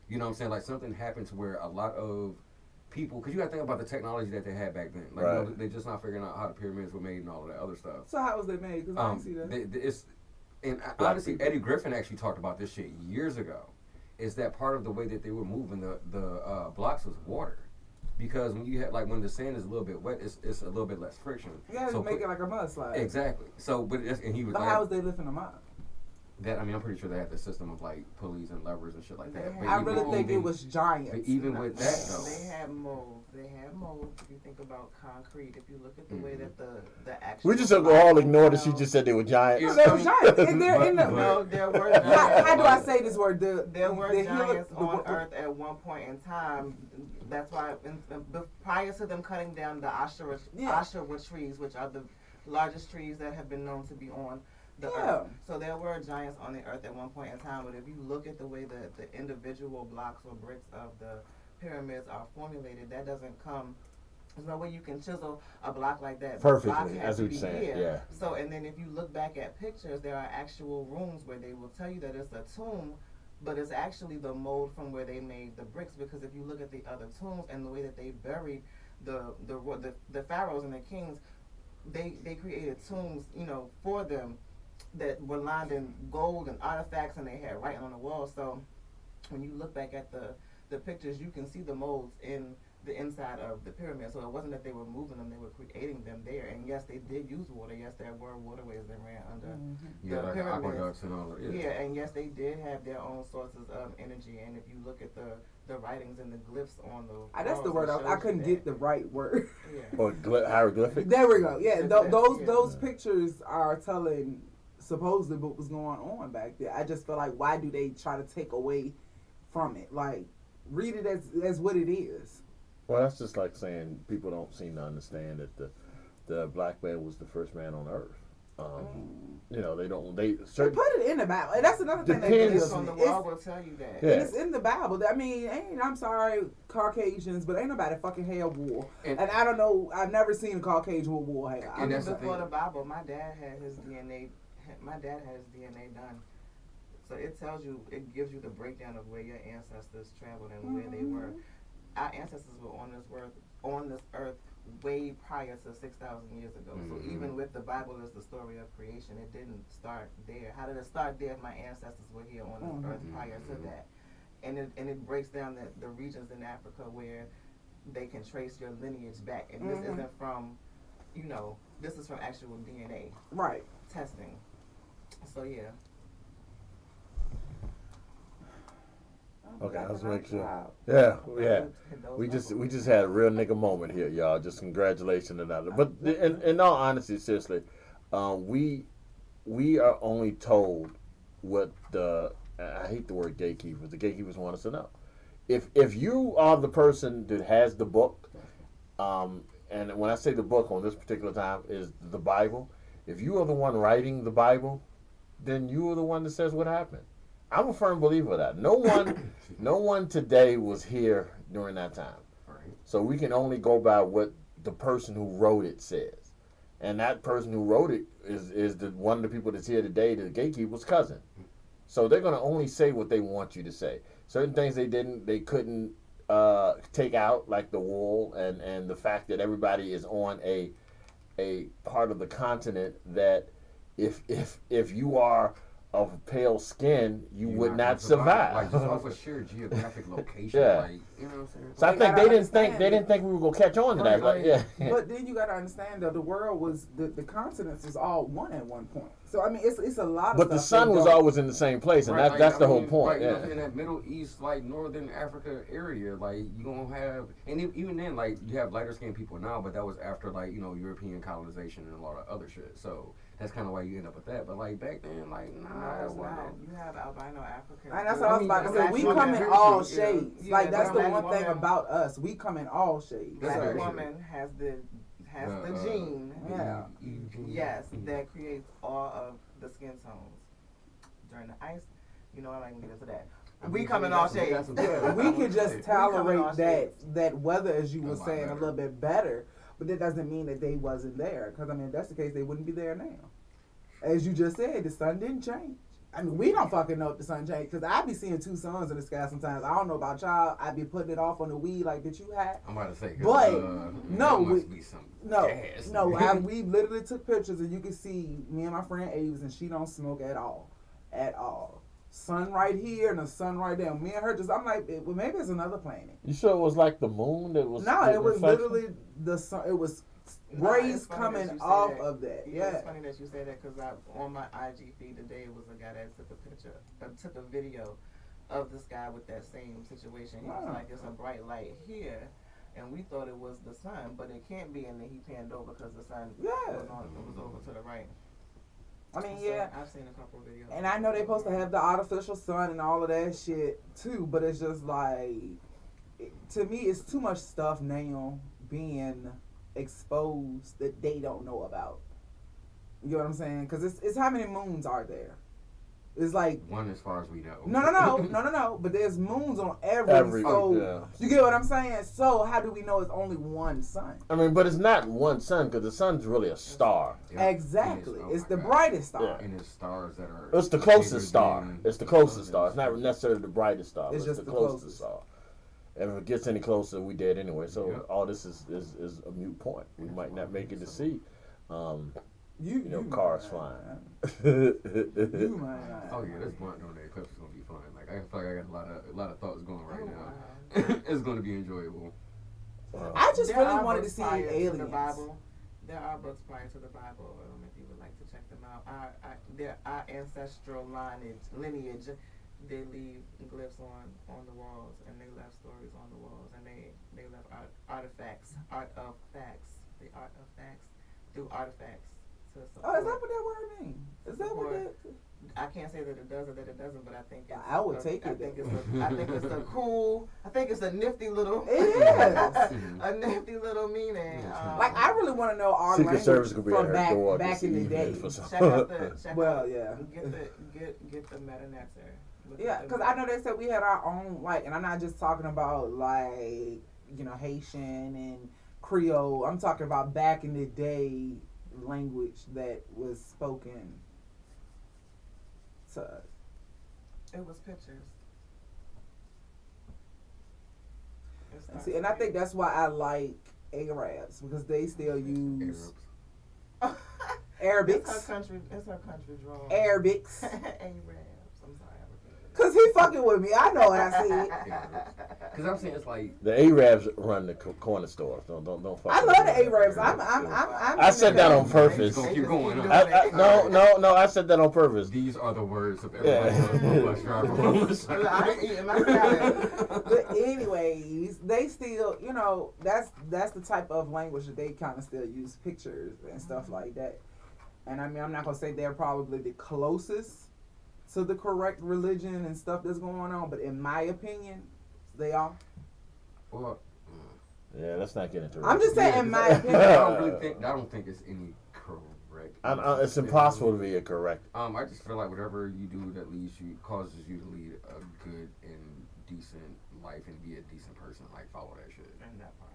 You know what I'm saying? Like something happened to where a lot of people, because you got to think about the technology that they had back then. Like right. They're just not figuring out how the pyramids were made and all of that other stuff. So how was they made? Because I didn't see that. And honestly, Eddie Griffin actually talked about this shit years ago. Is that part of the way that they were moving the blocks was water? Because when you have when the sand is a little bit wet, it's a little bit less friction. Yeah, so make it like a mudslide. Exactly. So, but he was. But how was they lifting them up? That I'm pretty sure they had the system of like pulleys and levers and shit like that. I really think it was giants. But even with that though, they have mold. If you think about concrete, if you look at the way that the actual. We just all ignore that she just said they were giants. No, they were giants. And they're in the. No, there were. Giants. How do I say this word? There were giants on Earth at one point in time. That's why prior to them cutting down the Oshawa trees, which are the largest trees that have been known to be on the Earth. So there were giants on the Earth at one point in time. But if you look at the way that the individual blocks or bricks of the pyramids are formulated, that doesn't come. There's no way you can chisel a block like that. Perfectly, as you're saying, yeah. So, and then if you look back at pictures, there are actual rooms where they will tell you that it's a tomb, but it's actually the mold from where they made the bricks. Because if you look at the other tombs and the way that they buried the pharaohs and the kings, they created tombs, for them that were lined in gold and artifacts, and they had writing on the wall. So when you look back at the pictures, you can see the molds in the inside of the pyramid. So it wasn't that they were moving them, they were creating them there. And yes, they did use water. Yes, there were waterways that ran under the pyramids. Aqueducts and all that. Yeah, and yes, they did have their own sources of energy. And if you look at the writings and the glyphs on the that's the word. I couldn't get the right word. Yeah. Or hieroglyphics. There we go. Yeah, those pictures are telling supposedly what was going on back there. I just feel like, why do they try to take away from it? Like, read it as what it is. Well, that's just like saying people don't seem to understand that the black man was the first man on Earth. You know, they don't. They They certain. put it in the Bible, and that's another thing that Depends. kills On me. the wall will tell you that. Yeah. And it's in the Bible. I mean, I'm sorry, Caucasians, but ain't nobody fucking had wool. And I don't know. I've never seen a Caucasian with wool hair. And that's the Before thing. the Bible, my dad had his DNA. My dad had his DNA done, so it tells you, it gives you the breakdown of where your ancestors traveled and where they were. Our ancestors were on this earth way prior to 6,000 years ago. So even with the Bible as the story of creation, it didn't start there. How did it start there if my ancestors were here on this earth prior to that? And it breaks down the regions in Africa where they can trace your lineage back. And this isn't from, this is from actual DNA testing. So yeah. Okay, let's make sure. Yeah. We just had a real nigga moment here, y'all. Just congratulations and that. But in all honesty, seriously, we are only told what I hate the word gatekeepers. The gatekeepers want us to know. If you are the person that has the book, and when I say the book on this particular time is the Bible, if you are the one writing the Bible, then you are the one that says what happened. I'm a firm believer of that. No one today was here during that time. Right. So we can only go by what the person who wrote it says. And that person who wrote it is one of the people that's here today, the gatekeeper's cousin. So they're gonna only say what they want you to say. Certain things they couldn't take out, like the wool and the fact that everybody is on a part of the continent that if you are of pale skin, you would not survive. Like just off a sheer geographic location. Yeah. Like, you know what I'm saying? So I think they didn't think we were gonna catch on to that. Like, yeah. But then you gotta understand though, the world was the continents was all one at one point. So I mean, it's a lot of. But the sun was always in the same place, and Right, that's like, the whole point. Right, Yeah. in that Middle East, like Northern Africa area, like you gonna have, and even then, like you have lighter skinned people now, but that was after like European colonization and a lot of other shit. So that's kind of why you end up with that. But like back then, like nah, it wasn't. You have albino Africans. And that's what I was about to say. We come in all shades. Like that's the one thing about us. We come in all shades. Black woman has the gene. Yeah. Yes, that creates all of the skin tones during the ice. I'm not gonna get into that. We come in all shades. Yeah, we can just tolerate shades. that weather, as you were saying, a little bit better. But that doesn't mean that they wasn't there. Because I mean, if that's the case, they wouldn't be there now. As you just said, the sun didn't change. I mean, we don't fucking know if the sun changed. Because I be seeing two suns in the sky sometimes. I don't know about y'all. I be putting it off on the weed like that you had. I'm about to say, but no, must be some gas. We literally took pictures and you can see me and my friend Aves, and she don't smoke at all. Sun right here and the sun right there. Me and her I'm like, well, maybe it's another planet. You sure it was like the moon that was? No, it was literally the sun. It was rays coming off of that. Yeah. It's funny that you say that because on my IG feed today was a guy that took a video of this guy with that same situation. He was like, it's a bright light here. And we thought it was the sun, but it can't be. And then he panned over because the sun was over to the right. I mean, I've seen a couple of videos. And I know they're supposed to have the artificial sun and all of that shit too, but it's just like, to me, it's too much stuff now being exposed that they don't know about. You know what I'm saying? Because it's how many moons are there? It's like one as far as we know. No. But there's moons on every you get what I'm saying? So how do we know it's only one sun? I mean, but it's not one sun because the sun's really a star. Yep. Exactly. It's the brightest star. Yeah. And it's stars that are. It's the closest star. It's the closest star. It's not necessarily the brightest star. It's just the closest star. And if it gets any closer, we dead anyway. So all this is a moot point. We might not make it to see. Cars flying. You might not. Oh yeah, this blunt on the eclipse is gonna be fun. Like I feel like I got a lot of thoughts going right now. It's gonna be enjoyable. I just really wanted to see aliens. The Bible. There are books prior to the Bible. If you would like to check them out, our ancestral lineage. They leave glyphs on the walls, and they left stories on the walls, and they left artifacts, the art of facts through artifacts. Oh, is that what that word means? Is that what that? I can't say that it does or that it doesn't, but I think it's I would take it. I think it's a cool. I think it's a nifty little. It is. A nifty little meaning. Like I really want to know our Secret language Service could be at from her door back this in the evening day. for some. check out the. Get the meta nectar. Yeah, because I know they said we had our own, like, and I'm not just talking about, like, you know, Haitian and Creole. I'm talking about back in the day language that was spoken to us. It was pictures. See, and I think that's why I like Arabs, because they still use Arabics. It's her country drawing. Arabics. Arabs. I'm sorry. Because he fucking with me. I know what I said. Because I'm saying it's like The Arabs run the corner stores. Don't fuck. I with love the them. Arabs. I'm I said that on purpose. Don't keep going. No, I said that on purpose. These are the words of everybody on the bus driver. I ain't eating my salad. But anyways, they still, you know, that's the type of language that they kind of still use pictures and stuff like that. And I mean, I'm not gonna say they're probably the closest to the correct religion and stuff that's going on, but in my opinion, they are. Well, Yeah, let's not get into it. I'm just saying, in my I opinion. don't think it's any correct. It's impossible to be a correct. I just feel like whatever you do that causes you to lead a good and decent life and be a decent person, like follow that shit. And that part.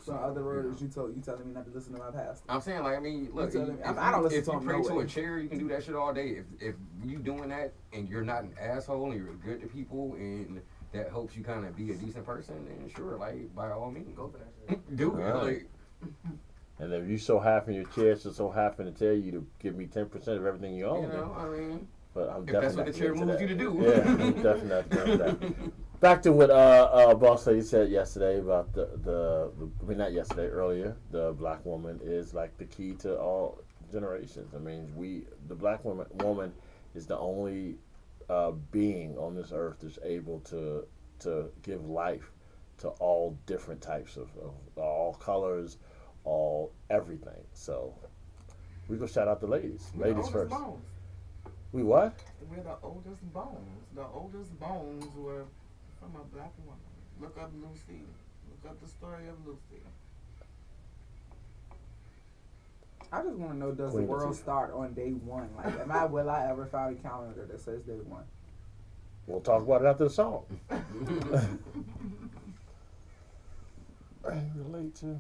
So, in other words, you telling me not to listen to my pastor. I'm saying, like, I mean, look, telling me- if I don't listen if to you him pray no to way. a chair, you can do that shit all day. If you doing that and you're not an asshole and you're good to people and that helps you kind of be a decent person, then sure, like, by all means, Go for that shit. do it. Right. Like, And if you so happen your chair should so happen to tell you to give me 10% of everything you own, you know, I mean, but I'm if that's definitely what the chair not moves into you to that. do. Yeah, I'm definitely not into that. Back to what Boss Lady said yesterday about not yesterday, earlier, the black woman is like the key to all generations. I mean, the black woman is the only being on this earth that's able to give life to all different types of all colors, all everything. So we go shout out the ladies. We're Ladies the first. oldest bones. We what? We're the oldest bones. The oldest bones were from a black woman. Look up Lucy. Look up the story of Lucy. I just want to know, does Queen the world Latifah. start on day one? Like, will I ever find a calendar that says day one? We'll talk about it after the song. I relate to.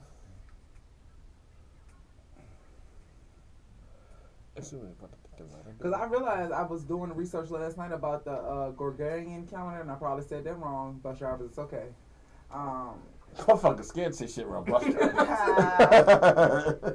Because I realized I was doing the research last night about the Gregorian calendar, and I probably said that wrong. Bus drivers, it's okay. Motherfucker scared to say shit around bus So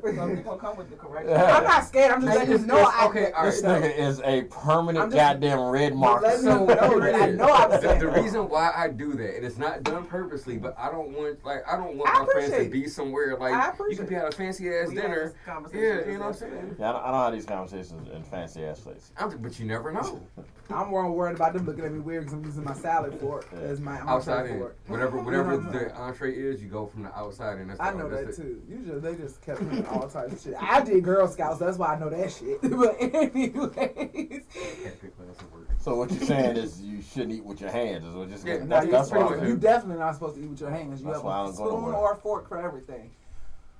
we're gonna come with the correction. I'm not scared. I'm just letting you know. okay, all right. This nigga is a permanent I'm just- goddamn red mark. letting you know that I know I'm the saying. reason why I do that, and it's not done purposely, but I don't want I my friends to appreciate be somewhere I like you appreciate can be at a fancy ass We had dinner. this conversation Yeah, just you know what I'm yesterday. saying. Yeah, I don't have these conversations in fancy ass places. But you never know. I'm more worried about them looking at me weird because I'm using my salad fork as my Outside entree in fork. whatever You know what I'm the saying? entree is, you go from the outside, and that's I the- know that's that the- too. Usually they just kept me in all types of shit. I did Girl Scouts, that's why I know that shit. But anyways, Can't pick class of work. So what you're saying is you shouldn't eat with your hands. Is what you're saying. Yeah, That's pretty why. much. you definitely not supposed to eat with your hands. You That's have why I a don't go spoon nowhere. or a fork for everything.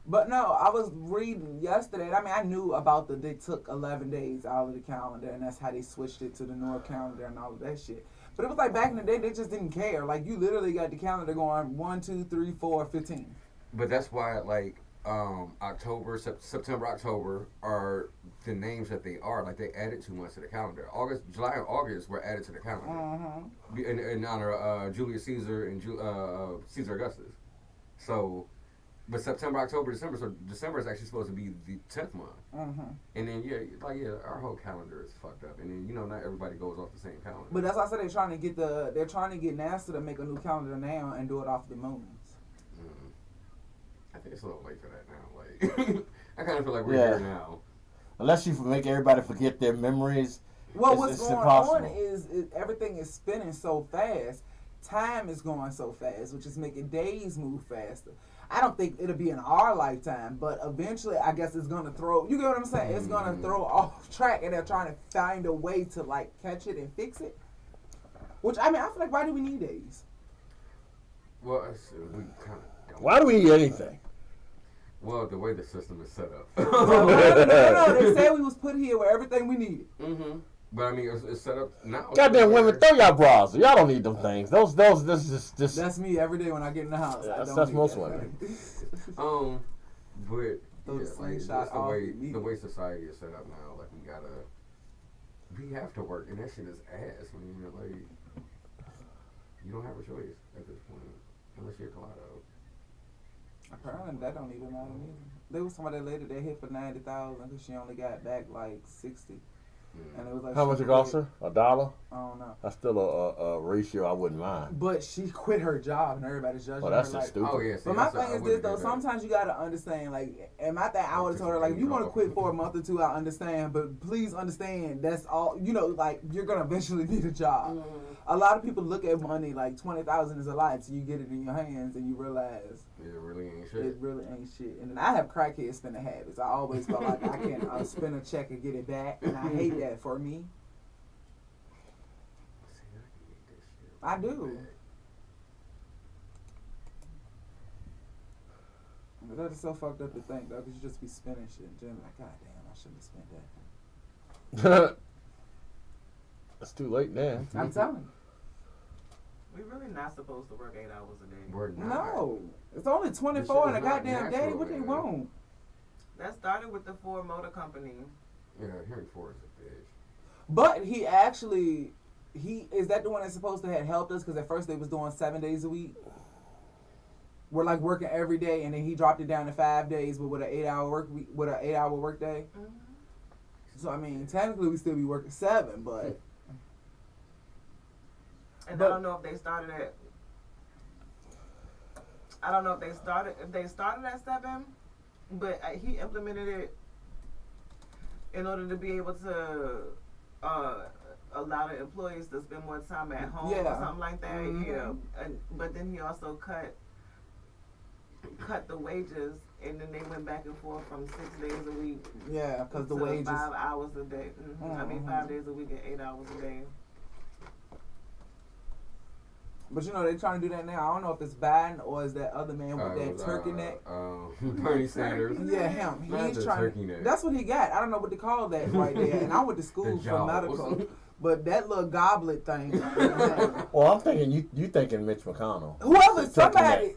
But no, I was reading yesterday. I mean, I knew about they took 11 days out of the calendar, and that's how they switched it to the newer calendar and all of that shit. But it was like back in the day, they just didn't care. Like, you literally got the calendar going 1, 2, 3, 4, 15. But that's why, like, September, October are the names that they are. Like, they added 2 months to the calendar. July and August were added to the calendar in honor of Julius Caesar and Caesar Augustus. So, but September, October, December. So December is actually supposed to be the 10th month. And then our whole calendar is fucked up. And then not everybody goes off the same calendar. But that's why I said they're trying to get NASA to make a new calendar now and do it off the moons. I think it's a little late for that now. Like, I kind of feel like we're Yeah. here now. Unless you make everybody forget their memories. Well, what's it's going impossible. on is everything is spinning so fast. Time is going so fast, which is making days move faster. I don't think it'll be in our lifetime, but eventually, I guess it's gonna throw. You get what I'm saying? It's gonna throw off track, and they're trying to find a way to like catch it and fix it. Which I mean, I feel like, why do we need these? Well, we kind of don't. Why do we need anything? Well, the way the system is set up. No, they said we was put here with everything we needed. Mm-hmm. But I mean, it's set up now. Goddamn women, throw y'all bras. Y'all don't need them things. This just. That's me every day when I get in the house. Yeah, I don't that's need most that. women. But Throw the yeah, like, slingshot just the off way immediately. the way society is set up now, like we have to work, and that shit is ass. I mean, like you don't have a choice at this point, unless you're Colorado. Apparently, that don't even matter neither. There was somebody later that hit for 90,000 because she only got back like 60, and it was like How she much it quit. cost her? $1? I don't know. That's still a ratio I wouldn't mind. But she quit her job, and everybody's judging Well, that's her just like. stupid. Oh yeah. See, But my that's thing is this though. Sometimes you gotta understand. Like, am I that? I would have told her like, if you want to quit for a month or two, I understand. But please understand, that's all. You know, like you're gonna eventually need a job. A lot of people look at money like 20,000 is a lot until you get it in your hands and you realize it really ain't shit. it really ain't shit. And then I have crackhead spending habits. I always felt like I can't spend a check and get it back, and I hate that for me. See, I can make this shit I do. back. But that is so fucked up to think though, because you just be spending shit and just like, God damn, I shouldn't have spent that. It's too late now. I'm telling you. We really not supposed to work 8 hours a day. We're not. No, it's only This 24 in shit a is not goddamn day. natural, What they man. want? That started with the Ford Motor Company. Yeah, Henry Ford is a bitch. But he actually, is that the one that's supposed to have helped us? Because at first they was doing 7 days a week. We're like working every day, and then he dropped it down to 5 days, but with an 8-hour work week, with an 8-hour work day. So I mean, technically we still be working 7, but. And But- I don't know if they started at. I don't know if they started at 7, but he implemented it in order to be able to allow the employees to spend more time at home or Yeah. something like that. Mhm. Yeah, but then he also cut the wages, and then they went back and forth from 6 days a week Yeah, because the to wages. 5 hours a day. I mean, Mhm. 5 days a week and 8 hours a day. But you know, they trying to do that now. I don't know if it's Biden or is that other man with It that was, turkey neck. Bernie Sanders. Yeah, him. Not He's the trying. turkey neck. That's what he got. I don't know what to call that right there. And I went to school The for jaws. medical, but that little goblet thing. Well, I'm thinking you thinking Mitch McConnell. Whoever, Turkey somebody. neck.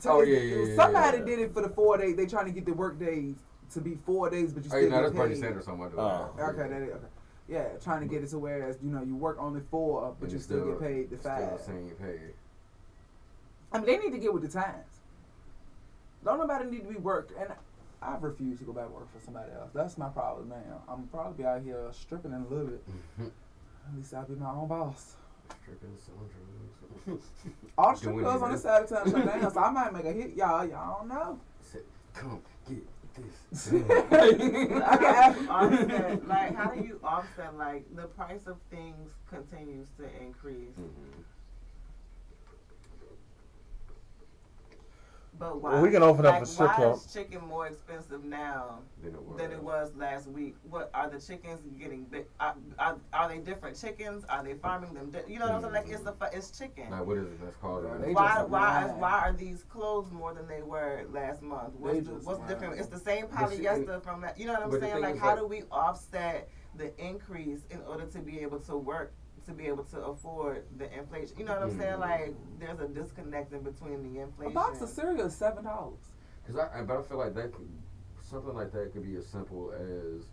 Oh, yeah, Somebody yeah. did it for the 4 days. They trying to get the work days to be 4 days, but you Oh, still no, get that's paid. Bernie Sanders talking about Oh. Okay, that is okay. Yeah, trying to get it to whereas you work only 4, but you still get paid the 5. Still the same pay. I mean, they need to get with the times. Don't nobody need to be worked, and I refuse to go back and work for somebody else. That's my problem, man. I'm probably be out here stripping in a little bit. At least I'll be my own boss. Stripping, selling drugs. All the strip Doing clubs on the it. side of town shut down, so I might make a hit, y'all. Y'all don't know. Say, come get this. Offset, like, how do you offset, like, the price of things continues to increase, but why? Well, we can open up like, a strip why club. is chicken more expensive now Than it was last week? What are the chickens getting big? Are they different chickens? Are they farming them? You know what I'm saying? Like, it's chicken. Like, what is it that's called? They Why just lying. are these clothes more than they were last month? They What's just different? lying. It's the same But see, polyester from that. You know what I'm but the saying? thing Like, is, how like- do we offset the increase in order to be able to work, to be able to afford the inflation? You know what I'm saying? Like, there's a disconnect in between the A inflation. box of cereal is $7. But I feel like something like that could be as simple as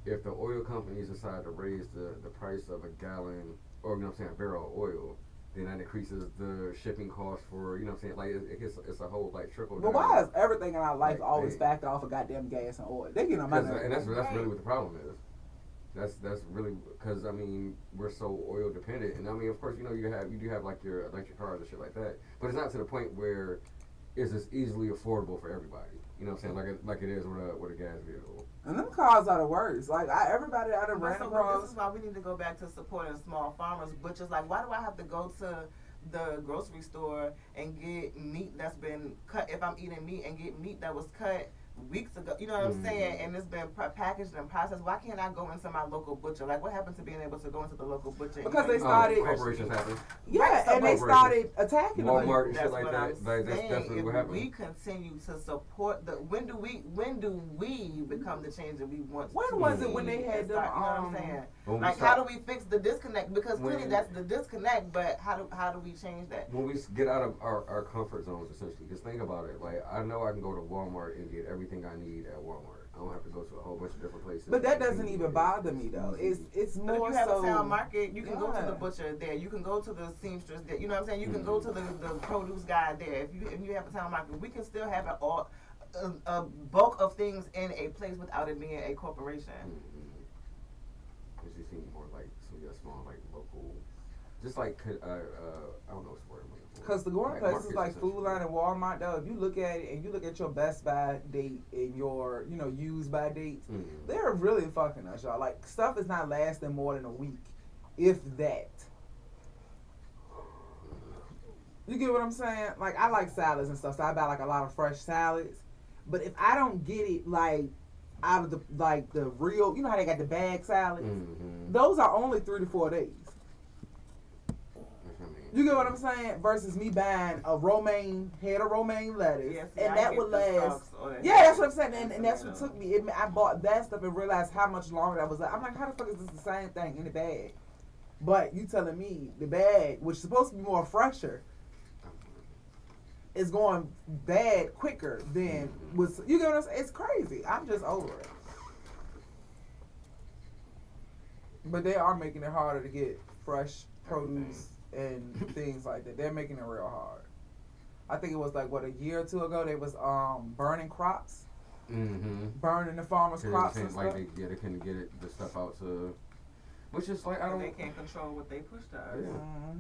if the oil companies decide to raise the price of a gallon, or a barrel of oil, then that increases the shipping cost for, you know what I'm saying? Like, it's a whole, like, trickle But down. why is everything in our life Like, always hey. backed off of goddamn gas and oil? They get on my nerves. And that's really what the problem is. That's really because we're so oil dependent, and of course you do have like your electric cars and shit like that, but it's not to the point where it's as easily affordable for everybody. You know what I'm saying? Like it is with a gas vehicle. And them cars are the worst. Like, everybody out of But ran so, across. this is why we need to go back to supporting small farmers, which is like, why do I have to go to the grocery store and get meat that's been cut. If I'm eating meat and get meat that was cut weeks ago, you know what I'm saying, and it's been packaged and processed. Why can't I go into my local butcher? Like, what happened to being able to go into the local butcher? Because they started corporations happen. Yeah, and they started attacking them. Walmart and That's shit like what that. I'm Like, that's saying. definitely If what happened. we continue to support the, when do we become the change that we want? When to was be it when they and had start, them, you know what I'm saying? When we Like, start- how do we fix the disconnect? Because clearly When- that's the disconnect. But how do we change that? When we get out of our comfort zones, essentially, because think about it. Like, I know I can go to Walmart and get everything I need at Walmart. I don't have to go to a whole bunch of different places. But that doesn't even bother me though. It's But more if you have so. a town market, you can go to Yeah. the butcher there. You can go to the seamstress there. You know what I'm saying? You can go to the produce guy there. If you have a town market, we can still have a bulk of things in a place without it being a corporation. It just seems more like some of your small, like local, just like I don't know what's the word I'm looking for. Because the going places markets, like essentially. Food Line and Walmart, though, if you look at it and you look at your Best Buy date and your, use by dates, they're really fucking us, y'all. Like, stuff is not lasting more than a week, if that. You get what I'm saying? Like, I like salads and stuff, so I buy like a lot of fresh salads. But if I don't get it like out of the real, you know how they got the bag salads? Those are only 3 to 4 days. You get what I'm saying? Versus me buying a head of romaine lettuce, Yes, and that would last. Yeah, that's what I'm saying, and that's what took me. I bought that stuff and realized how much longer that was. I'm like, how the fuck is this the same thing in the bag? But you telling me the bag, which is supposed to be more fresher, is going bad quicker than was. You get what I'm saying? It's crazy. I'm just over it. But they are making it harder to get fresh produce and things like that. They're making it real hard. I think it was like a year or two ago they was burning crops. Burning the farmers' crops and stuff. They couldn't get the stuff out to, which is like They can't control what they push to us. Yeah.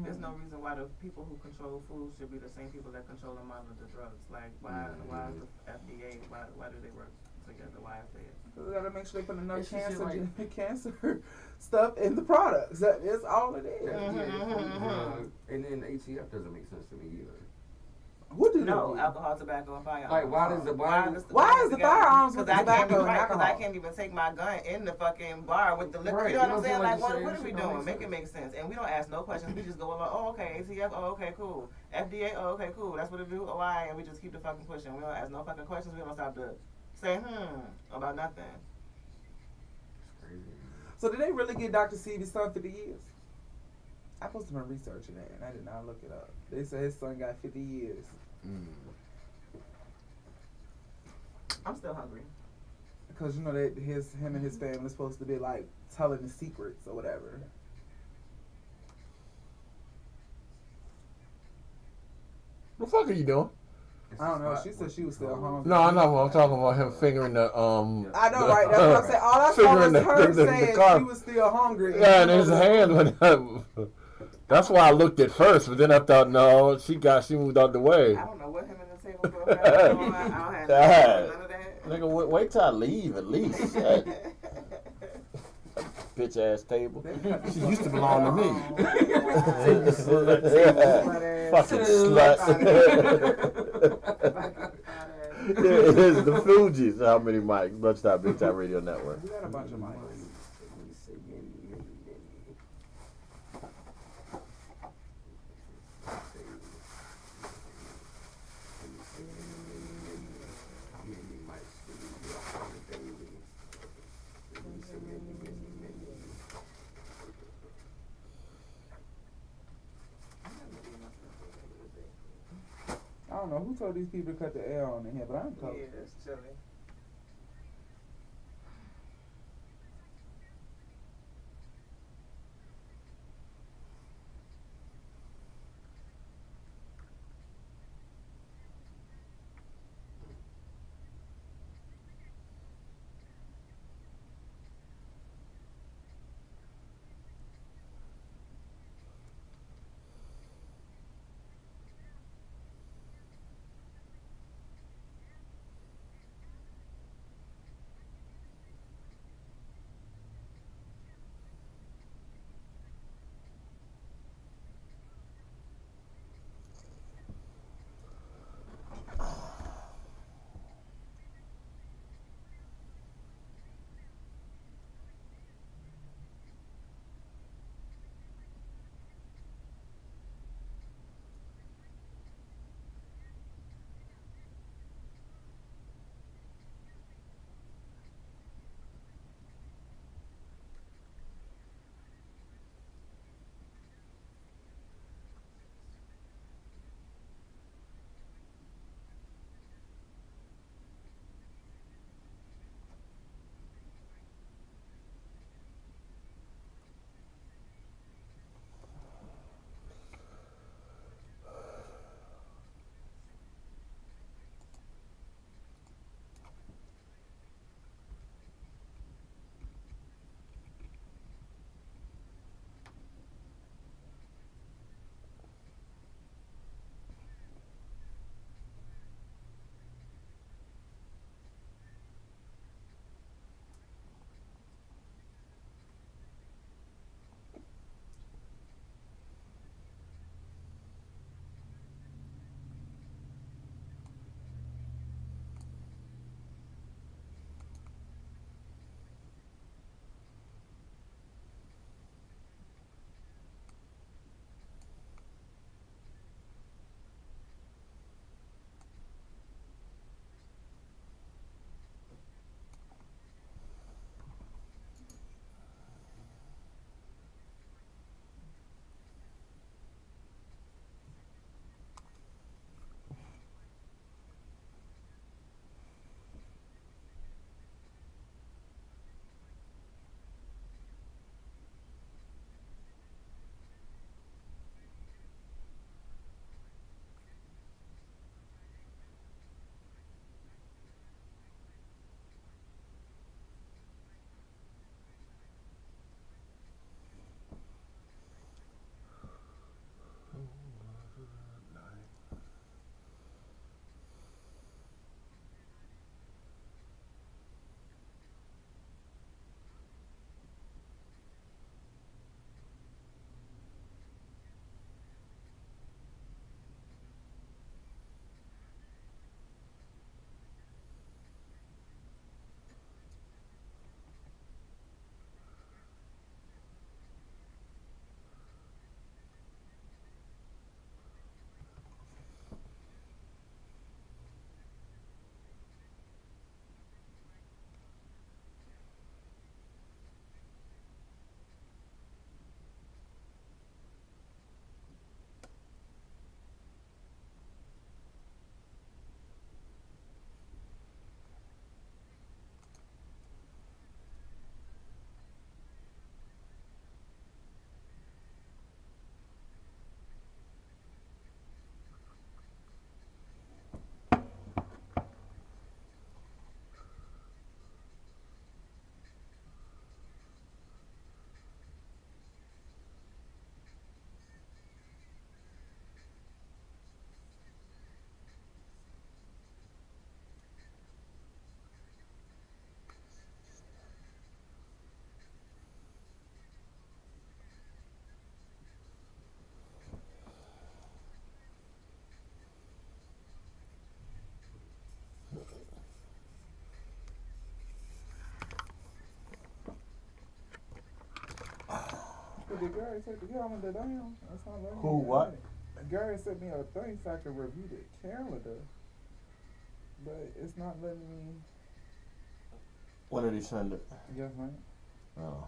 There's no reason why the people who control food should be the same people that control a lot of the drugs. Like, why is the FDA, why do they work together? Why is they? We gotta make sure they put enough It's just cancer stuff in the products. That's all it is. And then ATF doesn't make sense to me either. What do No, they alcohol, tobacco, and firearms. Like, why is the firearms with the tobacco and Because alcohol? I can't even take my gun in the fucking bar with the liquor. Right, You know what I'm you saying? know Like, what I'm what are saying? we Shit don't doing? make Make it make sense. And we don't ask no questions. We just go along, oh, okay, ATF, oh, okay, cool. FDA, oh, okay, cool. That's what it do. Oh, why? And we just keep the fucking pushing. We don't ask no fucking questions. We don't stop to say, about nothing. It's crazy. So did they really get Dr. Seavy's son 50 years? I supposed to been researching that and I did not look it up. They said his son got 50 years. I'm still hungry. Because that him and his family supposed to be like telling the secrets or whatever. What the fuck are you doing? I don't know. She said she was still hungry. No, I know. I'm talking about him fingering the I know, right? That's what I'm saying. All I saw fingering was her the saying car. she was still hungry. Yeah, and his hand went up. That's why I looked at first, but then I thought, no, she moved out the way. I don't know what him and the table for. I don't have none of that. Nigga, wait till I leave at least. Shit. Bitch ass table. She used to belong to me. Fucking slut. It is the Fugees. How many mics? Lunchtime, Big Time Radio Network. We got a bunch of mics. I don't know who told these people to cut the air on in here, but I'm told. Yeah, it's chilly. But did Gary take the calendar down? That's not letting Who, me what? add it. Gary sent me a thing so I can review the calendar. But it's not letting me. When did he send it? Yes, man. Oh.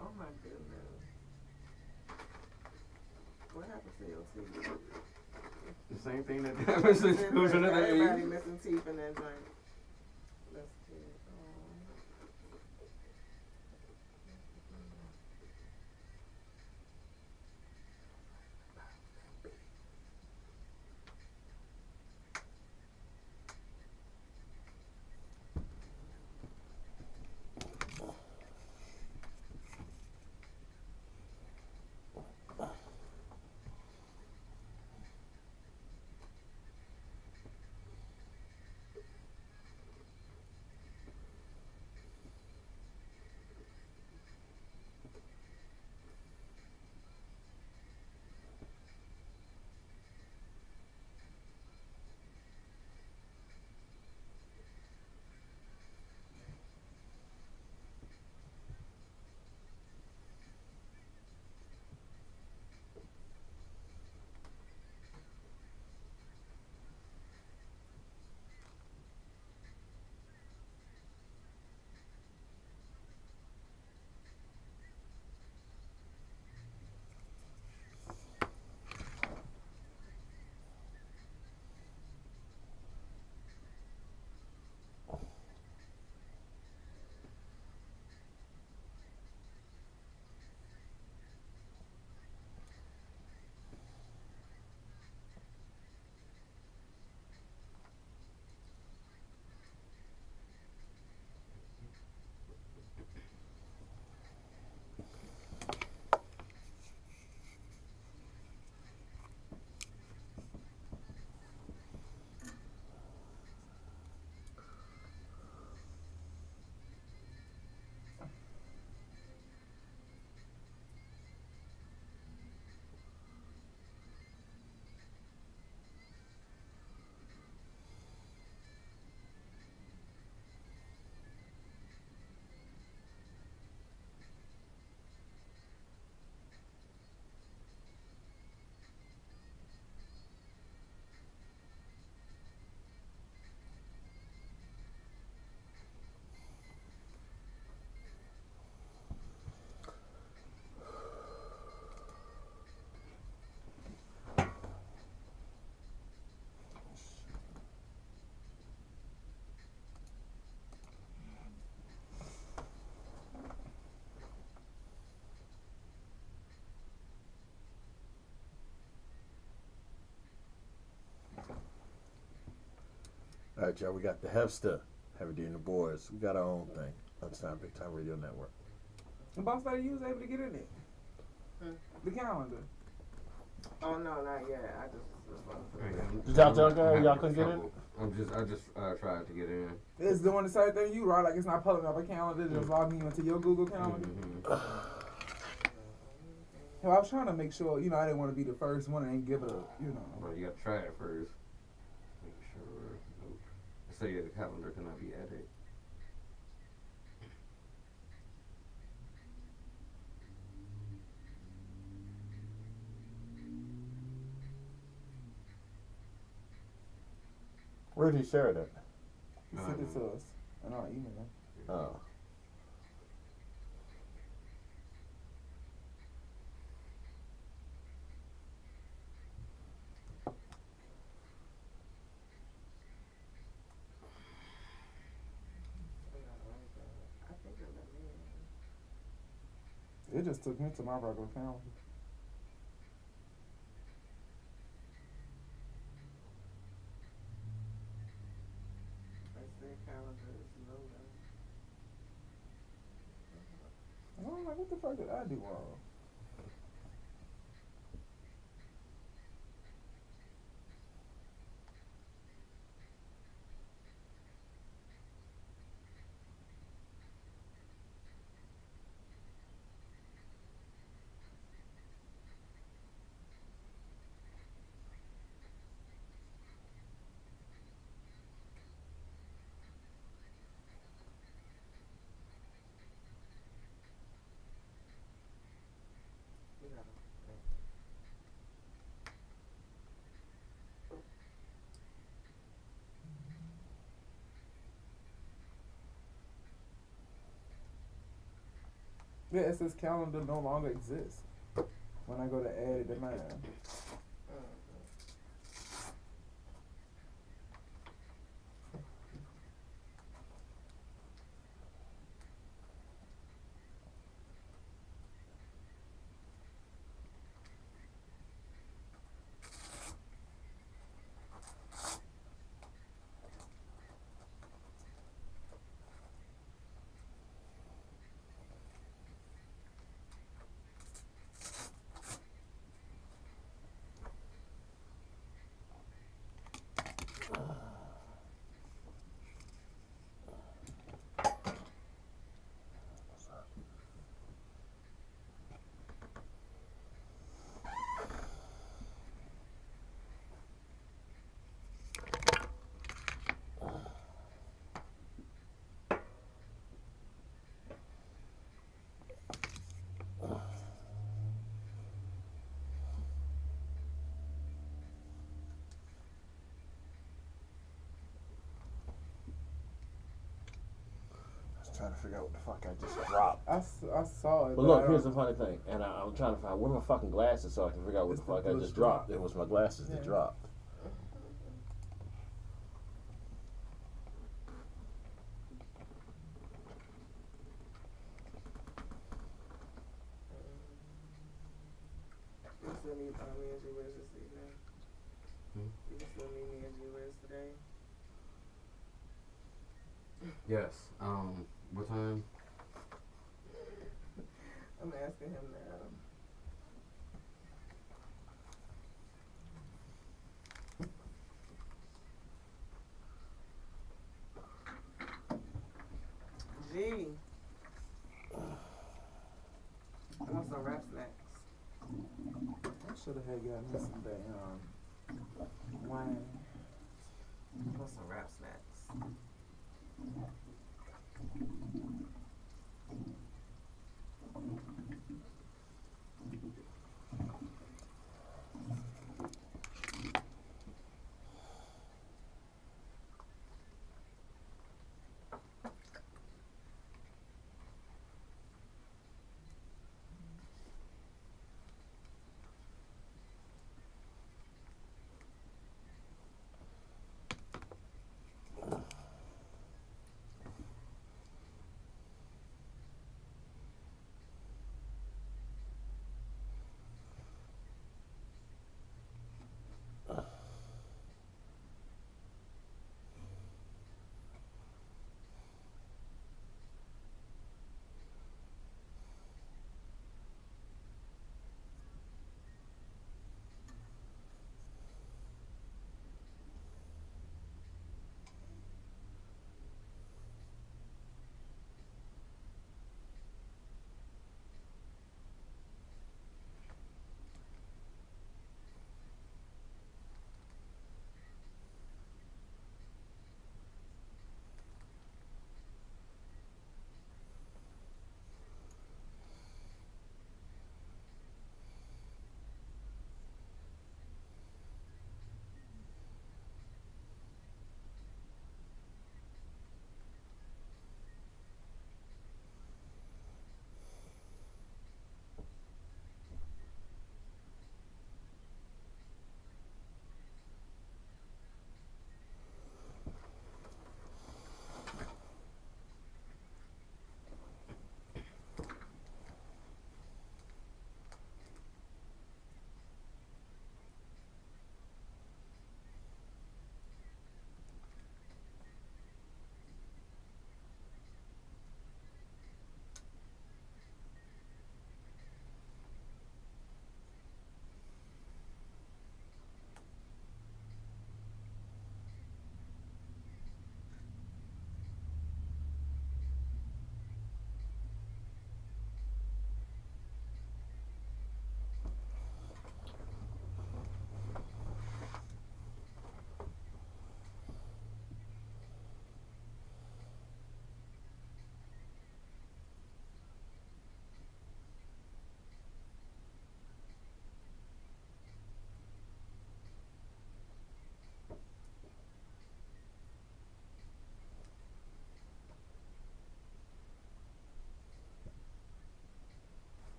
Oh my goodness. What happened to your teeth? The same thing that happens to children of that Everybody age. missing teeth in that joint. That's cute. All right, y'all. We got the Hefster, Heavy D and the Boys. We got our own thing. Lunchtime, Big Time Radio Network. The boss lady, you was able to get in it. The calendar. Oh no, not yet. I just was Did y'all tell Gary y'all couldn't get in? I just tried to get in. It's doing the same thing you, right? Like it's not pulling up a calendar, just logging you into your Google calendar. Hell, I was trying to make sure, I didn't want to be the first one and give it a, But you got to try it first. Make sure. Nope. Say the calendar cannot be added. Where did he share that? He sent it to us in our email. Oh. I think it let me It just took me to my regular calendar. calendar is loading. And I'm like, what the fuck did I do wrong? We gotta. Yeah, it says calendar no longer exists when I go to add it to mine. Trying to figure out what the fuck I just dropped. I saw it. But look, here's the funny thing, and I'm trying to find where are my fucking glasses so I can figure out what It's the fuck the I blue just strap. dropped. It was my glasses that Yeah. dropped. You still need me and G Wiz this evening? You still need me and G Wiz today? Yes. What time? I'm asking him now. G. I want some rap snacks. I should have had got me some damn wine. I want some rap snacks.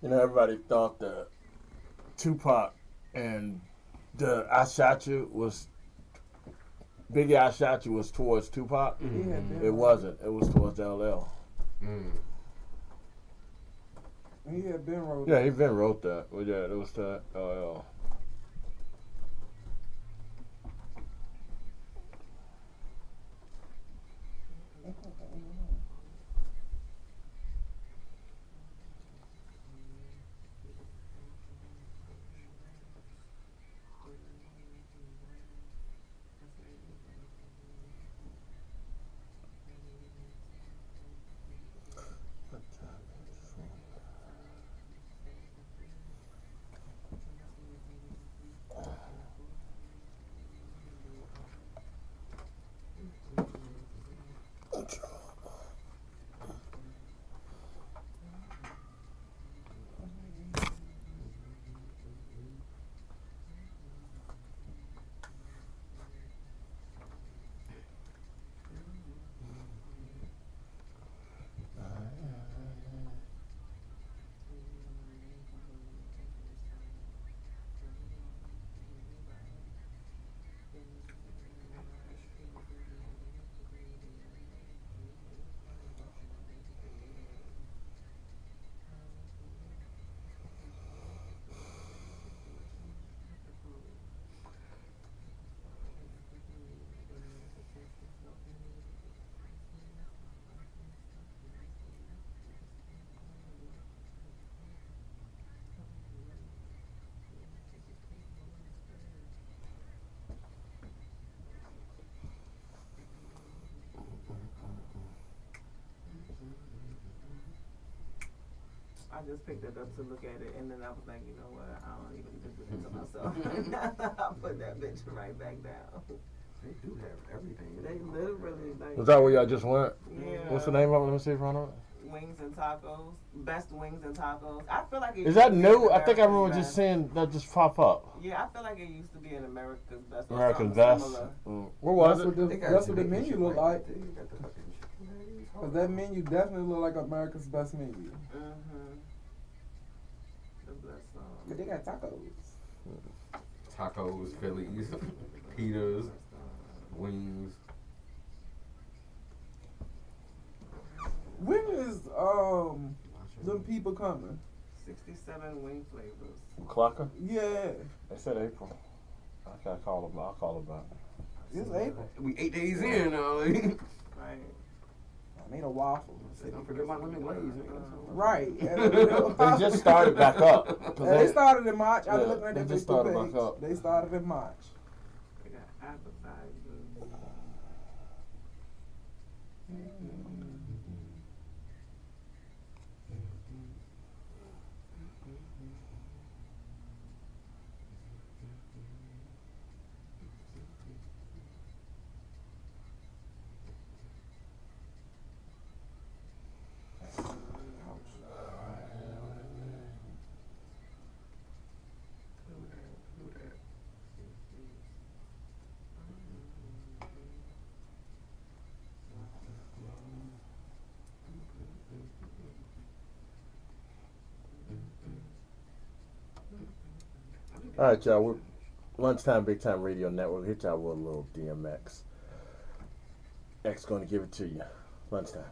You know, everybody thought that Tupac and the I Shot You was Biggie I Shot You was towards Tupac. He had been It wasn't. It was towards LL. He had been wrote. Yeah, he been wrote that. Well, yeah, it was to LL. I just picked it up to look at it, and then I was like, you know what? I don't even listen to myself. I put that bitch right back down. They do have everything. They literally like. Was that where y'all just went? Yeah. What's the name of it? Let me see if I know it. Wings and tacos, best wings and tacos. I feel like it Is used that to be new? in I think I remember America's just Best. seeing that just pop up. Yeah, I feel like it used to be in America's Best. Or American something Best. similar. Where was That's it? what They got that's what the Jamaican menu shit look like like. that. You got the fucking chicken nuggets. Cause that menu definitely look like America's Best menu. Mm-hmm. The best song. But they got tacos. Tacos, Phillies, pitas, wings. When is them people coming? 67 wing flavors. Clocker? Yeah, They said April. I gotta call them. I'll call them back. it's April. We 8 days in now. Right. I need a waffle. Say, don't forget my lemon glaze, nigga. Right. They just started back up. 'Cause They started in March. I was Yeah, looking at they their just Facebook started page. back up. They started in March. They got appetizers. All right, y'all. We're Lunchtime, Big Time Radio Network. Hit y'all with a little DMX. X going to give it to you. Lunchtime.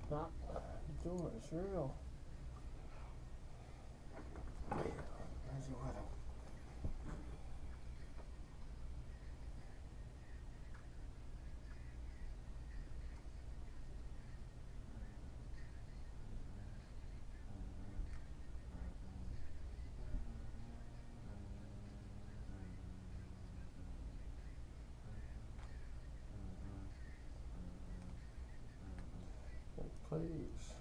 Knock. You do it. It's real. Where's your weather? Please.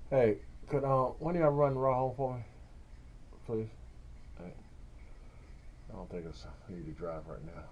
Hey, could one of y'all run Raw home for me, please? Hey, I don't think it's I need to drive right now.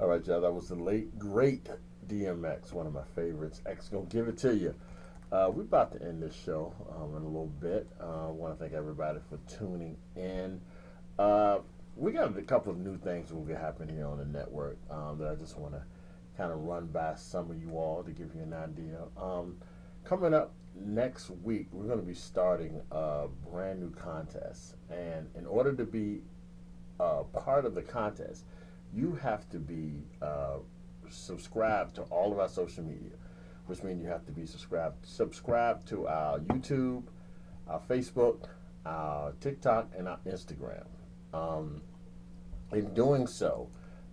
All right, y'all. That was the late great DMX, one of my favorites. X gonna give it to you. We're about to end this show in a little bit. I want to thank everybody for tuning in. We got a couple of new things that will be happening here on the network that I just want to kind of run by some of you all to give you an idea. Coming up next week, we're going to be starting a brand new contest. And in order to be part of the contest, you have to be subscribed to all of our social media, which means you have to be subscribed to our YouTube, our Facebook, our TikTok, and our Instagram. In doing so,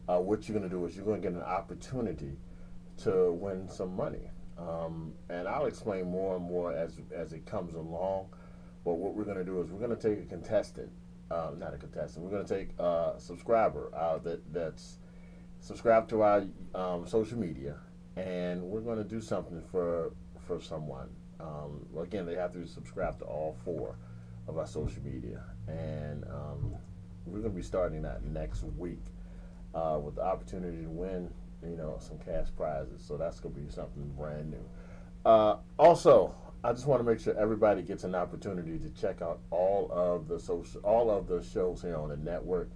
what you're going to do is you're going to get an opportunity to win some money. And I'll explain more and more as it comes along. But what we're going to do is we're going to take a contestant, not a contestant, we're going to take a subscriber that's subscribed to our social media, and we're going to do something for someone. Again, they have to subscribe to all 4 of our social media, and we're going to be starting that next week with the opportunity to win, some cash prizes. So that's going to be something brand new. Also, I just want to make sure everybody gets an opportunity to check out all of the shows here on the network.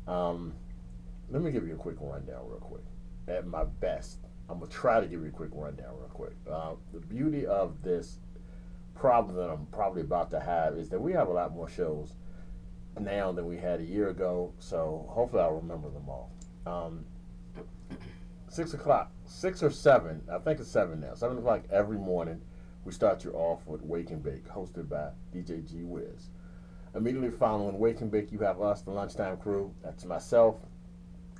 Let me give you a quick rundown real quick. At my best, I'm going to try to give you a quick rundown real quick. The beauty of this problem that I'm probably about to have is that we have a lot more shows now than we had a year ago, so hopefully I'll remember them all. 6 o'clock, 6 or 7, I think it's 7 now, 7 o'clock every morning, we start you off with Wake and Bake, hosted by DJ G Wiz. Immediately following Wake and Bake, you have us, the Lunchtime crew. That's myself,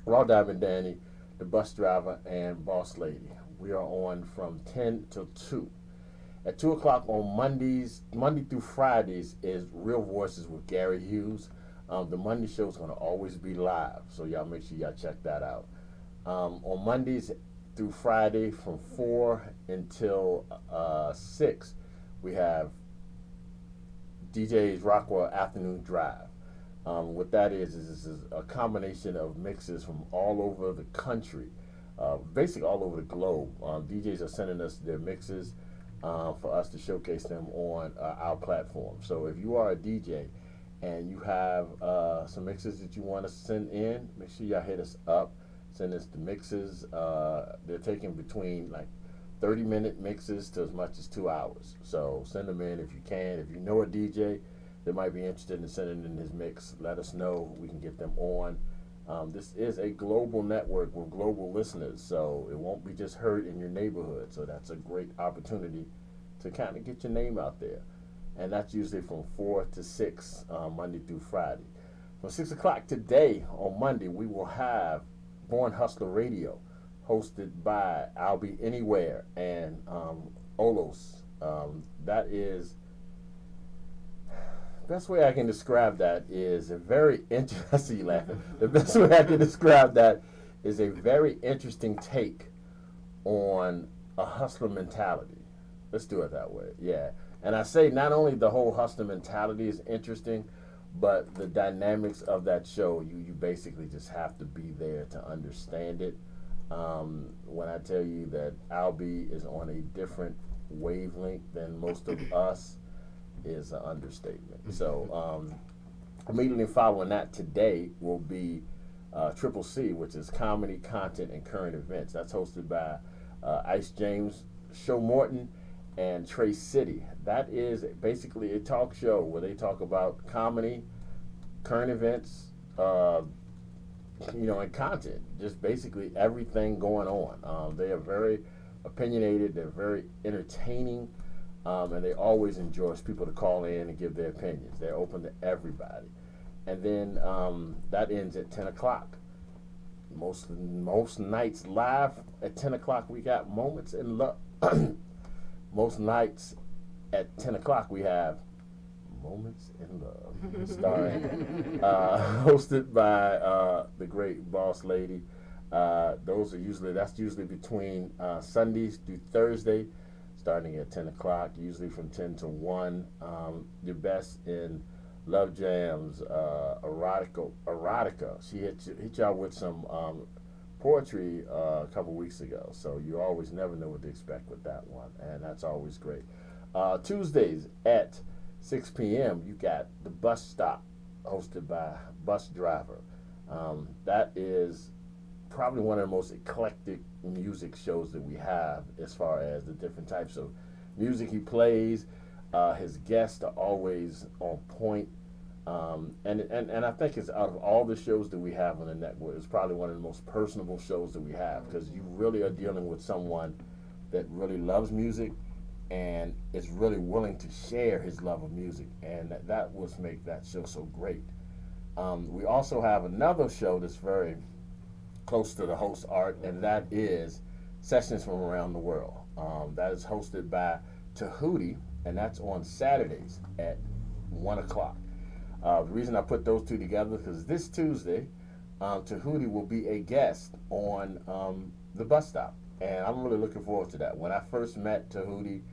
Raw Diamond Danny, the bus driver, and Boss Lady. We are on from 10 till 2. At 2 o'clock on Monday through Fridays, is Real Voices with Gary Hughes. The Monday show is going to always be live, so y'all make sure y'all check that out. On Mondays through Friday from 4 until 6, we have DJ's Rockwell Afternoon Drive. What that is a combination of mixes from all over the country, basically all over the globe. DJs are sending us their mixes for us to showcase them on our platform. So if you are a DJ and you have some mixes that you want to send in, make sure y'all hit us up. Send us the mixes. They're taking between like 30-minute mixes to as much as 2 hours. So send them in if you can. If you know a DJ that might be interested in sending in his mix, let us know. We can get them on. This is a global network with global listeners, so it won't be just heard in your neighborhood. So that's a great opportunity to kind of get your name out there. And that's usually from 4 to 6, Monday through Friday. From 6 o'clock today on Monday, we will have Born Hustler Radio, hosted by I'll Be Anywhere and Olos. That is, best way I can describe that is a very interesting. I see you laughing. The best way I can describe that is a very interesting take on a hustler mentality. Let's do it that way. Yeah. And I say not only the whole hustler mentality is interesting, but the dynamics of that show, you basically just have to be there to understand it. When I tell you that Albie is on a different wavelength than most of us, is an understatement. So immediately following that today will be Triple C, which is comedy, content, and current events. That's hosted by Ice James, Show Morton, and Trey City. That is basically a talk show where they talk about comedy, current events, and content. Just basically everything going on. They are very opinionated. They're very entertaining. And they always enjoy people to call in and give their opinions. They're open to everybody. And then that ends at 10 o'clock. Most nights live at 10 o'clock we got Moments in Love. Most nights at 10 o'clock we have Moments in Love, starring, hosted by the great Boss Lady. That's usually between Sundays through Thursday, starting at 10 o'clock, usually from 10 to 1. Your best in love jams, erotica. She hit y'all with some poetry a couple weeks ago, so you always never know what to expect with that one, and that's always great. Tuesdays at 6 p.m. you got The Bus Stop, hosted by Bus Driver. That is probably one of the most eclectic music shows that we have as far as the different types of music he plays. His guests are always on point. And I think it's out of all the shows that we have on the network, it's probably one of the most personable shows that we have, because you really are dealing with someone that really loves music and is really willing to share his love of music, and that was make that show so great. We also have another show that's very close to the host art, and that is Sessions from Around the World. That is hosted by Tahuti, and that's on Saturdays at 1 o'clock. The reason I put those two together is because this Tuesday, Tahuti will be a guest on The Bus Stop, and I'm really looking forward to that. When I first met Tahuti,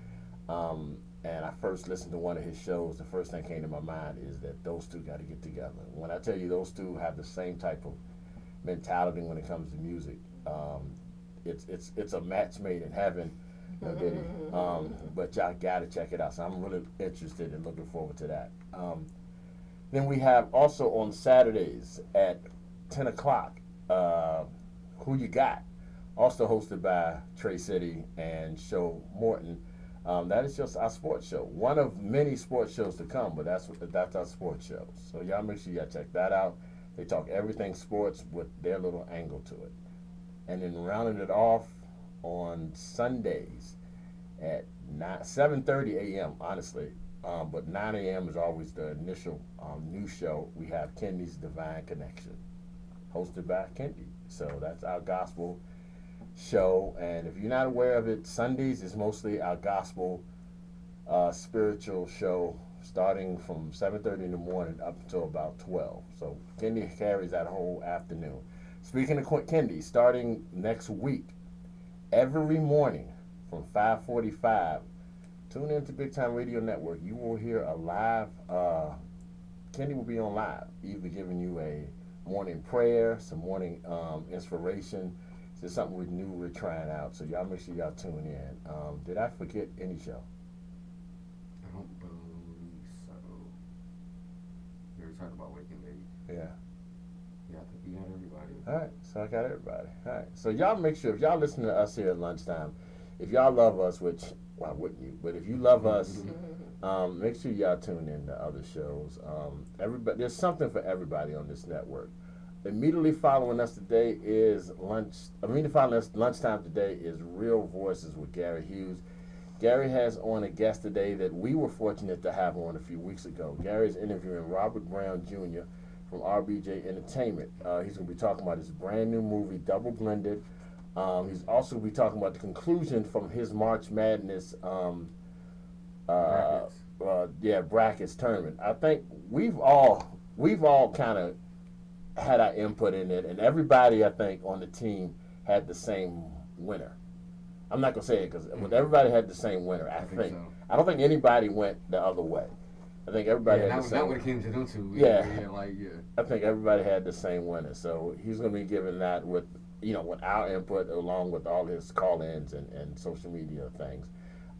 and I first listened to one of his shows, the first thing that came to my mind is that those two got to get together. When I tell you those two have the same type of mentality when it comes to music, it's a match made in heaven. Diddy. But y'all got to check it out. So I'm really interested and looking forward to that. Then we have also on Saturdays at 10 o'clock, Who You Got, also hosted by Trey City and Show Morton. That is just our sports show. One of many sports shows to come, but that's our sports show. So y'all make sure y'all check that out. They talk everything sports with their little angle to it. And then rounding it off on Sundays at 7:30 a.m., honestly. But 9 a.m. is always the initial new show. We have Kendi's Divine Connection, hosted by Kendi. So that's our gospel show. And if you're not aware of it, Sundays is mostly our gospel spiritual show, starting from 7:30 in the morning up until about 12. So Kendi carries that whole afternoon. Speaking of Kendi, starting next week, every morning from 5:45, tune in to Big Time Radio Network. You will hear a live, Kendi will be on live, either giving you a morning prayer, some morning inspiration. It's just something new we're trying out. So y'all make sure y'all tune in. Did I forget any show? I don't believe so. We were talking about waking late. Yeah. Yeah, I think we got everybody. All right, so I got everybody. All right, so y'all make sure, if y'all listen to us here at Lunchtime, if y'all love us, which, why wouldn't you? But if you love us, make sure y'all tune in to other shows. Everybody, there's something for everybody on this network. Immediately following us today is Lunchtime today is Real Voices with Gary Hughes. Gary has on a guest today that we were fortunate to have on a few weeks ago. Gary's interviewing Robert Brown Jr. from RBJ Entertainment. He's going to be talking about his brand new movie, Double Blended. He's also going to be talking about the conclusion from his March Madness brackets tournament. I think we've all kind of had our input in it, and everybody, I think, on the team had the same winner. I'm not going to say it because everybody had the same winner, I think. So. I don't think anybody went the other way. I think everybody had the same. That when it came to them two. Yeah. Yeah. I think everybody had the same winner. So he's going to be giving that with with our input along with all his call-ins and social media things.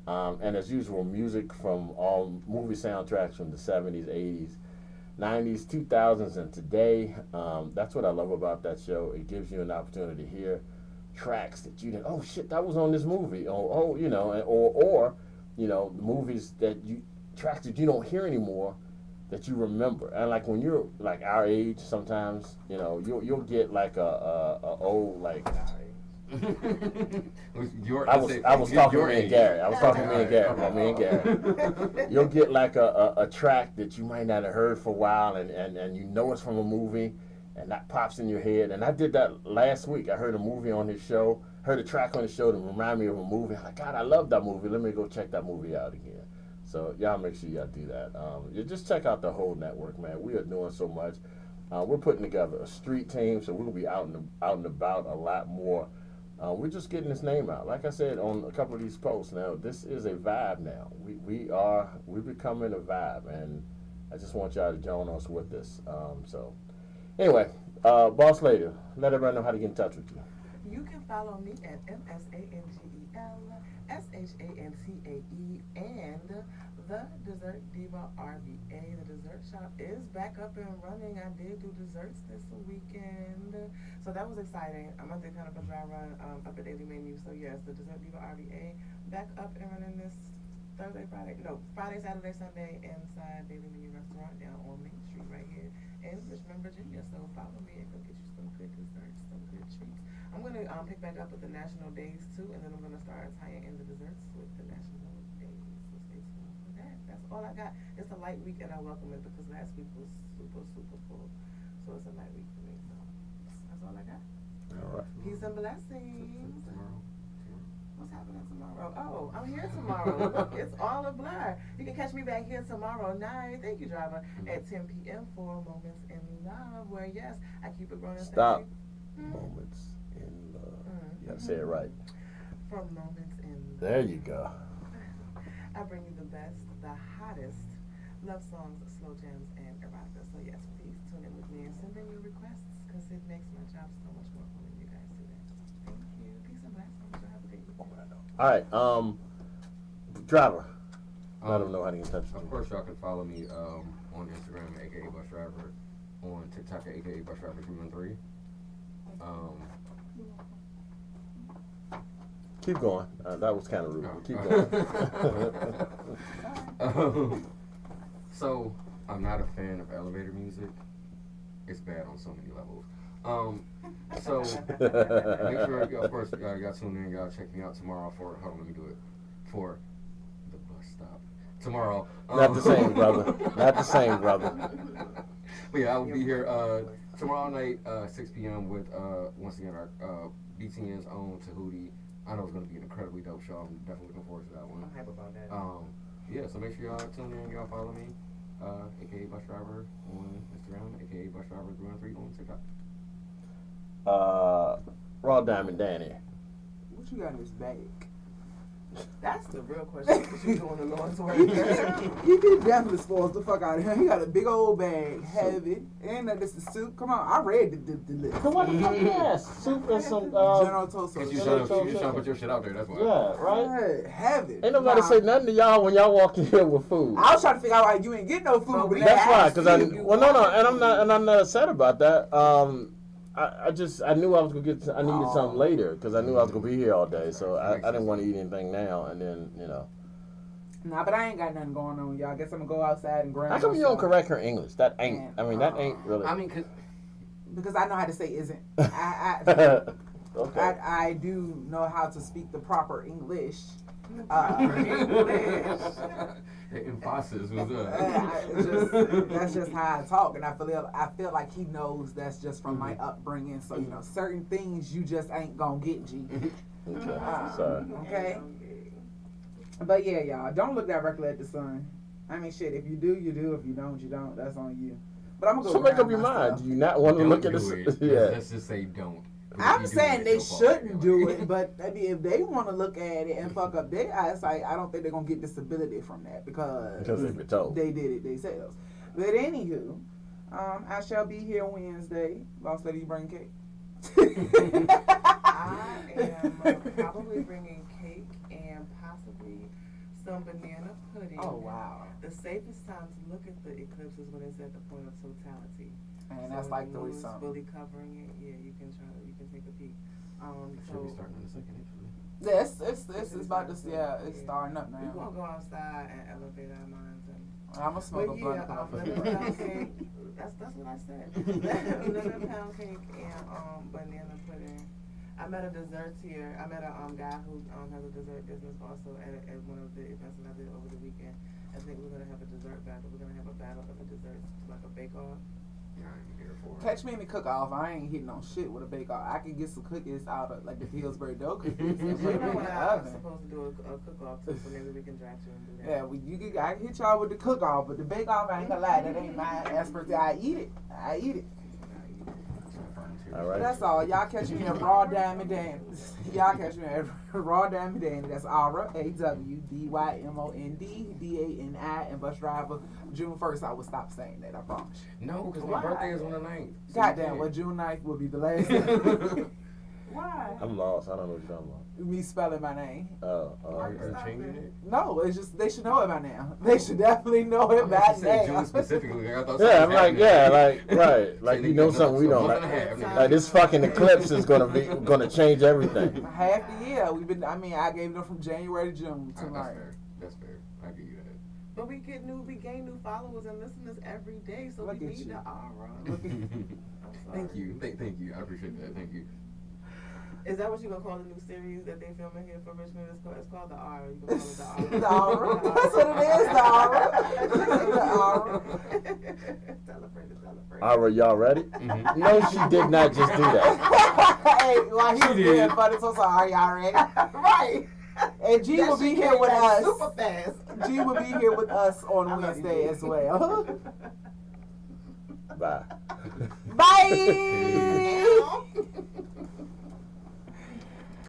And as usual, music from all movie soundtracks from the 70s, 80s, 90s, 2000s, and today. That's what I love about that show. It gives you an opportunity to hear tracks that you didn't, oh shit, that was on this movie. Or movies tracks that you don't hear anymore that you remember. And like when you're like our age, sometimes, you'll get like a old like I was talking to me and Gary. I was talking to me and Gary. About me and Gary. You'll get like a track that you might not have heard for a while, and you know it's from a movie, and that pops in your head. And I did that last week. I heard a movie on his show, heard a track on his show that reminded me of a movie. I'm like, God, I love that movie. Let me go check that movie out again. So y'all make sure y'all do that. You just check out the whole network, man. We are doing so much. We're putting together a street team, so we'll be out and about a lot more. We're just getting this name out. Like I said on a couple of these posts now, this is a vibe now. We're becoming a vibe, and I just want y'all to join us with this. So anyway, Boss Lady, let everybody know how to get in touch with you. You can follow me at MSANGELSHANTAE and the Dessert Diva RVA. The dessert shop is back up and running. I did do desserts this weekend, so that was exciting. I'm at the kind of a dry run up at Daily Menu. So yes, the Dessert Diva RVA back up and running this Friday, Saturday, Sunday inside Daily Menu Restaurant down on Main Street right here in Richmond, Virginia. So follow me and go get you some good desserts, some good treats. I'm going to pick back up with the National Days too, and then I'm going to start tying in the desserts with the National Days. So stay tuned for that. That's all I got. It's a light week, and I welcome it because last week was super, super full. So it's a light week for me. So that's all I got. All right. Peace and blessings. What's happening tomorrow? Oh, I'm here tomorrow. Look, it's all a blur. You can catch me back here tomorrow night. Thank you, driver. At 10 p.m. for Moments in Love, where yes, I keep it growing. Stop. Moments in Love. You gotta say it right. From Moments in Love. There you go. I bring you the best, the hottest love songs, slow jams, and erotica. So yes, please tune in with me and send in your requests because it makes my job so much more fun when you guys do that. Thank you. Peace and blessings. Have a great weekend. All right, driver. Let them know how to get in touch with you. Of course, y'all can follow me on Instagram, aka Bus Driver, on TikTok, aka Bus Driver 313. Keep going. That was kind of rude. No. Keep going. So, I'm not a fan of elevator music. It's bad on so many levels. So, make sure, of course, y'all tune in. Y'all check me out tomorrow for, hold on, let me do it, for the bus stop. Tomorrow. Not the same, brother. Not the same, brother. But yeah, I will be here tomorrow night, 6 p.m. with, once again, our BTN's own Tahuti. I know it's going to be an incredibly dope show. I'm definitely looking forward to that one. I'm hype about that. Yeah, so make sure y'all tune in. Y'all follow me, aka Bus Driver on Instagram, aka Bus Driver 313 on TikTok. Raw Diamond Danny. What you got in this bag? That's the real question. What you doing the Lord's work? He definitely spoils the fuck out of him. He got a big old bag, heavy, and this is soup. Come on, I read the list. So what the fuck is soup and some General Toast. Because you trying to put your shit out there, that's why. yeah, right? Right, heavy. Ain't nobody say nothing to y'all when y'all walked in here with food. I was trying to figure out why you ain't get no food. But but That's I why, asked because you. I'm not upset about that. I knew I was gonna get. I needed something later because I knew I was gonna be here all day, so I didn't want to eat anything now. And then Nah, but I ain't got nothing going on, y'all. I guess I'm gonna go outside and grab. How come you don't correct her English? That ain't. Man, I mean, that ain't really. I mean, because I know how to say isn't. Okay. I do know how to speak the proper English. the emphasis was That's just how I talk, and I feel like he knows that's just from my upbringing. So certain things you just ain't gonna get, G. Okay. Sorry. Okay. But yeah, y'all, don't look directly at the sun. I mean, shit. If you do, you do. If you don't, you don't. That's on you. But I'm gonna go. So make up your mind. Do you not want to look at the sun? Yeah. Let's just say don't. I'm saying they shouldn't do it, but I mean, if they want to look at it and fuck up their eyesight, I don't think they're gonna get disability from that because they've been told. They did it themselves. But anywho, I shall be here Wednesday. Boss Lady, you bring cake? I am probably bringing cake and possibly some banana pudding. Oh wow. The safest time to look at the eclipse is when it's at the point of totality. And so that's like the 3 moon is something. fully covering it. Yeah, you can take a peek. Should be starting in a second, actually. Yeah, it's about this. Yeah, it's starting up We're now. gonna go outside and elevate our minds. And I'm gonna smoke a blunt. lemon pound cake. That's what I said. Lemon pound cake and banana pudding. I met a dessertier. I met a guy who has a dessert business also at one of the events that I did over the weekend. I think we're gonna have a dessert battle. We're gonna have a battle of the desserts, like a bake-off. Yeah, I'm here for it. Catch me in the cook-off. I ain't hitting on shit with a bake-off. I can get some cookies out of like the Pillsbury dough cookies and You put them know in when the I'm oven. supposed to do a cook-off too, so maybe we can draft you and do that. Yeah, well, I can hit y'all with the cook-off, but the bake-off, I ain't gonna lie, that ain't my expertise. I eat it. All right. That's all. Y'all catch me at Raw Diamond Danny. Y'all catch me at Raw Diamond Danny. That's Aura, AWDYMOND, DANI, and bus driver. June 1st, I will stop saying that. I promise you. No, because my Why? birthday is on the 9th. So Goddamn, well, June 9th will be the last. Why? I'm lost. I don't know what you're talking about. Me spelling my name. Are you changing it? No, it's just they should know it by now. They should definitely know it by June now. specifically. I thought Yeah, I'm something like, happened. yeah, like, like you know something we don't. Like this fucking eclipse is gonna change everything. Half the year we've been. I mean, I gave them from January to June to That's March. fair. That's fair. I give you that. But we gain new followers and listeners every day, so Look we at need you. the aura. Look at Thank you. Thank you. I appreciate that. Thank you. Is that what you gonna call the new series that they filming here for Richmond? It's called the Aura. You gonna call it The the Aura. Aura? That's what it is, the Aura. The Aura. Celebrate. Alright, y'all ready? Mm-hmm. No, she did not just do that. Hey, while he was She being did. funny, so sorry, y'all ready? Right. And G will be here with Super us. fast. G will be here with us on I love Wednesday you. as well. Bye. Bye.